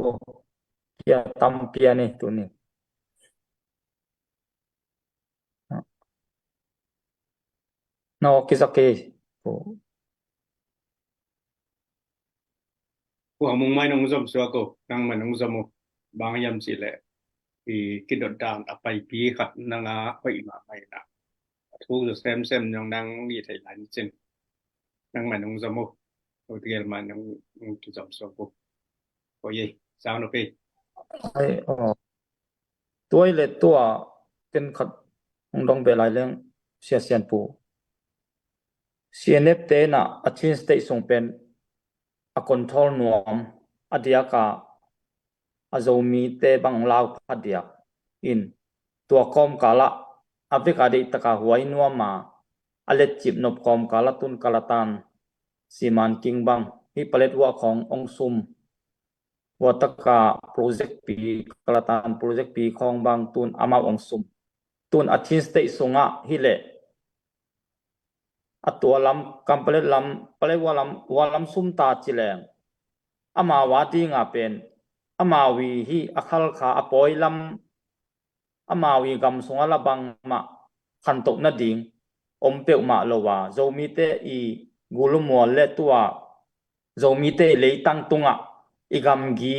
D: เกียตัมเปียนี่ตัวนี้น้องกิสเกโอ้
B: พวกมึงไม่นองจอมสัวก็นั่งมันนองจอมบางยามสิแหละที่กิดดานอไปปีขัดนางาไปมาไม่นะทุกเซมยังนั่งนี่ไทยหลายจริงนั่งมันนองจอมโอเคมันนองจอมสัวก็โอ้ยสาวนุ๊ก
D: ไอ้ตัวเล็กตัวเป็นขัดองดงเบลายเรื่องเสียเซียนปูเสียเนปเตนะอาทิตย์สเตย์ส่งเป็นอาคอนโทรลนวมอดียกาอาจมีเตบังลาวพัดเดียอินตัวคอมกาละอเมริกาดีตะกาหัวยนัวมาอเลจิบนบคอมกาละตุนกาลตันสีมันกิงบังฮิปเลตวัวขององซุมวัตกาโปรเจกต์ปีกระตานโปรเจกต์ปีของบางตุนอามาองซุมตุนอาทิตย์สเตย์ส่งฮิเลอตัวลำกำเปลลำเปลว่าลำซุมตาจิเลงอามาวาดีงาเป็นอามาวีฮีอัคลขาอปอยลำอามาวีกำสงอละบังมาขันตกนาดิงอมเปียวมาโลวาโจมีเตอีกุลมัวเลตัวโจมีเตเลยตั้งตุงอีกำกี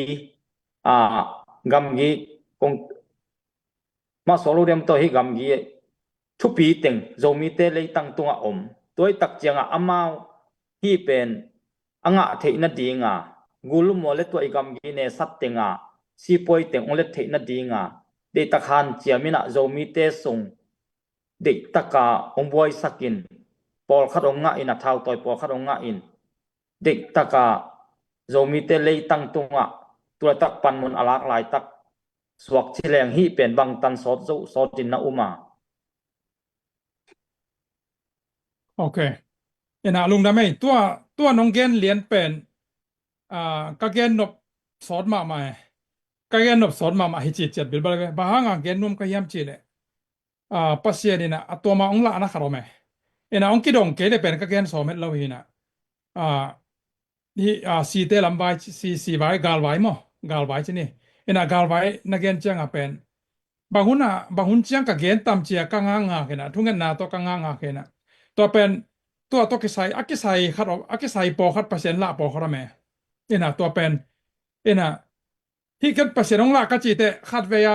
D: กำกีคงมาสโลเดียมตัวฮีกำกีทุปีเต็งโจมีเตเลยตั้งตุงอมตัวตักเจียงอามาฮีเป็นเทนดีงกุลมัวเลตัวอีกำกีเนสัตเต็งซีปอยเต็งองเลเทนดีงเดตักฮันเจียมินะโจมีเตส่งเด็กตะกาองบอยสักินปอลขัดองอินท้าวต่อยปอลขัดองอินเด็กตะกาโจมีเตเลยตั้งตุงตัวตักปันมุนอลักหลายตักสวกชิแรงฮีเป็นบางตันสอจินนะอุมา
C: โอเคลุงดำไม่ตัวน้องเกนเรียนเป็นกะเกนนบสอนมาไหมกะเกนนบสอนมาให้จิตบิลบาลบางอ่ะเกนนุ่มก็ยามจีเลยปัสยานี่นะตัวมาองละนะคารอมองคิดองเกลเป็นกะเกนสอนเม็ดเราหินะนี่สีเตลำบายสีใบกาลใบมั้งกาลใบชนี่ ina galwai na gen chang apen bahuna bahun chiang ka gen tam chia ka nga kena thungen na to ka nga kena to pen to kisai akisai khat akisai po khat pasen la po khara me ina to pen ina hi kan pasen ong la ka chi te khat ve ya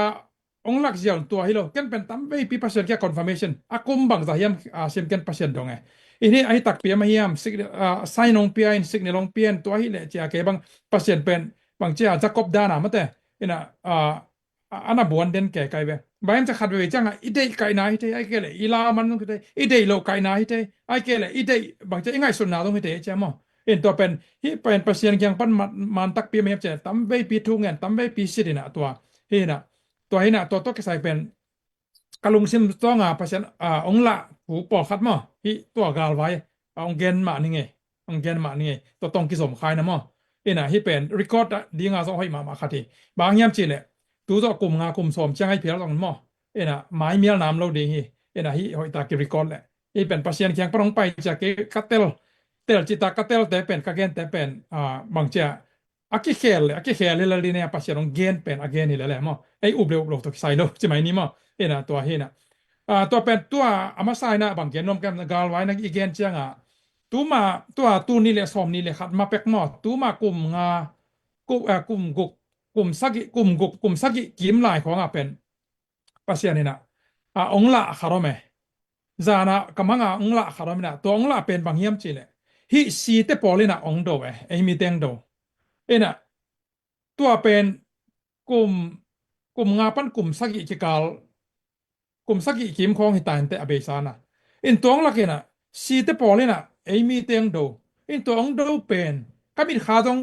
C: ong lak zial to hi lo ken pen tam ve pi pasen ka confirmation akum bang za hiam sim ken pasen dong ini ai tak pi ma hiam sign ong pi in signal ong pi en to hi le chia ke bang pasen pen bang chia jacob dana mate ina ana buan den ke kai ve bayan cha khat ve changa idei kai na hi te ai ke le ila man nong te idei lo kai na hi te ai ke le idei bang cha ingai sun na dong hi te cha mo in to pen hi pen pasien kyang pan man tak pi me che tam ve pi thu ngen tam ve pi sidina to hi na to ke sai pen kalung sim to nga pasien ong la pu po khat mo hi to gal vai ong gen ma ni nge ong gen ma ni nge to tong ki som khai na mo ina hi pen record di nga zo hoi ma khati bang yam chi le tu zo kum nga kum som chang ai phial tong mo ina mai mial nam lo ding hi ina hi hoi ta ki record le hi pen pasien kyang prong pai cha ke katel tel chita katel te pen ka gen te pen bang cha aki khel le li ne pasien ong gen pen again hi le mo ai ublo to sai lo chi mai ni mo ina to hi naตัวเป็นตัวอามาไซนะบางเกนนมกันกาลไว้นักอีเกนเจียงตัวมาตัวนี่เลยสมนี่เลยขัดมาเป็กหมดตัวมากลุ่มงากลุ่มสักกลุ่มสักกิมหลายของเป็นปัสยานี่นะองละคารมจานะกำมังองละคารมนะตัวองละเป็นบางเฮียมจีเลยฮิซีเตปอลินะองโดไอมีเตงโดนะตัวเป็นกลุ่มงาปันกลุ่มสักกิกาลกลุ่มสักกิมของหิตาอันเตอเบซานะอินตัวองละกินะซีเตปอลินะไอมีเตงโดอินตัวองโดเป็นก็มีขาตรง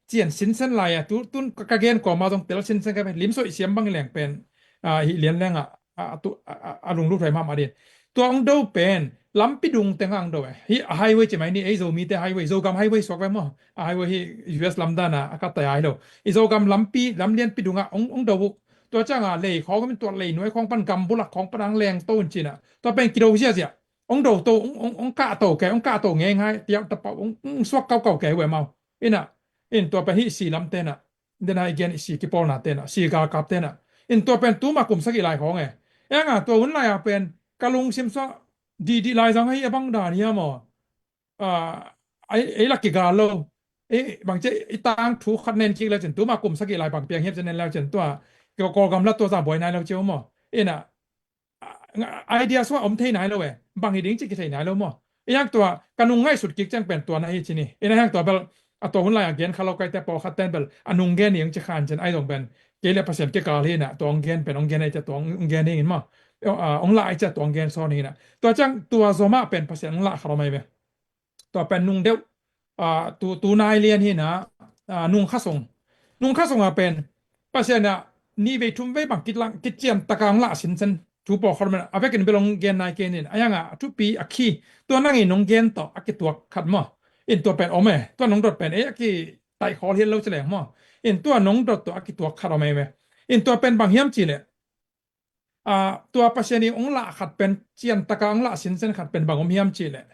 C: เจียนสินเส้นลายตุนกะเกนก่อมาตรงเตลสินเส้นกันเป็นลิมโซอิเสียมบางแหล่งเป็นฮิเลียนแหล่งตัวลุงลูกไทยมาเดียตัวองโดเป็นลำปิดุงเตงอังโดฮิไฮเวย์จะไม่นี่ไอโซมีแต่ไฮเวย์โซกัมไฮเวย์สวกไปมั้งไฮเวย์ฮิ US ลำดานะอากาศแต่ไอโดไอโซกัมลำเลียนปิดุงองโดตัวจ้างเลยเขาก็เป็นตัวเลยหน่วยของปันกำบุลักของปนังแรงต้นจีน่ะตัวเป็นกิโลเสียองโดโตองกะโตแกองกะโตเงี้ยง่ายเดียวตะปองสวกเก่าแกเว้ยเมาตัวเป็นฮิสีลำเตน่ะเดนไอเกนสีกิปอลนาเตน่ะสีกากับเตน่ะตัวเป็นตัวมากลุ่มสักกี่ลายของตัวหุ่นลายเป็นกะลุงซิมซอดีลายสังให้บังดานี่มั้งไอ้ลักกิกาโลบางเจ้ไอ้ตังถูกคะแนนคิกแล้วจนตัวมากลุ่มสักกี่ลายบางเปียงเฮียบจะเน้นแล้วจนตัวก็กำลังตัวสามบ่อยนายเราเจ้ามั้งไอเดียสว่าอมเทนายแล้วบางทีดิ้งจิกเทนายแล้วมั้งอย่างตัวกันุงง่ายสุดกิกจังเป็นตัวนายที่นี่อย่างตัวเบลตัวหุ่นลายเกนคาร์ลไกแต่ปอคัตเตนเบลอนุงเกนยังจะขานจนไอ้ตรงเป็นเกลี่ยเปอร์เซ็นต์เกกาลีน่ะตัวองเกนเป็นองเกนไอจะตัวองเกนนี่เห็นมั้งองละไอจะตัวองเกนโซนี่นะตัวจังตัวโซมาเป็นเปอร์เซ็นต์องละเขาไม่เว้ตัวเป็นนุงเดียวตัวนายเลียนนี่นะนุงข้าส่งเป็นเปอร์เซ็นต์นี่เวทุมเวบังกิจเจียมตะกางละสินเซนทุบปอกเขามันเอาไปกินไปลงเกนนายเกนนี่อย่างทุปีอักขีตัวนั่งอินองเกนต่ออักตัวขัดมั้งตัวเป็นโอเมตัวน้องดดเป็นอักขีไต่คอเฮียนเราแสดงมั้งตัวน้องดดตัวอักขีตัวขัดโอเมตัวเป็นบางเฮียมจีเลยตัวปัจจัยนี้องละขัดเป็นเจียนตะกางละสินเซนขัดเป็นบางองเฮียมจีเลย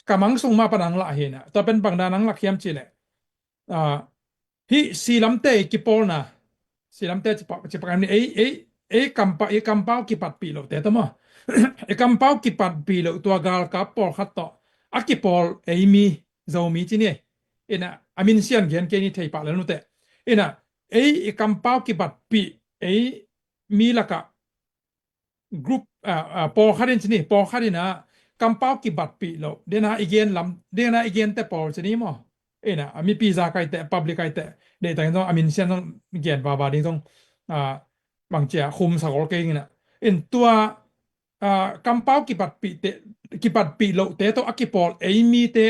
C: กำมังส่งมาปนังละเห็นตัวเป็นบางดานังละเฮียมจีเลยฮิสีลำเตกิปอลนะสีลำเตจะประกันนี้กำเป้ากิปัดปีโลแต่ตัวมั้งกำเป้ากิปัดปีโลตัวกาลกับปอลขัดต่ออักกิปอลมีโซมีจีนี่อามินเซียนเขียนเกนี่ไทยปะแล้วนู่นแต่กำเป้ากิปัดปีมีละกะกรุ๊ปปอลขัดนี่ปอลขัดนะกำเป้ากิบัดปีโลเดน่าอีเกนลำเดน่าอีเกนแต่ปอลชนิดมั้งมีพิซซ่าไก่แต่พับลิกไก่แต่เดี๋ยวแต่ต้องอามินเซียนต้องเกียนบาดิ้งต้องบางเจ้าคุมสักโอเคนะตัวกำเป้ากิบัดปีโลแต่ตัวอักกิปอลมีแต่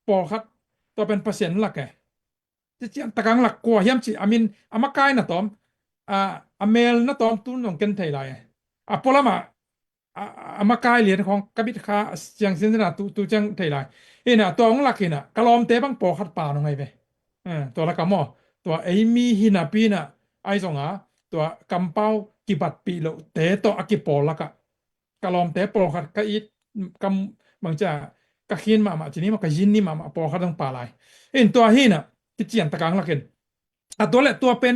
C: ปอลคัดตัวเป็นเปอร์เซ็นต์หลักจะเจียนตะกังหลักกว่าเฮียมจีอามินอามาไกนะตอมอเมลนะตอมตุนของเกนไทยไรพอละมาอามาไกเหรียญของกบิดคาเจียงสินนะตูจังไทยไรตัวของหลักกะลอมเตบังปอคัดป่าตรงไงตัวละกะมอตัวมีหินาปีน่ะไอสงตัวกำเป้ากิบัดปีโลเตตัวอักกิปอลละกะลอมเตปอคัดกะอีกำบางจ้ากะขินมาจีนี้มากะยินนี่มาปอคัดต้องป่าไรตัวน่ะที่เจียนตะกังละตัวเป็น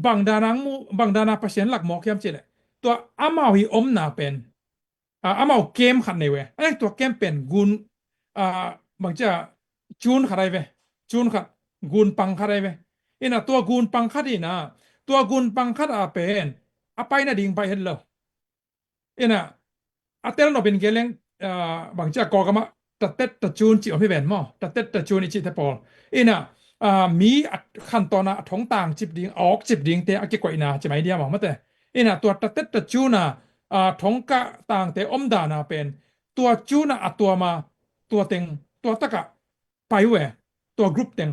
C: บางดานังมูบางดานาเปอร์เซ็นต์หลักหมอกยามเจเลยตัวอามาวีอมนาเป็นอามาเกมขัดในเวอันนี้ตัวเกมเป็นกุนอ่าบางจะจูนขัดอะไรเวจูนขัดกุนปังขัดอะไรเวอินะตัวกุนปังขัดอีนะตัวกุนปังขัดอาเป็นapa ina dingไปเห็นเลยอินะอาเตลโนเป็นเกลงบางจะกอกมาตัดเต็ดตัดจูนจิอภิเบนมั้งตัดเต็ดตัดจูนอิจิเตปอลอินะมีขั้นตอนนะท้องต่างจิบดิ่งออกจิบดิ่งเตะอากิกว่าอินะจะไม่เดียวมั้งแต่อินะตัวตัดเต็ดตัดจูนนะท้องกะต่างเตะอมดานะเป็นตัวจูนนะตัวมาตัวเต็งตัวตะกะไปเวตัวกรุ๊ปเต็ง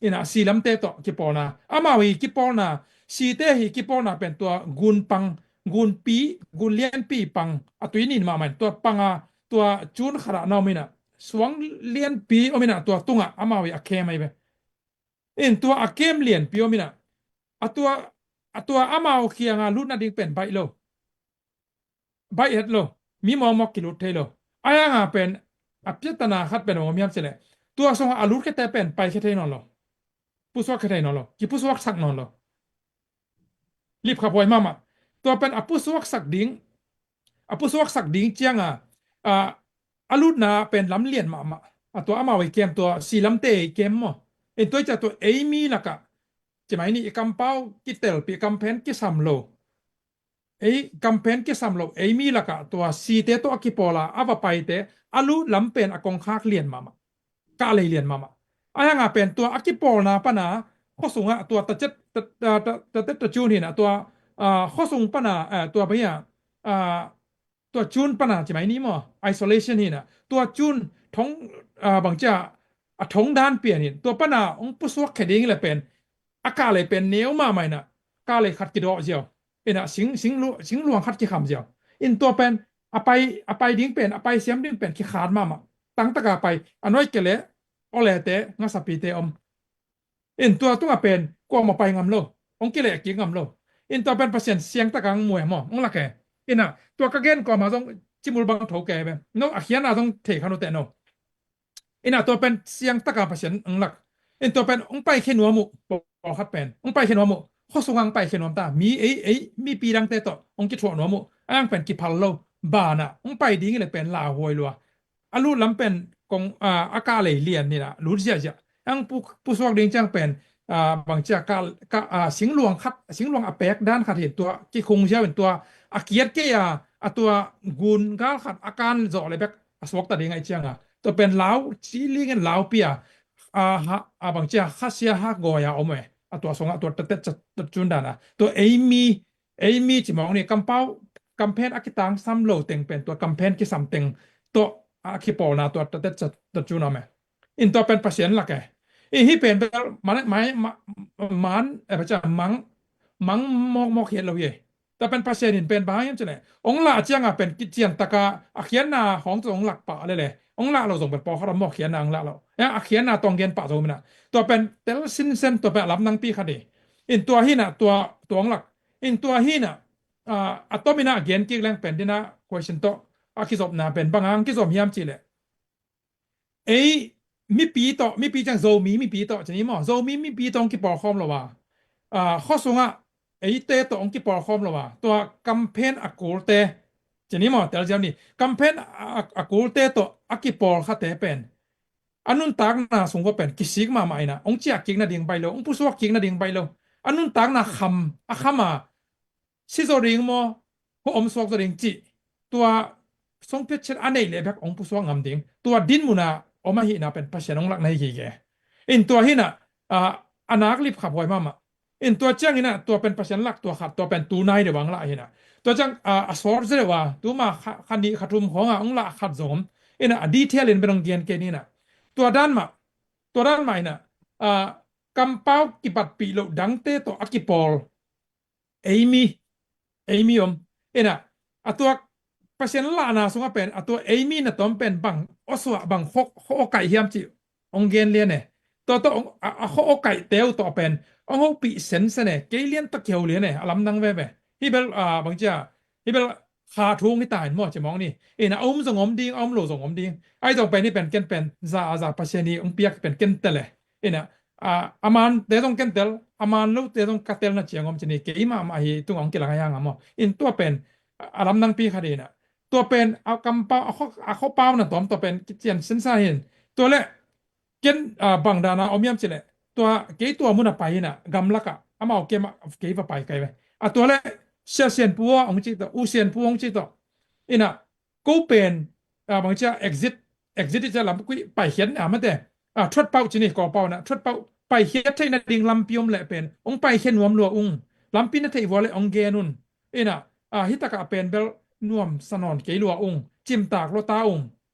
C: อินะสีลำเตะต่อกิปอลนะอามาวีกิปอลนะสีเตะฮิกิปอลนะเป็นตัวกุนปังกุนปีกุนเลียนปีปังตัวนี้มามันตัวปังตัวจูนขนาดนอมินะสวงเลียนปีอมินะตัวตุงอามาวีอาเคไม่เวอินตัวอาเคมเลียนปีอมินะตัวอามาโอเคียงลุดนัดดิ่งเป็นไปโลใบเอ็ดโลมีมอมอกิลุเทโลอายางเป็นอภิตนาคัดเป็นมอมยามเสลตัวสงอาลุดแค่แต่เป็นไปแค่เทนอนโลผู้สวกแค่เทนอนโลกี่ผู้สวกสักนอนโลรีบขับไว้มาตัวเป็นอผู้สวกสักดิ่งอผู้สวกสักดิ่งเจียงอาลุดนาเป็นลำเลียนมาตัวอามาไว้เกมตัวสีลำเตะเกมมั้งเอ็นตัวจะตัวเอมี่ละกะจะหมายนี่กัมเป้ากิเตลปีกัมเพนกิซัมโลcampaign ke samlo mi laka to si te to akipola ava pai te alu lampen akong khak lian mama ka le lian mama aya nga pen to akipol na pana khosunga to ta chun hin to khosung pana to baya to chun pana chi mai ni mo isolation hin to chun thong bang cha thong dan pian hin to pana ong puswak kheding le pen akale pen neu ma mai na ka le khat ki do jiao inaสิงหลวงคัดกี่คำเดียวอินตัวเป็นอไปดิ้งเป็นอไปเสียมดิ้งเป็นขี้ขาดมาตั้งตะกาไปอันน้อยเกละโอเลเตงัสปีเตอมอินตัวต้องเป็นกวางมาไปงำโลองกิเลสกี่งำโลอินตัวเป็นเปอร์เซ็นต์เสียงตะกังมวยหมองละแกอินะตัวกระเกนก่อนมาต้องจิมุลบังโถแกเป็นโนอาเขียนต้องเทคานุเตโนอินะตัวเป็นเสียงตะกาเปอร์เซ็นต์หลักอินตัวเป็นองไปเขนัวมุบอกคัดเป็นองไปเขนัวมุข้อสงสัยไปเขียนว่าตามีปีดังเตต่อองคิดถั่วหนวมุอ้างเป็นกิพัลโลบานะองไปดิ้งเลยเป็นลาหวยลัวอาลูลำเป็นกงอากาเลยเลียนนี่นะรู้เสียจ้ะอ้างผู้สวกดิ้งจังเป็นบางจากสิงหลวงคัดสิงหลวงอเปกด้านขัดเห็นตัวกิคงเชื่อเป็นตัวอาเกียดเกียตัวกุนก้าขัดอาการจ่อเลยแบบสวกตัดยังไงเชียงตัวเป็นลาวชีลิงกันลาวเปียบางจากข้าเสียฮักกอยเอาไหมตัวสงตัวตัดจุนดานะตัวเอมี่จิมองนี่กัมเพนอากิตังซัมโลเต็งเป็นตัวกัมเพนกิซัมเต็งตัวอากิปอนะตัวตัดจุนเอาไหมอินตัวเป็นเปอร์เซ็นต์ละแกอีเป็นมันประจำมังมอกเขียนเราเย่แต่เป็นเปอร์เซ็นต์เป็นบ้างยังไงองค์ละเจียงเป็นกิจเจียนตะกาเขียนนาของตัวองค์หลักป่าเลยองค์ละเราส่งเป็นปอเขาทำมอกเขียนนางละเราเขียนนาตองเกียนป่าตัวมันตัวเป็นแต่ละสินเซนตัวเป็นลำนังปีคดีอินตัวหินะตัวองค์หลักอินตัวหินะตัวมีนาเกียนกิ๊กแรงเป็นที่นะ question ตัวคิดสอบนาเป็นบางอังคิดสอบยามจีเลยมีปีจังโซมีปีต่อจะนี้มั้งโซมีปีตองกี่ปอคอมหรอวะข้อสูงเตตองกี่ปอคอมหรอวะตัวกัมเพนอกูเตจะนี้มั้งแต่ละเจ้านี่กัมเพนอกูเตตัวอกี่ปอข้าเตเป็นอันนู้นตากน่ะสูงก็เป็นกิสิกมาใหม่นะองเจียกิกน่ะดิ่งไปเลยองผู้สวกกิกน่ะดิ่งไปเลยอันนู้นตากน่ะคำมาซิโซริงมั้งหัวอมสวกตัวดิ่งจีตัวทรงเพชรอันไหนเลยแบบองผู้สวกงำดิ่งตัวดินมุนะออกมาหินะเป็นภาษาองหลักในกี่แกอินตัวหินะอนาคลิบขับไว้มาอินตัวเจ้าหินะตัวเป็นภาษาหลักตัวขัดตัวเป็นตูนายเดี๋ยววังละหินะตัวจังสอร์เรียกว่าตัวมาคันนี้ขัดทุมขององละขัดสมอินะดีเทลอินเป็นองเกียนเกนี่นะตัวด้านใหม่นะกัมเป้ากิบัดปีโลดังเตตัวอากิปอลเอมี่นะตัวภาษาละนะสงเป็นตัวเอมี่นะต้องเป็นบังอสวะบังโคไก่เฮียมจิองเกนเลียนเนี่ยตัวโคไก่เตียวตัวเป็นองปีเซนเสเนี่ยเกลียนตะเกียวเลียนเนี่ยลำนังเว่ฮิเบลบางจ้าฮิเบลขาทุ่งที่ตายหมดจะมองนี่นะอมสงอมดิ้งอมโหลสงอมดิ้งไอ้ตรงไปนี่เป็นเกนเป็นซาภาษานี่องเปียกเป็นเกนเตเลยนะ aman te dong kentel aman lu te dong katel na chiang om chini ke ima ma hi tung ong kilang yang amo in tua pen alam nang pi khadina tua pen a kam pa a kho pau na tom tua pen kichian sin sa hin tua le ken bang dana om yam chile tua ke tua muna pai na gam laka ama o ke ma ke va pai kai ve a tua le sia sian pu ong chi to u sian pu ong chi to ina ko pen bang cha exit cha lam ku pai hian ma te thot pau chini ko pau na thot pau pai hiat thai na ding lam piom le pen ong pai hian nuam lo lam pin na thei wole ong ge nun ina hitaka pen bel nuam sanon ke lo chim tak lo ta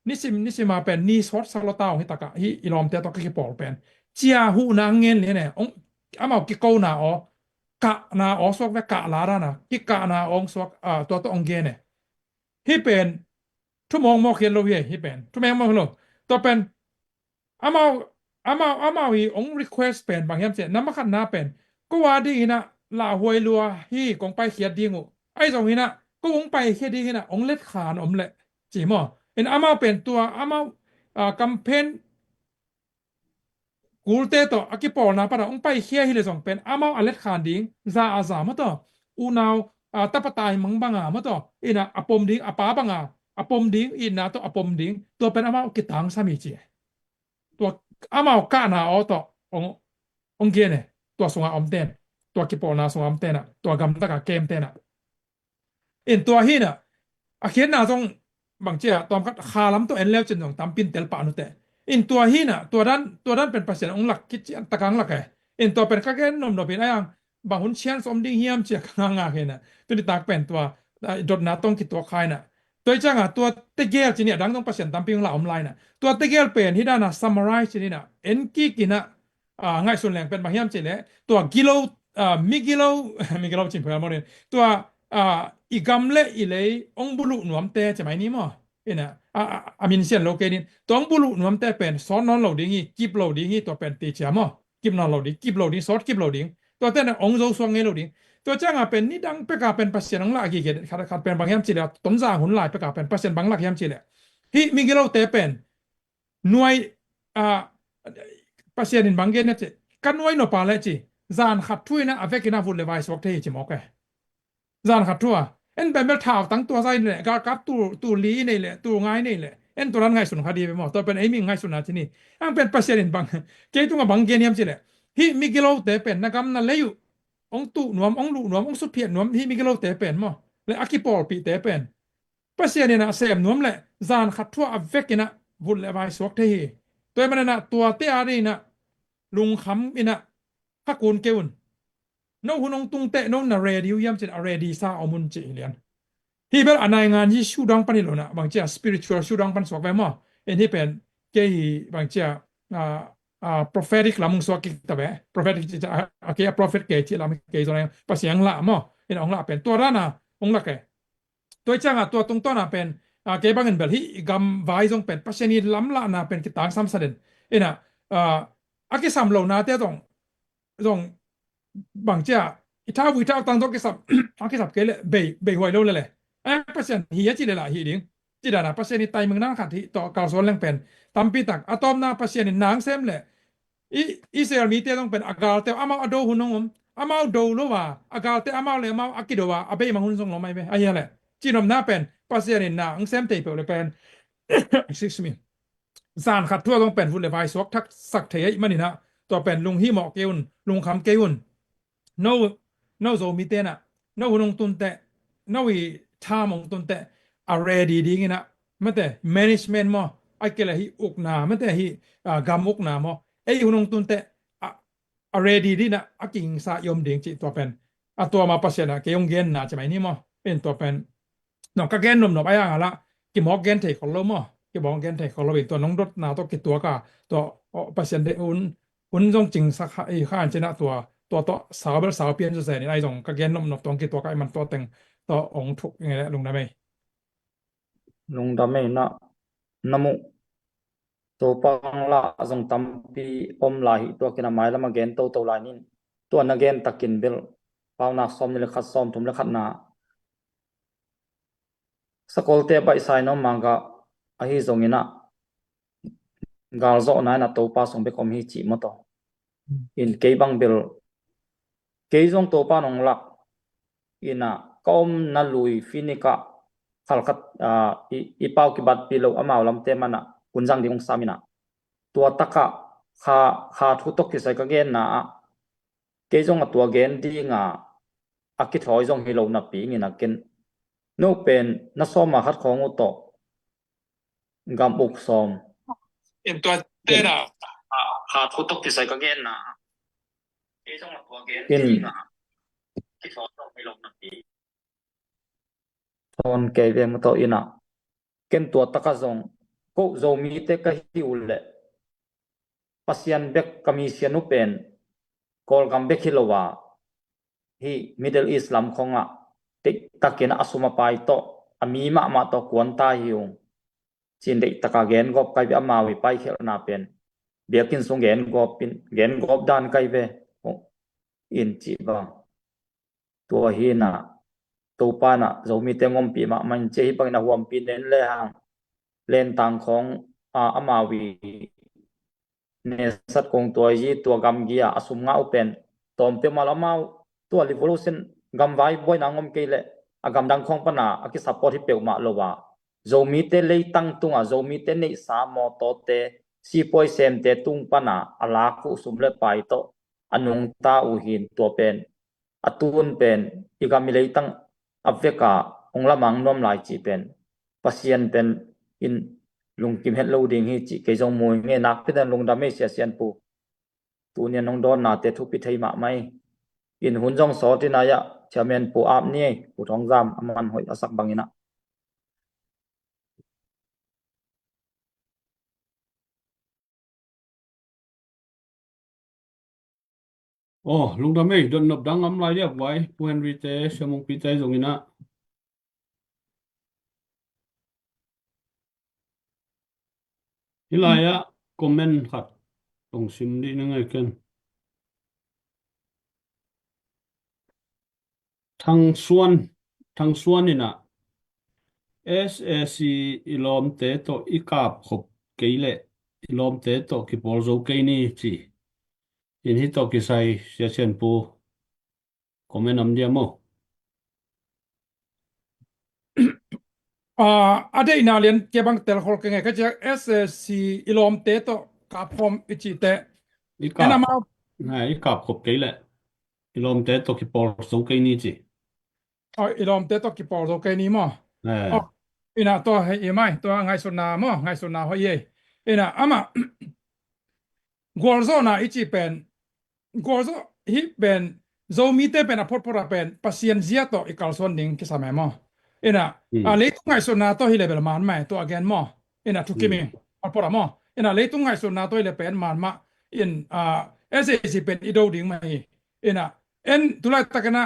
C: nisima pen ni sort sa lo ta hitaka hi ilom te to ki pol pen chia hu na ngen le ne ong amao ki ko na o ka na o sok ve ka la ra na ki ka na ong sok to ong ge ne hi penทุ่มองมอเขียนโลเฮียฮิเป็นทุ่มองมองโลต่อเป็นอามาวีอง request เป็นบางอย่างเสียน้ำมันขันน้าเป็นก็ว่าดีนะลาหวยลัวฮีกงไปเขียนดีงูไอ้ตรงนี้นะก็องไปเขียนดีนะองเล็ดขานอมเละจีมอเอ็นอามาเป็นตัวอามากัมเพนกูเตโตอากิปอลนะปะองไปเขียนฮิเลสองเป็นอามาอเล็ดขานดิ้งซาอาซามะต่ออูนาวตัปตายมังบังมะต่ออินะอปมดิ้งอปาบังapom ding ina to apom ding to pen ama kitang sami chi to ama ka na o to ong gene to sunga om ten to kipo na sunga om ten na to gam ta ka kem ten na in to hi na a khen na tong bang chia tom ka khalam to en lew chen jong tam pin tel pa nu te in to hi na to dan pen pasien ong lak ki ta kang lak e in to pen ka gen nom no pin ayang bang hun chian som ding hiam chia ka nga he na to ni tak pen to dot na tong ki to khai naตัวจังตัวเตเกลจีเนี่ยดังต้องเปอร์เซ็นต์ตามปีของเราออนไลน์นะตัวเตเกลเป็นที่ด้านนะ summarize จีนี่นะเอ็นกี้กินะง่ายส่วนแรงเป็นบางอย่างจีเนี่ยตัวกิโลมิกิโลจีนเพื่อนมาเรียนตัวอีกำเล่อีเลยองบุลุหนวมเตจะไหมนี่มั้งเอ็นะอามินเซียนโลเกนินตัวองบุลุหนวมเตเป็นซอนนอนโหลดิ้งกิบโหลดิ้งตัวเป็นตีเชียมั้งกิบนอนโหลดิ้งกิบโหลดิ้งซอสกิบโหลดิ้งตัวเต้นองโจสวงเงโหลดิ้งตัวจ้างเป็นนี่ดังไปกาเป็นปัสเซียนของหลักกี่เกตขัดเป็นบางอย่างจีเลยต้นจางหุ่นหลายไปกาเป็นปัสเซียนบางหลักยามจีเลยฮิมิกิโลเตเป็นหน่วยปัสเซียนบางเกตเนี่ยจีกันหน่วยโนปาเลจีจานขัดถ้วยนะอเวกินาฟุลเลวายสวกเทจิมอกจานขัดถ้วยเอ็นเป็นเบลท้าวตั้งตัวใจนี่แหละกับตัวลีนี่แหละตัวง่ายนี่แหละเอ็นตัวนั้นง่ายสุดคดีไปหมดตัวเป็นไอ้มิ่งง่ายสุดนะที่นี่อันเป็นปัสเซียนบางเกตุงกับบางเกตยามจีเลยฮิมิกิโลเตเป็นนักกำนันเลยอยู่องตุหนวมองลุหนวมองสุดเพียรหนวมที่มิกิโลเตเป็นมั้งและอากิปอลปีเตเป็นปัสเซียนี่นะเสมหนวมเลยจานขัดทั่วอเวกินะวุ่นเลวายสวกเทฮีตัวมันนะตัวเตอารีนะลุงคำอินะพักกูนเกวนน้องหุ่นองตุงเตน้องนาเรดิวย่ำเจนอาเรดีซาอมุนเจเลียนที่เป็นอนายงานที่ชูดังปันนี่หรอนะบางเจ้าสปิริตชัวชูดังปันสวกไปมั้งเอ็นที่เป็นเกี่ยบางเจ้าprophetic ละมึงสวกิตะเบ prophetic จะprophet เกจิละมึงเกจิอะไรภาษาอังกฤษมั้งเห็นองละเป็นตัวนั้นนะองละแกตัวจังตัวตรงต้นน่ะเป็นเกบังเงินเบลที่กำไว้ตรงเป็นภาษานี้ล้ำละนะเป็นกิตางซ้ำเสด็จเอ็นะอากิสัมโลนาเตตรงบางเจ้าอิทาวิทาตั้งตัวกิสัมอากิสัมเกลเบย์ไว้โลเลยภาษาเฮียจีเลยละฮีดิ้งจีดานะภาษานี้ไตมึงนั่งขัดที่ต่อการสอนเรื่องเป็นตามปีตักอะตอมนาภาษานี้นางเซมเลยอิสราเอลมีเตต้องเป็นอากาศแต่อามาอโดหุ่นงมอามาโดโลว่าอากาศแต่อามาเลยอามาอากิโดว่าอาเบย์มังหุ่นทรงลงไม่ไปอะไรแหละจีนอมนาเป็นภาษานี้นางเซมเตยเปเลยเป็น excuse me สารขัดทั่วต้องเป็นฟุตเลวายสวกทักสักเทยมันนี่นะตัวเป็นลุงฮิหมอกเกยุนลุงคำเกยุนโนโซมีเตนะโนหุ่นงตุนเตโนวิทามงตุนเตอะไรดีงี้นะไม่แต่ management มั้งไอ้เกล้าฮิอุกนาไม่แต่ฮิกำอุกนามั้งไอ้หุ่นงตุนเตอะไรดีนะอากิงสายมดิ่งจิตัวเป็นตัวมาปัสเซนะเกยงเกนนะจะไหมนี่มั้งเป็นตัวเป็นน้องก็เกนนมไปอย่างละกิมอกเกนเทคของเรามั้งกิมอกเกนเทคของเราเป็นตัวน้องรถนาตัวกิตัวก็ตัวปัสเซนเดอุ่นจงจริงสักไอ้ข้าอันเจนะตัวสาวเปลี่ยนจะเสนี่ไอ้จงก็เกนนมตัวกิตัวก็ไอ้มันตัวเต็งตัวองทุกยังไงแหละลุงได้ไหม
D: ลุงดำไม่นะนมุตัวปังละจงตั้มปีอมลายตัวกินไม้แล้วมาเกนตัวลายนินตัวนักเกนตะกินเบลเปล่านักซ้อมนี่เลยขัดซ้อมทุ่มเลยขัดนาสกอลเตะไปใส่น้องมังกะไอ้จงนี่นะกาลโซนายนะตัวป้าส่งไปคอมฮิจิมาต่อ in ke bang bel ke zong to pa nong lak ina kom na lui finika khalkat i pau ki bat pilo amaw lam te mana kunjang ding samina tua taka kha thu tok ki sai ka gen na ke zong a tua gen di nga akit hoi zong hi lo na pi ngi na ken no pen na so ma khat khong u to gam uk som
C: in tua te na
D: kha thu tok ki sai ka gen na ke zong a tua gen di nga akit hoi zong hi lo na pi thon ke ve mo to ina ken tua taka zong ko zo mi te ka hi ule pasian bek commission u pen kol gam bek hilowa hi Middle East lam khonga tik takina asuma pai to ami ma to kwanta hiung chin dei taka gen gop kai amawi pai khel na pen biakin sung gen gop dan kai ve in chi ba to hi na to pa na zomi te ngom pi ma man che hi pang na huam pi nen le hang len tang khong amawi ne sat kong to yi to gam gia asum nga open tom pe malamau to revolution gam vai boy na ngom ke le agam dang khong pa na aki support hi pe ma lowa zomi te le tang tunga zomi te nei sa mo to te si poi sem te tung pa na ala ku sum le pai to anung ta u hin to pen atun pen igami le tang aveka onglamang nom lai chi pen pasien pen in lung kim het loading hi chi ke jong moi nge nak pe dan lung da me sia sian pu tu nia nong don na te thu pi thei ma mai in hun jong so ti na ya chairman pu ap ni pu thong jam aman hoi asak bangina
B: lung da me don nop dang am lai ya wai pu Henry te semong pi te zong ina hilaya comment khat tong sim di na ngai ken thang suan ina SAC ilom te to ikap khop keile ilom te to ki por zo ke ni chi in hi to ki sai sia chen pu comment am dia mo
C: ade ina lian ke bang tel khol ke nge ka cha SSC ilom te to ka phom ichi te ena ma
B: ikap khop keile ilom te to ki por zo ke ni chi
C: ilom te to ki por do ke ni mo ina to he mai to ngai suna mo ngai suna ho ye ina ama gorzo na ichi pen gorzo hi pen zo mi te pen apot pora pen pasien zia to ikal son ding ki same mo ina leitung ngai suna to hi level man mai to again mo ina to kimi apora mo ina leitung ngai suna to le pen man ma in SAC pen ido ding mai ina en tulai takana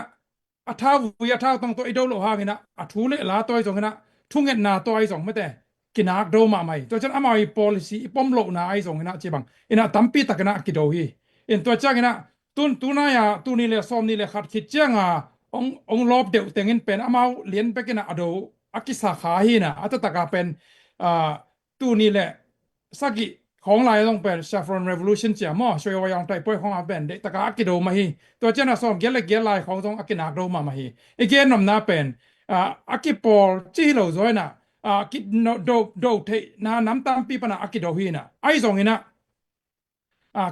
C: athaw ya thaw tong to ido lo hangina athule la toy jongina thungen na toy jong mate kinak do ma mai to chan amai policy ipom lo na ai jongina chibang ina tampi takana kido hi in to changina tuna ya tuni le som ni le khat khit changa ong lob de tengin pen amau lien pekina ado akisa kha hi na atataka pen tuni le sagi ของลายต้องเป็น Saffron Revolution เจียมอช่วยว่ายังไต่ป่วยของอาเป็นเด็กตะกากิโดมาฮีตัวเจ้าหน้าส้มเกลเกลลายของต้องอากินักโดมาฮีอีกเกนนำนาเป็นอากิปอลจีโร่ซอยน่ะกิโดเทนาน้ำตามปีปนะอากิโดฮีน่ะไอ้สองนี่นะ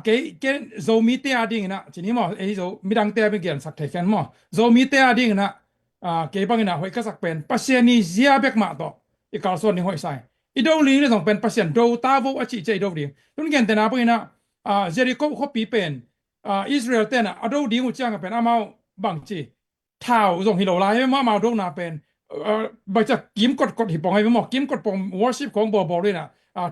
C: เกโซมีเตอดิ้งนะทีนี้มอไอ้โซมีดังเตอเป็นเกียนสักเทกันมอโซมีเตอดิ้งนะเกบังนะหอยก็สักเป็นปัสเซียนีเซียเบกมาต่ออีกการส่วนนี้หอยใส่อีดงลีนี่ต้องเป็นปัสเซียนโดตาโวอจิเจโดดีตุนเกนแต่นาพวกนี้เจริโกเขาปีเป็นอิสราเอลเต้นอโดดีงูจ้างเป็นอามาบังจีท้าวส่งฮิโลไลให้มาโดนาเป็นบัจกิมกดหิปองให้ไม่หมอกกิมกดปองวอร์ชิปของบอด้วยนะ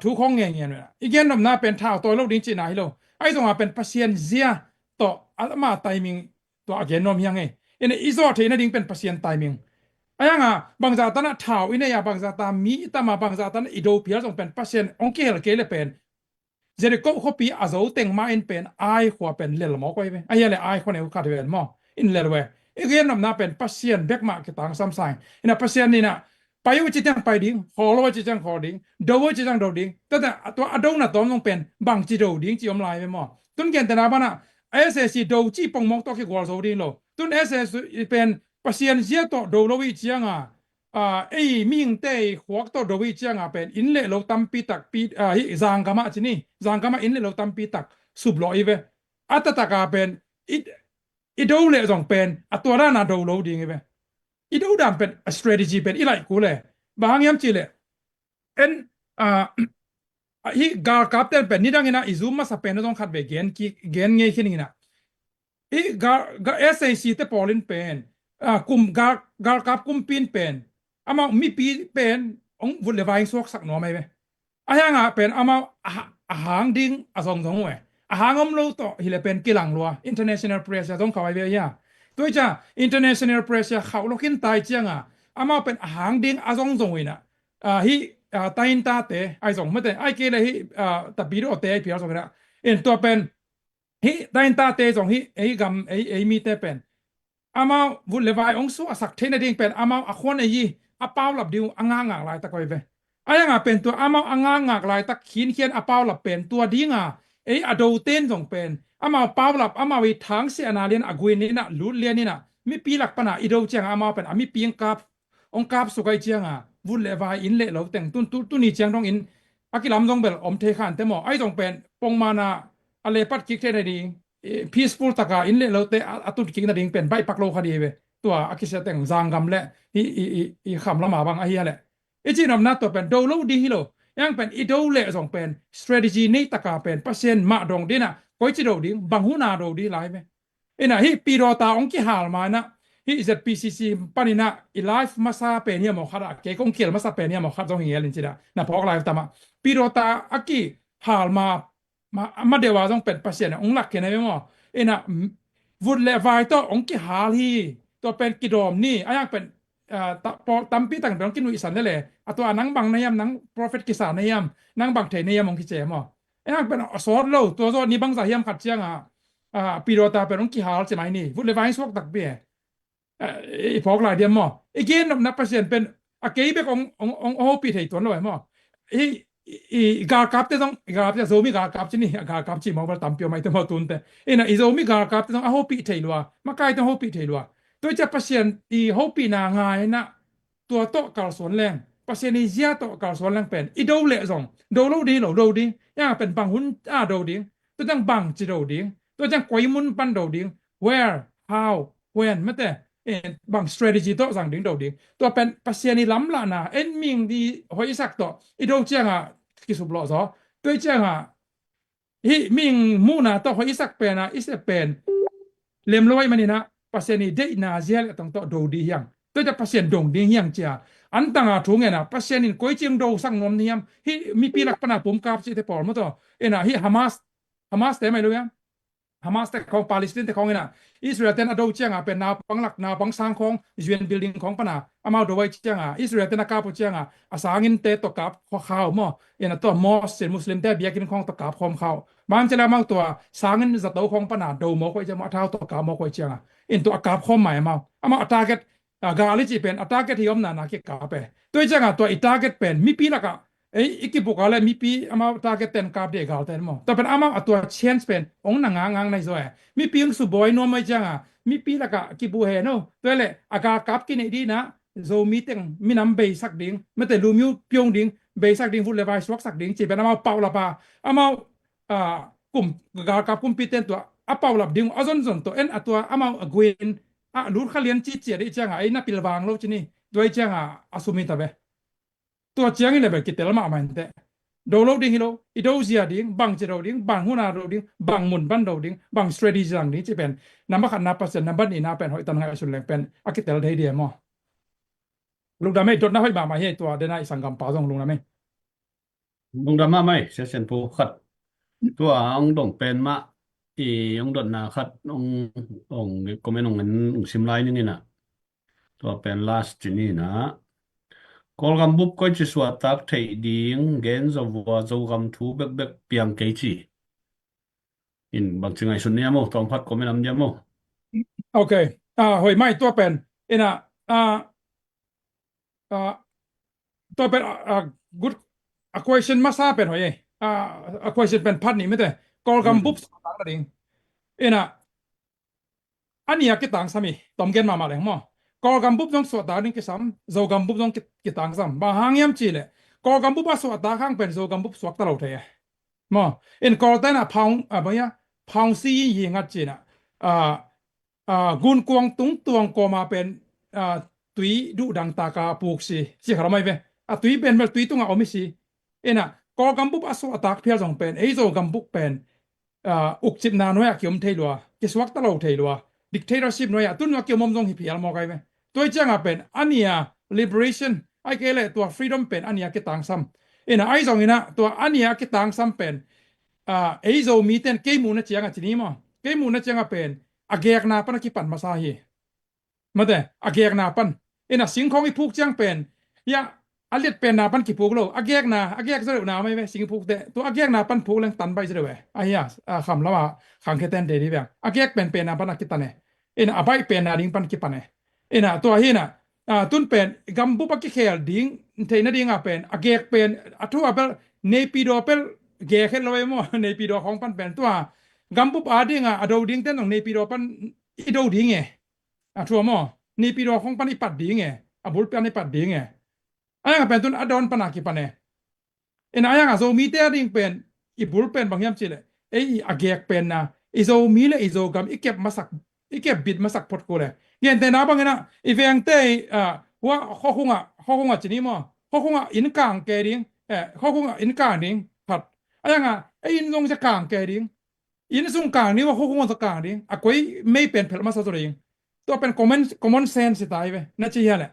C: ทุกของเงี้ยเนี่ยอีกเกนนำหน้าเป็นท้าวตัวโลกดิ้งจีน่าฮิโลไอ้ส่งมาเป็นปัสเซียนเซียต่ออาตมาไทมิงตัวเกนนมยังไงอินอิสราเอลดิ้งเป็นปัสเซียนไทมิงไอ้ยังบางจากนั้นท้าวอินเนี่ยบางจากนั้นมีแต่มาบางจากนั้นอิโดเปียส่งเป็นปัสเซียนองค์เกลเกลเป็นเจริโกเขาปีอาโซเต็งมาอินเป็นไอขวาเป็นเลลหมอกไว้ไหมไอ้ยังเลยไอคนเนี่ยขาดเป็นหมออินเลลเว้อีกเรื่องนำหน้าเป็นปัสเซียนเบกมากิตังซ้ำใส่อินะปัสเซียนนี่นะไปว่าจะจังไปดิ้งขอรู้ว่าจะจังขอดิ้งดูว่าจะจังดูดิ้งแต่ตัวอดงน่ะต้องเป็นบางจีดูดิ้งจีอมลายไปหมอ ตุนเกนแต่นาบ้านะเอสเอซีดูจีปงมองตัวเกี่ยวกับโซดิโลตุนเอสเอสเป็นปัศยานเสียตัวดูโลวิเจียงไอ้มิงเตยหัวตัวดูวิเจียงเป็นอินเล่เราตั้มปีตักปีจางกามาจีนี่จางกามาอินเล่เราตั้มปีตักสุบลอยเวอัตตะกาเป็นอีดูเล่จงเป็นตัวด้านดูโลดีไงเวอีดูดามเป็น strategy เป็นอีไลกูเลยบางยามจีเลยเอ็นฮีกาลกับเต้นเป็นนี่ดังนะอิซูมาสเปนต้องขัดเวเกนไงขึ้นนี่นะอีกาเอสไอซีเตปอลินเป็นกุมกาลกับกุมปินเป็นอามามีปีเป็นองวุลเลวายสวกสักหน่อยไหมเว้ยยังเป็นอามาหางดิ้งสองเว้ยหางอมโลโตฮิเลเป็นกิลังลัว international press ต้องเข้าไปเวียตัวจ้า international press เขาลูกขินตายเจียงอามาเป็นหางดิ้งสองเว้ยนะฮีตายอินตาเตไอสองไม่แต่ไอเกลฮีตับบีโรเตไอพิอาร์สองนะตัวเป็นฮีตายอินตาเตสองฮีกำมีเตเป็นอามาวุลเลวายองสูสักเทนดิ้งเป็นอามาคนไอยี่อาเป้าหลับดิวอ่างลายตะกอยเวยังเป็นตัวอามาอ่างลายตะเขียนอาเป้าหลับเป็นตัวดิ้งอดูเต้นสองเป็นอามาเป้าหลับอามาวิทางเสียนาเลียนอกุยนี่นะลุดเลียนนี่นะมีปีหลักปนะอีดูเจียงอามาเป็นมีปีงกับองกับสุกัยเจียงวุลเลวายอินเล่เราแต่งตุนนี่เจียงต้องอินอากิลำต้องเป็นอมเทขันแต่หมอไอต้องเป็นปงมานาอะไรปัดกิกเทนดีpeaceful ตะกาอินเล่เราแต่ตุนกิกนั่นเองเป็นใบปักโลคดีเวตัวอากิเสแต่งจางกำและอีคำละมาบางไอ้เหี้ยแหละจีนอำนาจตัวเป็นดูโลดีฮิโลยังเป็นอีดูเล่ส่งเป็น strategy นี่ตะกาเป็นเปอร์เซ็นต์มาดงดีนะก้อยจีดูดีบางหูนาดูดีหลายไหมฮีปีโรตาองกิฮาลมานะฮีZPCC ปานินะอีไลฟ์มาซาเป็นเนี่ยหมอขัดเกกงเขียนมาซาเป็นเนี่ยหมอขัดตรงเฮียลินจิดานะพอกไลฟ์ตามาปีโรตาอากิฮาลมาเดี๋ยวว่าต้องเป็นเปอร์เซ็นต์องหลักเขียนอะไรมั้งวุฒิเลวายตัวองกิฮาลีตัวเป็นกิโดมนี่ยังเป็นตัมปีต่างเป็นกินวิสันได้เลยตัวนังบังในยามนัง prophet กิสานในยามนังบังเทในยามองกิเจมยังเป็นสอดโลตัวโซนี่บังสายยามขัดเชียงปีโรตาเป็นองกิฮาลใช่ไหมนี่วุฒิเลวายสวกตักเบี้ยพอกหลายเดียมอีกเกณฑ์นับเปอร์เซ็นต์เป็นเกย์เป็นองโอปีไทยตัวเลยกากับเตต้องกากับโซมีกากับที่นี่กากับที่มองว่าตั้มเปียวไม่ต้องมาตุนแต่โซมีกากับเตต้องโอปีไทยลัวมาใกล้ต้องโอปีไทยลัวตัวจะเปอร์เซ็นต์โอปีนางายนะตัวโตการสวนแรงเปอร์เซ็นต์นี้เสียโตการสวนแรงเป็นอีดูเละส่งดูโลดีหรอดูดียังเป็นบางหุ่นดูดีตัวจังบางจีดูดีตัวจังกวยมุนปันดูดี where how when ไม่แต่บาง strategy ตัวสั่งดิ้งดูดีตัวเป็นเปอร์เซ็นต์นี้ล้ำละนะมิงดีหอยสักตัวอีดูเจียงกิสุบล้อซอตัวเจียงมิงมูนาตัวหอยสักเป็นอิสเป็นเลี้ยมลอยมันนี่นะเปอร์เซ็นต์นี้ได้นาเซียต้องตัวดูดียังตัวจะเปอร์เซ็นต์ดงดียังเจียอันต่างทุ่งนะเปอร์เซ็นต์นี้ก้อยเจียงดูสั่งนมนี่ยังมีปีหลักปนาปุ่มกาบสิเตปอลมั้งตัวฮามาสแต่ไม่รู้ยังฮามาสแต่ของปาเลสไตน์แต่ของอิสราเอลแต่ดูเจียงเป็นนาปังหลักนาปังสร้างของยูเอ็นบิลดิ้งของปนามาดูไว้เจียงอิสราเอลแต่นักกาบเจียงสร้างอินเตตกกับข้าวมั่งตัวมอสเซนมุสลิมแต่เบียกินของตกกับของข้าวบางเจ้ามาตัวสร้างอินจะตัวของปนาดูมอกไว้จะมาเท้าตกกับมอกไว้เจียงตัวกับข้อหมายมาอัตราเกตกาลิจิเป็นอัตราเกตที่ยอมนาเกกับไปตัวเจียงตัวอัตราเกตเป็นมีปีละกะอีกบุกอะไรมีปีตาเกตเต็นกับเด็กเขาแต่หมอแต่เป็นตัวเชนส์เป็นองค์งางในส่วนมีปีงสุบอยนัวไม่จังมีปีละกะกิบุเฮโนตัวเลยอากากับกินดีนะโซมีเต็งมีน้ำเบสักดิ้งไม่แต่ลูมิวเปียงดิ้งเบสักดิ้งฟุตเลวายสวักสักดิ้งจีเป็นเป่าละปากลุ่มกากับกลุ่มปีเต็นตัวเป่าละดิ้งส่วนตัวตัวกวนลูกเขาเลี้ยงจีเจียได้จังน่าปิลวางโลจินี่ด้วยจังสุมิตาเบตัวเจียงนี่เลยกิเตลมามันแต่ดูโลดิ้งฮิโลอีดูเสียดิ้งบางเจดูดิ้งบางหัวนาดูดิ้งบางหมุนบันดูดิ้งบาง strategy อย่างนี้จะเป็นน้ำมันขันน้ำเปอร์เซ็นต์น้ำบันนี่น้ำเป็นหอยตันไงสุดแรงเป็นกิเตลได้เดียมั้งลุงดำไม่จดน้ำให้มาให้ตัวเดนายสังกัมป่าส่งลุงดำไม่
B: ลุงดำมาไม่เสียเซนผู้ขัดตัวองดงเป็นมาองดดนาขัดองก็ไม่องเงินซิมไลน์นี่นะตัวเป็น last จีนี่นะKolgam bup ko chi suat tak thei ding gen zo wa zo gam thu bek piang ke chi in bang chingai sun ne mo tong phat ko me nam jam mo
C: โอเคหอยไม่ตัวเป็นตัวเป็นgood question มาซาเป็นหอยquestion เป็นพัดนี่ไม่แต่กอลกัมบุบ na ding ena ania ki tang sami tom gen ma leng mo kol gam bup jong so ta ding ki sam zo gam bup jong ki tang sam ba hang yam chi le kol gam bup ba so ta khang pen zo gam bup swak ta lo the mo in kol ta na phong ba ya phong si yi ngat chi na a gun kuang tung tuang ko ma pen tui du dang ta ka puk si khara mai ve tui pen vel tui tunga omi si ena kol gam bup aso atak phia jong pen ei zo gam bup pen uk chip na noya kiom thei lua ki swak ta lo thei lua dictatorship noya tun wa kiom mom jong hi phial mo kai ve toi changa pen ania liberation ai ke le tua freedom pen ania ki tang sam ena ai zong ina tua ania ki tang sam pen ei zo mi ten ke mu na chianga chini mo ke mu na chianga pen agek na pan ki pan masa hi mate agek na pan ena sing khong i phuk chang pen ya alet pen na pan ki phuk lo agek zero na mai ve sing phuk te to agek na pan phuk lang tan bai zero ve aya kham lawa khang ke ten de ri ve agek pen na pan ki tane ena abai pen na ding pan ki pane ena to hi na tun pen gam bu pa ki khel ding thei na ding a pen agek pen athu apel ne pi do pel ge khen lo mo ne pi do khong pan pen to gam bu pa ding a do ding ten nong ne pi do pan i do ding e athu mo ne pi do khong pan i pat ding e abul pan i pat ding e ayang pen tun adon panaki pane en ayang azo mi te ring pen i bul pen bangyam chile ei agek pen na izo mi le izo gam ikep bit masak pot ko le yen te na bangena i veng te wa khokhunga chini mo khokhunga in kang ke ring khokhunga in kang ring phat ayang ei in long cha kang ke ring in sung kang ni wa khokhunga sa kang ring akoi mei pen phel ma sa so ring to pen common sense tai ve na chi ya le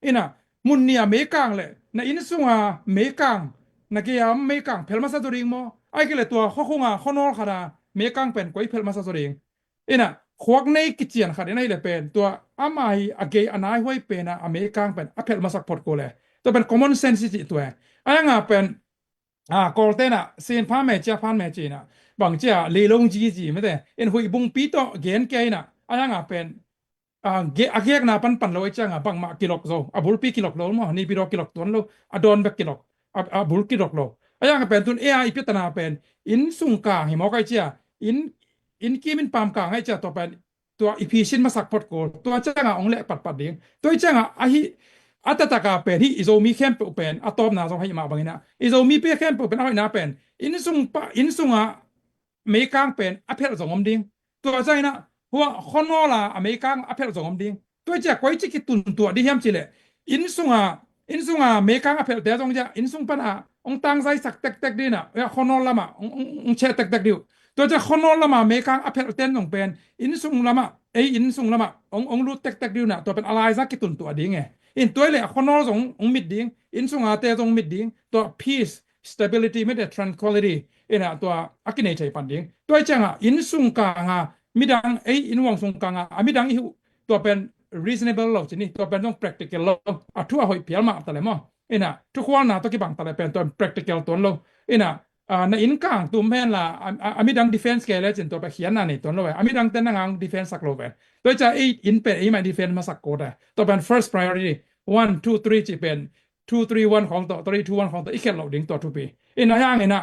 C: ina mun nia me kang le na in sunga me kang na ke ya me kang phelma sa doring mo ai ke le tua khonga khonol khara me kang pen koi phelma sa doring ina khwak nei ki chian khade nei le pen tua amai age anai hoi pen na ame kang pen a phelma sak pot ko le to pen common sense ti tu anga pen kol te na sin pha me cha phan me chi na bang cha le long ji me te en hui bung pi to gen ke na anga pen agek na pan lo changa bang ma kilok zo abul pi kilok lo mo ni pi ro kilok ton lo adon be kilok abul kilok lo ayang pen tun ai pi tana pen in sung ka hi mo kai chia in kimin pam ka ngai cha to pen to efficient ma sak pot ko to changa ong le pat ding to changa a hi atata ka pen hi izo mi khem pen atop na zo hai ma bangina izo mi pe khem pen ai na pen in sunga me kang pen a phel zo ngom ding to changaหัวคนนอละอเมริกันอเพลจงอมดิงตัวจะก้อยจิกิตุนตัวดิเฮียมจิเลอินซุงอเมริกันอเพลเดจงจะอินซุงปนะองตังใจสักเต็กดีนะคนนอละมาองเชเต็กดิวตัวจะคนนอละมาอเมริกันอเพลเต้นองเป็นอินซุงละมาอินซุงละมาองรู้เต็กดิวนะตัวเป็นอะไรสักกิตุนตัวดิงไงอินตัวเลยคนนอจงองมิดดิงอินซุงอาเตจงมิดดิงตัว peace stability ไม่ได้ tranquility นะตัวอากินเนใจปันดิงตัวจังอินซุงกางมิดังอินวังสงกังมิดังอิวตัวเป็น reasonable เราจีนี่ตัวเป็นต้อง practical เราทั่วหอยเพียลมาแต่ละมั้งนะทุกคนนะตัวกี่บังแต่ละเป็นตัว practical ตัวเรานะในอินกังตัวแม่ละมิดัง defense แกเลยจนตัวไปเขียนนั่นนี่ตัวเราไปมิดังเต้นนั่ง defense สักเราไปตัวจะอินเป็นมา defense มาสักโกดตัวเป็น first priority 1 2 3จีเป็น2 3 1ของตัว3 2 1ของตัวอีกแค่เราดิ้งตัวทุกปีนะย่างนะ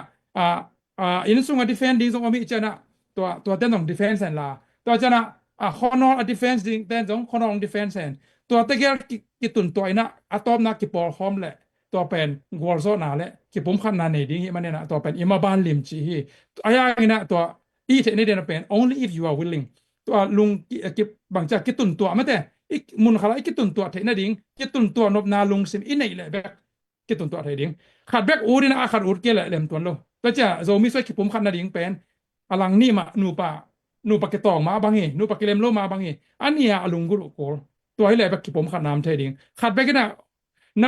C: อินส่ง defense ดิ้งส่งมีเจนะตัวเต้นของ defense เห็นละตัวจะนะhonor defense ดิ้งเต้นของ honor defense เห็นตัวเตะเกียร์กิตุนตัวนะอะตอมนักกิปอลคอมแหละตัวเป็นกอลโซนาแหละกิปุ่มขันนานี่ดิ้งมันเนี่ยนะตัวเป็นอิมาบานลิมจีฮีอายางนะตัวอีเทนี่เดนเป็น only if you are willing ตัวลุงกิบางจากกิตุนตัวไม่แต่อีกมุนขลาอีกกิตุนตัวเทน่ะดิ้งกิตุนตัวนบนาลุงซิมอินไหนแหละแบกกิตุนตัวเทดิ้งขาดแบกอูดินะขาดอูดเกละเล่มตัวโลตัวจะโซมิสวยกิปุ่มขันนาดิ้งเป็นอลังนี่มานูปะเกตองมาบางเฮนูปะเกเลมโลมาบางเฮอันนี้อลุงกุลโกตัวให้เลยแบบกิผมขัดน้ำเทดิงขัดไปกันนะ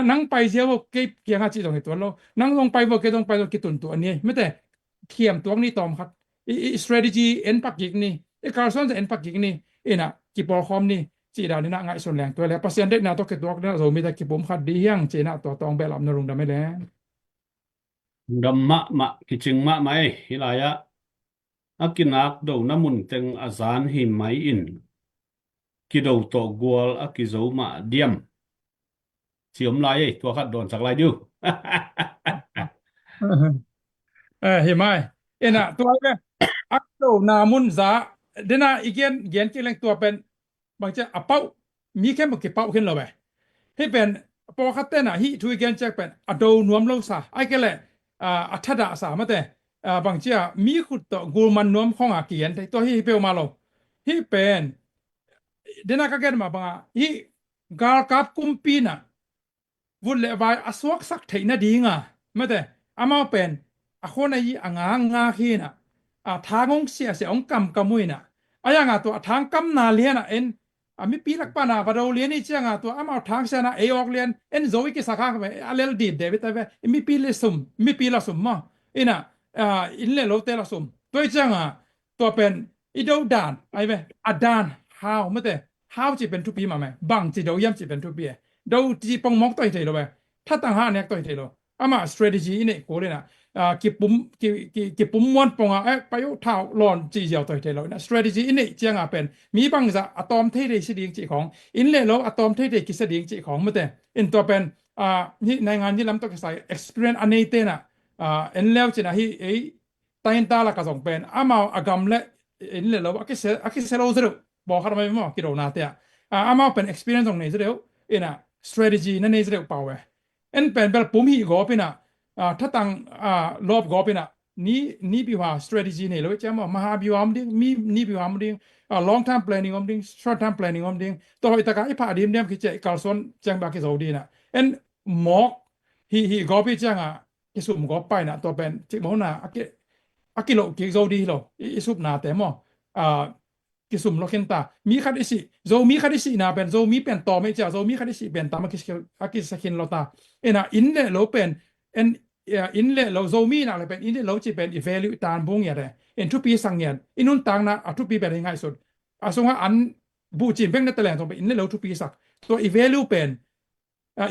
C: นั่งไปเสียวเก็บเกียงอาชีตรงตัวเรานั่งลงไปบอกเกตรงไปตัวกิตุนตัวนี้ไม่แต่เขียมตัวนี้ตอมครับstrategy เอ็นปักกิกนี่การสอนจะเอ็นปักกิกนี่นะกิปอลคอมนี่จีดานี่นะง่ายส่วนแรงตัวแล้วปัสเซียนเด็กนะตัวเกตัวนั้นเรามีแต่กิผมขัดดีเฮียงเจนะตัวตองแบบลำนรุงดำไม่แล้ว
B: ดำมะกิจิงมะไหมฮิลายะakinak do namun teng azan hi mai in kido to gol akizo ma diam chiom lai tua khat don sak lai du
C: เห็นไหมนะตัว อักโตนามุนซาเดน่าอีกเย็นที่เล็งตัวเป็นบางจะอเป้ามีแค่บอกเก็บเป้าขึ้นเลยให้เป็นปกตินะฮิทุยเกนจะเป็นอดูนวมโลซาไอ้ก็เลยอัฐดาสามแต่บางจะมีขุดต่อกูมันนวมของอาเกียนแต่ตัวฮิเปลมาโลฮิเป็นเดน่าก็เกิดมาบางฮิกาลกับกุมปีน่ะ วุฒิเลวายอสวกสักเทนะดีงาไม่แต่อามาเป็นอาคนไอ้อ่างางาขีน่ะทางองเสียเสียองกำกำมุยน่ะอายังตัวทางกำนาเลียน่ะมีปีลักปานาบาเราเลียนี่เจ้างตัวอามาทางเสียนะออกเลียนโซวิกิสักข้างไปเลลดีเดวิดแต่มีปีเลสุมมีปีละสุมมาน่ะเลโลเตละสุมตัวเจ้างตัวเป็นอีโดดานไอ้เว้อดาน how ไม่แต่ how จะเป็นทุกปีมาไหมบางจะเดียวย้ำจะเป็นทุกปี ดูจีปงมอกตัวเองเลยถ้าต่างหากเนี่ยตัวเองเลยอามา strategy นี่กูเลยนะกิปุ่มม้วนปงไปยุท่าหลอนจีเจียวตัวเองเลยนะ strategy นี่เจียงเป็นมีบางจะอะตอมเทเดสิดีงจีของอินเล่แล้วอะตอมเทเดกิสดีงจีของเมื่อแต่อินตัวเป็นนี่ในงานที่ลำตัวก็ใส่ experience อันนี้เต้นะอินแล้วจีนะที่ตายตาละก็ส่งเป็นอามาอากำเล่อินเล่แล้วอักเสเราจะรู้บอกเขาทำไมไม่บอกกิโลนาเตะอามาเป็น experience ตรงนี้จะรู้นะ strategy นั่นเองเรียกเป่าเป็นแบบปุ่มหีกอเป็นถ้าตั้งรอบกอเป็นนี่พิวา strategy เนี่ยเลยจะมหาพิวามดิ้งมีนี่พิวามดิ้งlong term planning อมดิ้ง short term planning อมดิ้งตัวอีตากาอีพาดีมเนี่ยคือจะกาลซอนจังบากิโซดีนะหมอกฮีกอเป็นจังกิสุมกอไปนะตัวเป็นจิมอนะอากิโลกิโซดีโลอีสุบนาแต่หมอkisum lo kenta mi khat isi zo mi khat isi na pen zo mi pen to me cha zo mi khat isi pen ta ma akis sakin lo ta ena in le lo pen en in le lo zo mi na le pen in le lo chi pen i value tan bung ya de en tu pi sang yan inun tang na atu pi pen ngai sut asonga an bu chin peng na telen to in le lo tu pi sak to i value pen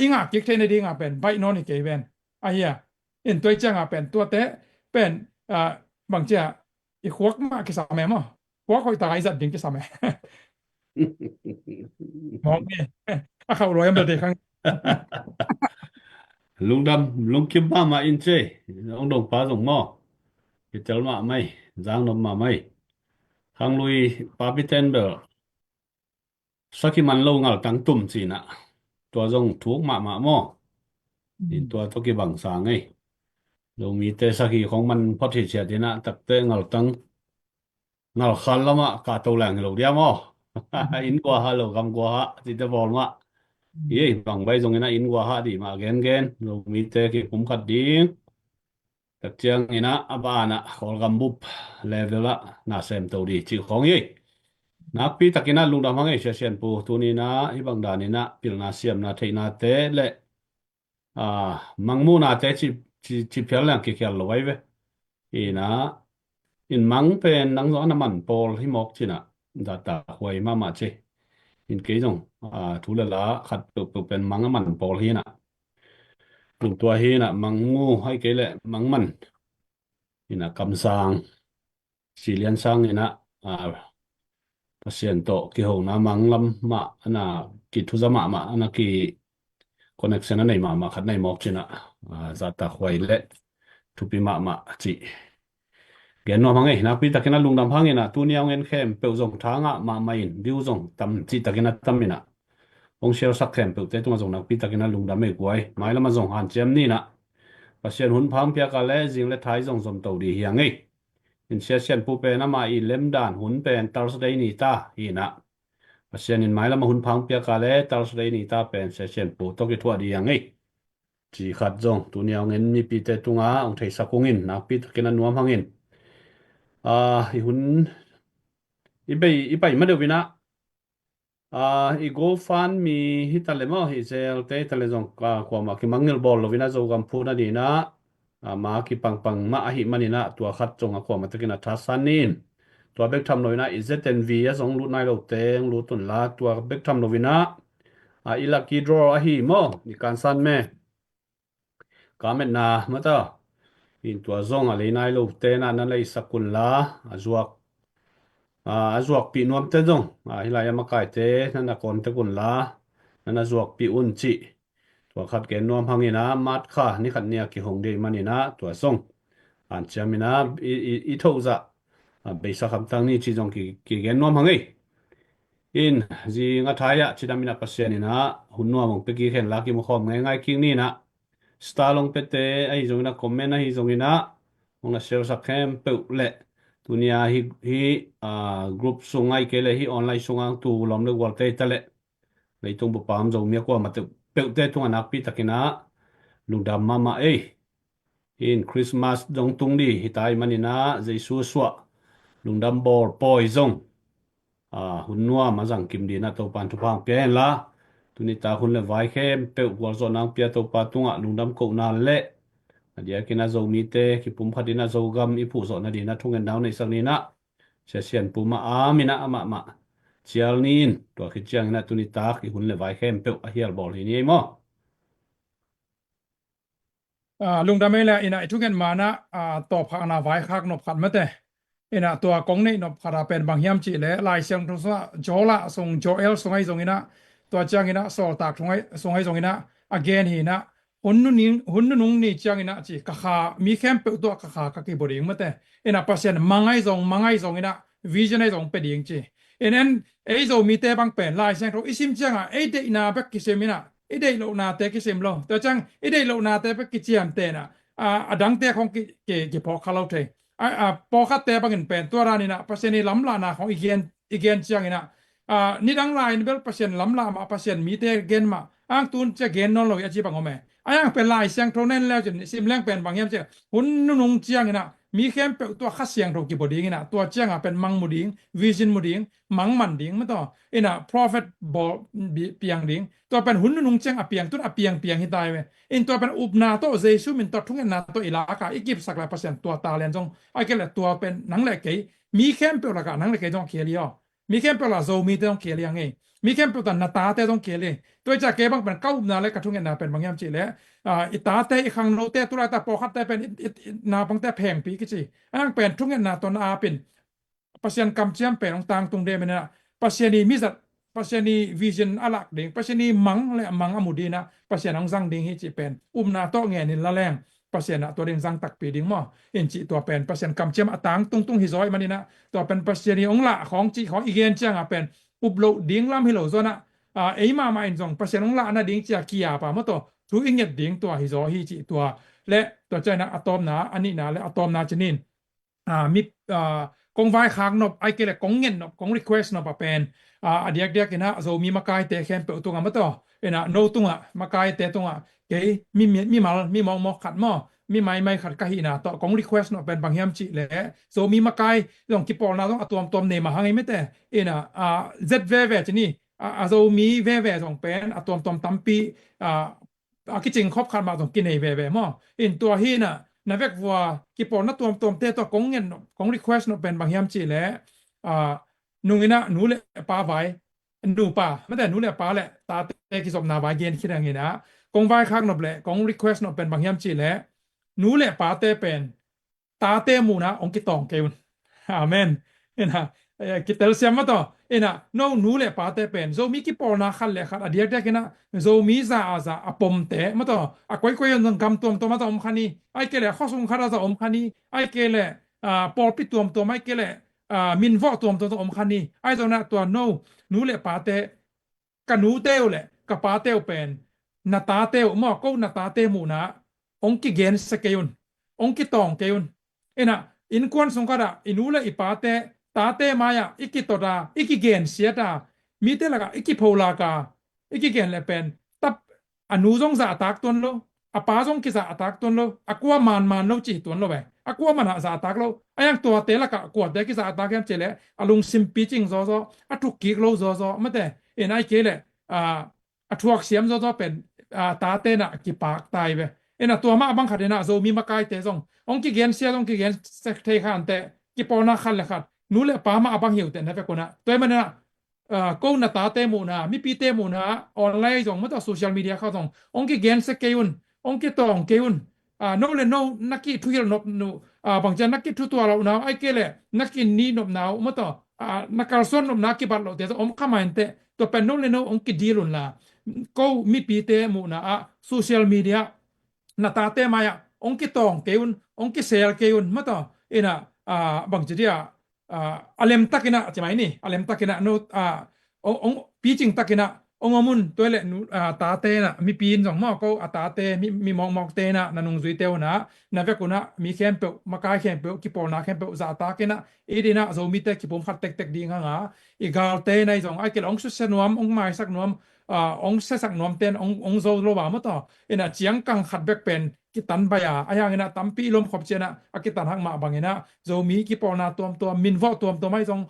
C: inga kik the ne dinga pen bai no ni ke pen aya en toi changa pen to te pen bang cha i khwak ma ki sa me mo khwak khoi ta izat ding ki sa me mong ni khau roi am de khang
B: lung đâm lung kim ba mà in chê ông đồng phá dùng mò cái cháu mà mày giang nộm mà mày khang lui pa biten bờ saki man lâu ngal tăng tùm chỉ nè tua dùng thuốc mà mò in tua to cái bằng sáng ấy lâu mi tê saki không man phát hiện chết đi nè tập tê ngal tăng ngal khăn lắm à cả tàu làng lâu đi mò in qua ha lâu gam qua ha chỉ tê bol mà ye bằng bay dùng ina in qua ha đi mà gen lâu mi tê cái cũng khát đi tất chiang ina abana khol gam bup level a na sem to di chi khong ye nak pi takina lungdam hangai session pu tunina ibang danina pilna siam na theina te le mangmu na te chi phial lang ki khial loi ve ina in mang pen nang zo na man pol hi mok china data hoi ma che in ke jong thu la khat pu pen mang man pol hi na lung tua hi na mangmu hai ke le mang man ina kam sang silian sang ina pasien to ki ho na mang lam ma ana ki thu za ma ana ki connection anei ma khat nei mok china za ta khwai le thu pi ma chi gen no mangai na pi takena lungdam hangena tu niang en khem pe zong thanga ma main diu zong tam chi takena tamina ong shel sak khem pe te tu zong na pi takena lungdam me kwai mai lama zong han chem ni na pasien hun phang pia ka le jing le thai zong zom to di hiang ei in session pu pe na ma i lem dan hun pen Thursday ni ta hi na pasien in mai lama hun phang pia ka le Thursday ni ta pen session pu to ki thua di hiang ei chỉ khát zong tu niang en mi pi te tunga ong thei sakungin na pi takena nuam hangin i hun ibai ma deuina i go fan mi hitale mo hi zel te tale zong ka kwa ma ki mangil bol lovina zo gam phuna di na ma ki pang ma hi manina tua khat chong a kwa ma takina thasanin tua bek tham loina i ztnv a zong lut nai lo teng lut tun la tua bek tham lovina i lucky draw a hi mo ni kan san me kamet na mata in tua zong a le nai lo te na na lei sakun la azuak azuak pi nuam te dong hilai ama kai te nana kon te kun la nana zuak pi un chi tua khat ke nuam hangina mat kha ni khat nia ki hong de manina tua song an chamina i tho za bây giờ khám tăng ni chỉ trong kỳ gen nom hang ấy in gì ngã thái á chỉ đam mina pasien ina hun nom mong pe ki khen la ki mo khom ngai ngai king ni na star long pe te ai zong na comment na hi zong ina mong na share sa khem pe le tunia hi group sungai ke le hi online sungang tu lom le wal te ta le lấy tung bộ pam dầu miếng qua mà tự bẹo tê tung anh áp pi takina lùng đam mama ấy in Christmas dong tung đi hitai manina Giêsu suwa lùng đam bor poi zong hun nuwa mà rằng kim đi na tàu pan thu phang pen la tuni ta hun le vai khem bẹo wal zo nang pia tàu pa tunga lùng đam ko na le dia kina zo mi te ki pum phadina zo gam i pu zo na di na thungen daw nei sang ni na se sian puma amina ama ma chial nin to khi chiang na tuni ta ki hun le vai khem pe a hial bol hi ni mo
C: ลุงดำไม่ละอินะทุกเงินมานะต่อพักนาไว้คักนบขัดมาแต่อินะตัวกงนี่นบขัดเป็นบางยามจีและลายเสียงทุกส่วนโจละส่งโจเอลส่งให้ส่งอินะตัวจ้างอินะสอตากส่งให้ส่งอินะ again หินะหุ่นนุ่งนี่จ้างอินะจีกะขามีแคมเปิดตัวกะขากักกี่บริงมาแต่อินะพัศยันมังไงส่งอินะวิจารณ์ส่งเป็นยังจีอินั้นไอ้ส่งมีแต่บางเป็นลายเสียงทุกอิสิมจ้างไอ้เด็กนาเบกกิเซมินะไอ้เด็กโลนาเตกิเซมโลแต่จังไอ้เด็กโลนาเตเบกกิเจียมเตนะดังเตของกี่พอเขาเล่าเทพอคัดเตบางเงินเป็นตัวรานี่นะเปอร์เซ็นต์ล้ำลานาของอีเกนเจียงนี่นะนี่ดังลายนี่เบลเปอร์เซ็นต์ล้ำลามาเปอร์เซ็นต์มีเตเกนมาอ้างตุนจะเกนนอนเลยอาชีพบางคนแม่อ้างเป็นลายเสียงโทนนั่นแล้วจนซิมแรงเป็นบางอย่างเจ้าหุ่นนุ่งเจียงนี่นะมีแค่เป็นตัวคัดเสียงถูกกี่บดีนี่นะตัวเจียงเป็นมังมุดิงวิจินมุดิงมังมันดิงไม่ต่อไอ้น่ะ prophet บอเปียงดิงตัวเป็นหุ่นนุ่งเจียงเปียงตุนเปียงให้ตายไปอินตัวเป็นอุปนาโตเยซูมินตัวทุ่งนาโตอิลากาอีกิบสักหลายเปอร์เซ็นต์ตัวตาเลียนจงไอ้แกละตัวเป็นหนังเหล็กเกยมีแค่เป็นละกันหนังเหล็กเกยต้องเขียนเลียวมีแค่เป็นละโซมีต้องเขียนเลียงไงมีแค่เป็นตัวนาตาเตต้องเขียนเลยตัวจากเกยบางเป็นเก้านาเลยกระทุ่งนาเป็นบางอย่างจีแล้วอิตาเตอีกครั้งโนเตตุลาตาปอคัดเตเป็นนาบังเตแพงปีกิจีอันเป็นทุ่งนาตัวนาเป็นเปอร์เซ็นต์กำเจียมเป็นต่างตรงเดมันนะเปอร์เซ็นต์มีสัตเปอร์เซ็นต์วิชั่นอลักเด้งเปอร์เซ็นต์มังและมังอมุดีนะเปอร์เซ็นต์ของซังดิงฮิจิเป็นนาโตเงนินละแรงเปอร์เซ็นต์ตัวเด้งซังตักปีดิงมั่วเอ็นจิตัวเป็นเปอร์เซ็นต์กำเจียมต่างตรงฮิซอยมันนี่นะตัวเป็นเปอร์เซ็นต์องละของจิของอีเกนเจียงเป็นอุบโลดิงลำฮิโลโซนะเอ้มาอินซงเปอร์เซ็นต์องละนะดิงจะเกียร์ป่ะมั่วตัวทุกอิงเงดิงตัวฮิซอฮิจิตัวและตัวใจนะอะตอมนะอันนี้นะและอะตอมนะจนินมีกงไว้ค้างนบไอเกลกงเงินนบกงรีเควสนบเป็นเดียกนะโซมีมากายเตะแคมเปิดตัวกันมาต่อนะโนตุงมากายเตะตงเกยมีมามีมองขัดมอมีไม่ขัดกะหินะต่อกงรีเควสนบเป็นบางยามจิแหละโซมีมากายต้องกิปอลนะต้องอะตัวเนมาหางไงไม่แต่นะเจ็ดเวจนี่โซมีเวต้องเป็นอะตัวตัมปีคิดจริงครอบครัวมาต้องกินในเวมอตัวฮีน่ะนะเวกว่ากิปอลนะตัวเตะตัวกงเงินกงรีเควสนบเป็นบางยามจิแหละนุ่งนะหนูเลยป้าไว้หนูป้าไม่แต่หนูเลยป้าแหละตาเตะกิสมนาไว้เย็นคิดอย่างงี้นะกงไว้ข้างนบแหละกงรีเควสนบเป็นบางยามจีแหละหนูเลยป้าเตะเป็นตาเตะหมูนะองกิตองเกยุนอาเมนเอ็นะกิเตลเซียมมาต่อเอ็นะโนหนูเลยป้าเตะเป็นโซมีกิปอลนะขันเลยขันอดีตได้กันนะโซมีซาอปมเตะมาต่อก้อยยันกำตัวมาต่ออมคันนี้ไอ้เกล่ข้อสงคาราจะอมคันนี้ไอ้เกล่ปอลปิดตัวไม่เกล่มินวอตัวอมคันนี้ไอ้ตัวนั้นตัวโนหนูเละปาเตกันหนูเตวเละกับปาเตวเป็นนาตาเตวมอก็นาตาเตมูนะองกิเกนสเกยุนองกิตองเกยุนนะอินควนสงกระอินูเละอีปาเตตาเตมายาอิกิตระอิกิเกนเสียตามีเตละกะอิกิโพลากาอิกิเกนเละเป็นตับอนุจงจะตักตัวโลอปาจงกิจะตักตัวโลอกัวมันโลจีตัวโลไปกัวมันจะตักโลไอ้ยังตัวเตละกะกวดเด็กกิจะตักแค่เจเลอลุงซิมปีจิงซอทุกกิโลซอไม่แต่ไอ้เกลทุกเสียมซอเป็นตาเตนะกิปากตายไปเอ็นะตัวมาบังขัดนะโซมีมากายเตซงองกิเกนเสียองกิเกนเซกเทขันเตกิปอนาขันเลยขัดนู้เลยป้ามาบังหิวเตนะเฟกนะตัวมันนะก็นาตาเตมูนะมีปีเตมูนะออนไลน์จงไม่ต้องโซเชียลมีเดียเข้าจงองกิเกนเซกเกยุนองกิตองเกยุนโนเลยโนนักกิทุยนบนูบางจันนักกิทุตัวเรานะไอ้เกลนักกินี่นบนาวไม่ต้องนักการส่วนนบนักกิบัตรเราเดี๋ยวอมข้ามันเตตัวเป็นโนเลยโนองกิดีลุนละก็มีปีเตมูนะโซเชียลมีเดียนาตาเตมายองกิตองเกยุนองกิเซลเกยุนไม่ต้องบางจัน alem takina chimai ni alem takina no ong pi ching takina ong amun toilet nu ta te na mi pin jong mo ko ata te mi mong mok te na nanung zui teu na ve kuna mi khem pe makai khem pe ki por na khem pe za ta ke na edina zo mi te ki pom khat tek tek ding nga i gal te nai jong ai kel ong su se nuam ong mai sak nuam ong se sak nuam ten ong zo lo ba mo to ina chiang kang khat bek pen ki tan ba ya ayang ina tampi lom khop chena akitan hang ma bangena zo mi ki por na tom min vo tom mai jong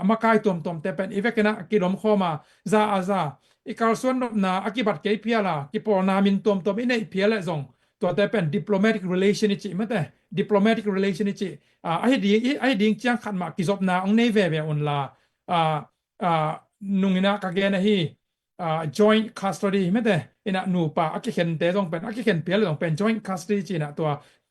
C: makai tom te pen ivekena ki lom khoma za aza ikal suan na akibat ke piala ki por na min tom ine piala zong to te pen diplomatic relation chi mate diplomatic relation chi ai ding chiang khat ma ki zop na ong nei ve on la nungina ka ge na hi joint custody mate ina nu pa akikhen te dong pen akikhen piala dong pen joint custody chi na to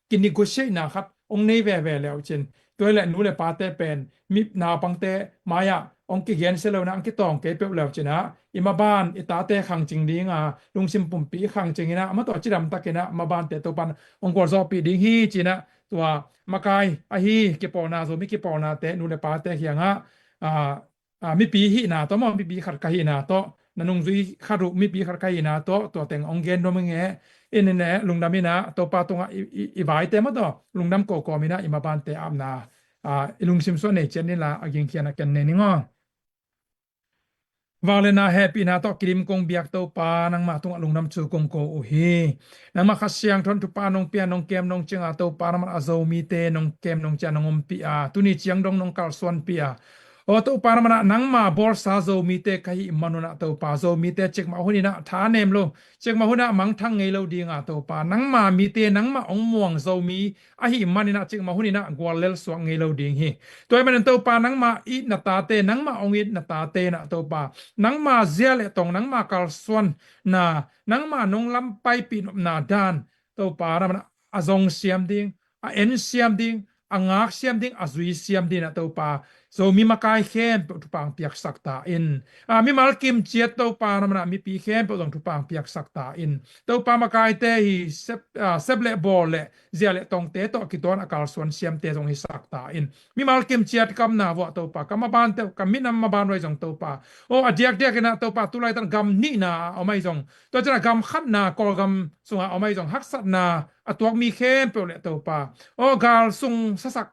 C: kin negotiate na khat ong nei ve leo chin toilet nu le pa te pen mi na pang te maya ong ki gen selo na ang ki tong ke pe leo china ima ban ita te khang ching ding lung sim pum pi khang ching ina ma to chiram takena ma ban te to pan ong kor zo pi ding hi china tua makai a hi ki por na zo mi ki por na te nu le pa te hianga mi pi hi na to mo mi pi khat ka hi na to nanung zui kharu mi pi khat ka hi na to teng ong gen do menge in ne lungdam ina to pa tunga i vai te ma to lungdam ko mina ima ban te amna ilung sim so ne chen ni la aging khiana ken ne ni ngo vale na happy na to krim kong biak to pa nang ma tung lung nam chu kong ko u hi nang ma khasyang thon tu pa nong pia nong kem nong chenga to pa man azo mi te nong kem nong cha nong om pi tu ni chiang dong nong kal swan pi o to pa mana nang ma bor sa zo mi te kai manuna to pa zo mi te chek ma huni na tha nem lo chek ma huna mang thang ngei lo dinga to pa nang ma mi te nang ma ong muang zo mi a hi manina chek ma huni na gwalel swang ngei lo ding hi toy man to pa nang ma i na ta te nang ma ong i na ta te na to pa nang ma zia le tong nang ma kal swan na nang ma nong lam pai pi na dan to pa na azong siam ding a en siam ding angak siam ding azui siam ding na to pa so mi makai khem tu pang piak sakta in mi malkim chiat to pa na mi pi khem po dong tu pang piak sakta in to pa makai te hi sep le bol le zia le tong te to ki ton akal swan siam te dong hi sakta in mi malkim chiat kam na wa to pa kam ban te kam mi nam ma ban roi jong to pa o adiak diak na to pa tu lai tan gam ni na o mai jong to chana gam khat na kol gam sunga o mai jong hak sat na atuak mi khem pe le to pa o gal sung sasak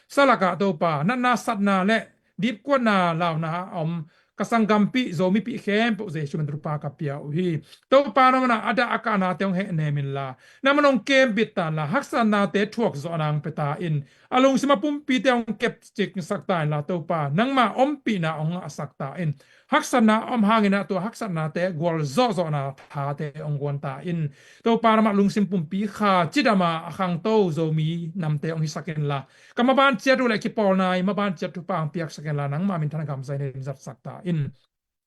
C: salaka to pa na sat na le dip ko na law na kasanggam pi zomi pi khem po je chuman rupa ka pia hi to pa na mana ada akana teong he ne min la na manong kem bitta la haksan na te thuak zo nang peta in along sima pum pi teong kep chik sakta la to pa nang ma om pi na ong asakta in haksan na om hangina to haksan na te gol zo na tha te ong gon ta in to pa na ma lung sim pum pi kha chidama khang to zomi nam te ong hisaken la kama ban chetu le ki pol nai ma ban chetu pang piak saken la nang ma min thana gam sai ne zat sakta in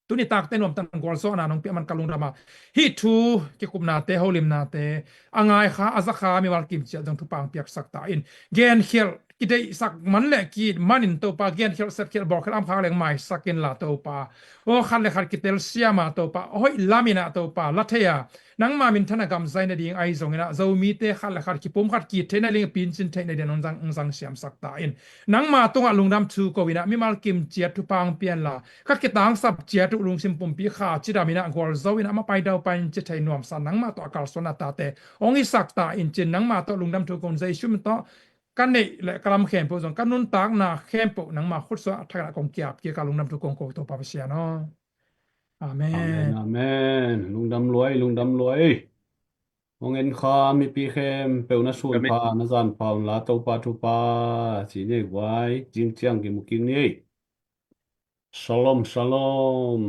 C: tuni tak te nom tan gol so na nong pe man kalung rama hi thu ki kup na te holim na te angai kha aza kha mi wal kim che dang thu pang piak sakta in gen khel ki dei sak man le ki manin to pa gen khel sat khel bor kham kha leng mai sakin la to pa o khan le khat ki tel siama to pa hoi lamina to pa lathea nang ma min thana gam zaina ding ai zongena zo mi te khal khar ki pum khat ki thena ling pin chin thena den ong siam sakta in nang ma tonga lungnam thu ko wina mi mal kim chia tu pang pian la khat ki tang sap chia tu lung sim pum pi kha chida mina gol zo wina ma pai dau pan che thai nuam sa nang ma to akal sona ta te ong i sakta in chin nang ma to lungnam thu kon zai shum to kan nei le kalam khem po jong kan nun tak na khem po nang ma khut so thara kong kiap ki ka lungnam thu kong ko to pa sia no
B: amen
C: amen
B: amen lung dam luai ông en kha mi pi khem pe na sun
E: Kami
B: pa na zan pa la to pa tu pa chỉ nei wai jing chiang ki mu king ni shalom shalom